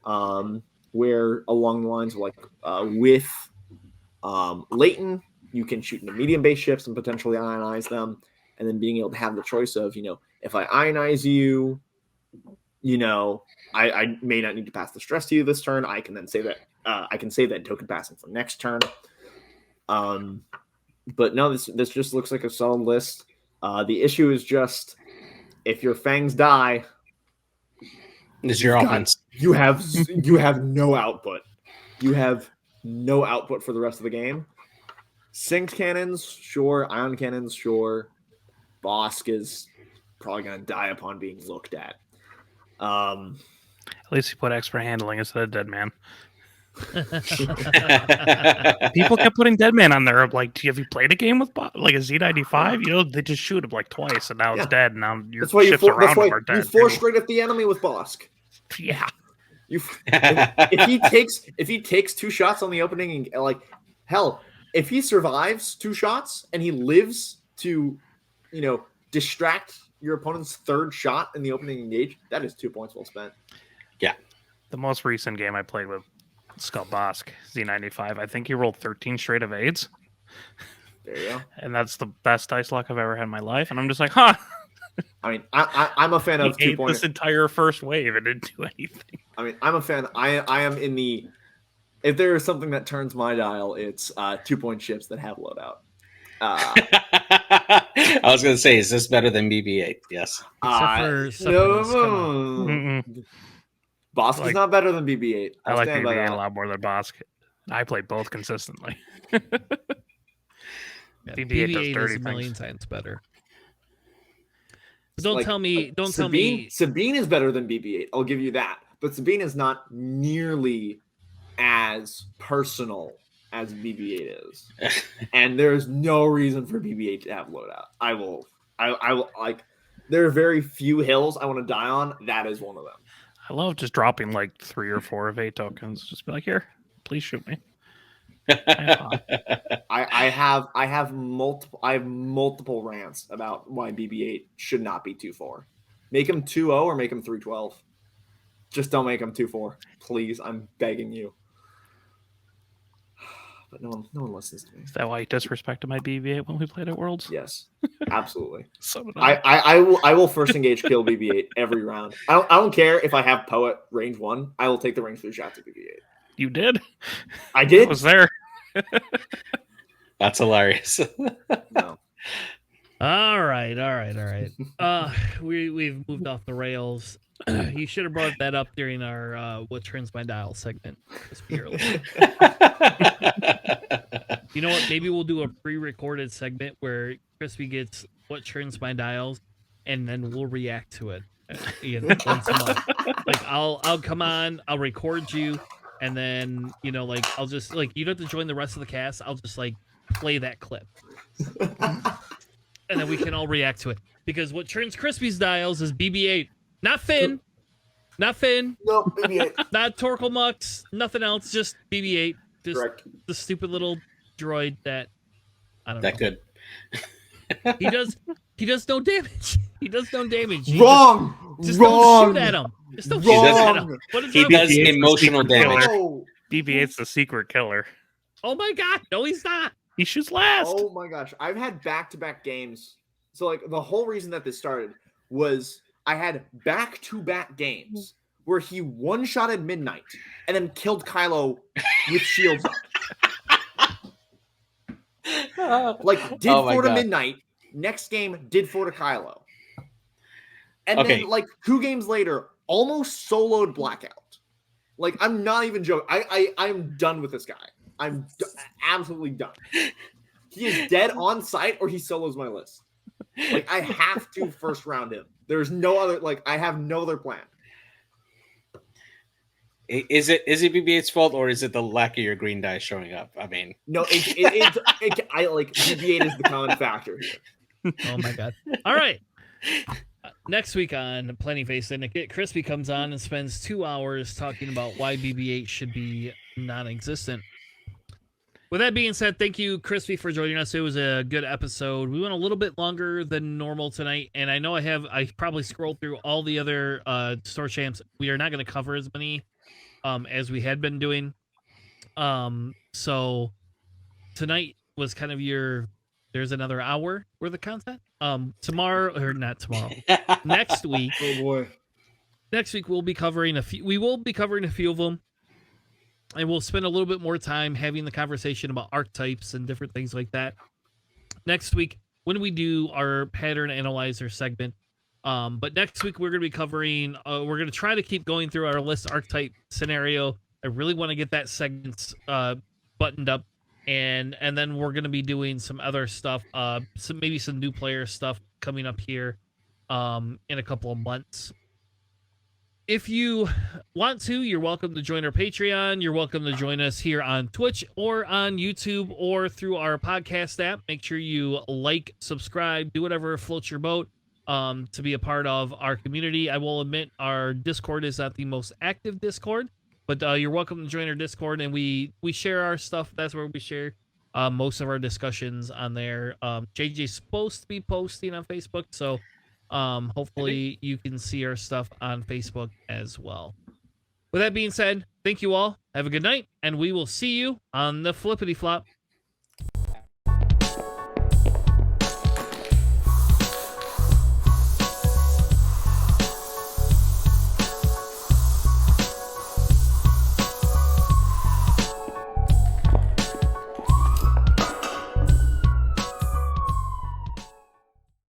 where along the lines of with Leighton, you can shoot into medium base ships and potentially ionize them, and then being able to have the choice of if I ionize you, I may not need to pass the stress to you this turn. I can then say that I can save that token passing for next turn. But no, this just looks like a solid list. The issue is just if your fangs die, This is your offense. You have no output. You have no output for the rest of the game. Synced cannons, sure. Ion cannons, sure. Bosk is probably going to die upon being looked at. At least he put extra handling instead of Dead Man. People kept putting Dead Man on there. I'm like, have you played a game with like a Z95? They just shoot him like twice, and now it's dead. And now your ships around him are dead. You force straight at the enemy with Bosk. Yeah. If he takes 2 shots on the opening, hell, if he survives 2 shots and he lives to, distract your opponent's 3rd shot in the opening engage, that is 2 points well spent. Yeah. The most recent game I played with Skull Bosk, Z95, I think he rolled 13 straight evades. There you go. And that's the best dice luck I've ever had in my life. And I'm just like, huh. I mean, I'm a fan of 2 points. This entire first wave and didn't do anything. I mean, I'm a fan. I am in the. If there is something that turns my dial, it's 2-point ships that have loadout. I was going to say, is this better than BB-8? Yes. No. Bosk is not better than BB-8. I like BB-8 a lot more than Bosk. I play both consistently. BB-8 does dirty is a million times better. Don't tell me. Sabine is better than BB-8. I'll give you that. But Sabine is not nearly as personal as BB-8 is. And there's no reason for BB-8 to have loadout. I will there are very few hills I want to die on. That is one of them. I love just dropping like 3 or 4 of 8 tokens. Just be like, here, please shoot me. I have multiple rants about why BB-8 should not be 2-4. Make him 2-0 or make him 3-12. Just don't make him 2-4, please. I'm begging you. But no one listens to me. Is that why you disrespected my BB-8 when we played at Worlds? Yes, absolutely. So I will first engage kill BB-8 every round. I don't care if I have Poet range 1. I will take the range 3 shots at BB-8. You did? I did. I was there. That's hilarious. No. All right. We've moved off the rails. You should have brought that up during our what turns my dial segment. You know what? Maybe we'll do a pre-recorded segment where Chrispy gets what turns my dials, and then we'll react to it. Once a month. Like I'll come on, I'll record you, and then I'll just you don't have to join the rest of the cast. I'll just play that clip, and then we can all react to it. Because what turns Chrispy's dials is BB-8, not Finn. No, BB-8. Not Torkel Mux, nothing else, just BB-8. Just Correct. the stupid little droid that I don't That know. good. He does no damage. He does no damage. Wrong. Just Wrong. don't shoot at him. Just don't Wrong. shoot at him. What is He wrong does with you? emotional damage. No. BB-8's the secret killer. Oh my god, no, he's not. He shoots last. Oh my gosh. I've had back-to-back games. So like the whole reason that this started was I had back-to-back games where he one-shotted Midnight and then killed Kylo with shields up. Like did Oh my 4 to God. Midnight. Next game did 4 to Kylo. And Okay. then like 2 games later, almost soloed Blackout. Like I'm not even joking. I'm done with this guy. I'm absolutely done. He is dead on sight or he solos my list. Like I have to first round him. There's no other I have no other plan. Is it BB-8's fault or is it the lack of your green die showing up? I mean, No, I like BB-8 is the common factor here. Oh my god. All right. Next week on Plenty Face Syndicate, Chrispy comes on and spends 2 hours talking about why BB-8 should be non-existent. With that being said, thank you, Chrispy, for joining us. It was a good episode. We went a little bit longer than normal tonight, and I know I probably scrolled through all the other store champs. We are not going to cover as many as we had been doing. So tonight was kind of there's another hour worth of content. Tomorrow, or not tomorrow, next week. Oh boy. Next week we'll be covering a few of them. And we'll spend a little bit more time having the conversation about archetypes and different things like that. Next week, when we do our pattern analyzer segment. But next week, we're going to be covering, we're going to try to keep going through our list archetype scenario. I really want to get that segment buttoned up. And then we're going to be doing some other stuff, maybe some new player stuff coming up here in a couple of months. If you want to, you're welcome to join our Patreon. You're welcome to join us here on Twitch or on YouTube or through our podcast app. Make sure you like, subscribe, do whatever floats your boat to be a part of our community. I will admit our Discord is not the most active Discord, but you're welcome to join our Discord, and we share our stuff. That's where we share most of our discussions on there. JJ's supposed to be posting on Facebook, so hopefully you can see our stuff on Facebook as well. With that being said, thank you all. Have a good night, and we will see you on the flippity flop.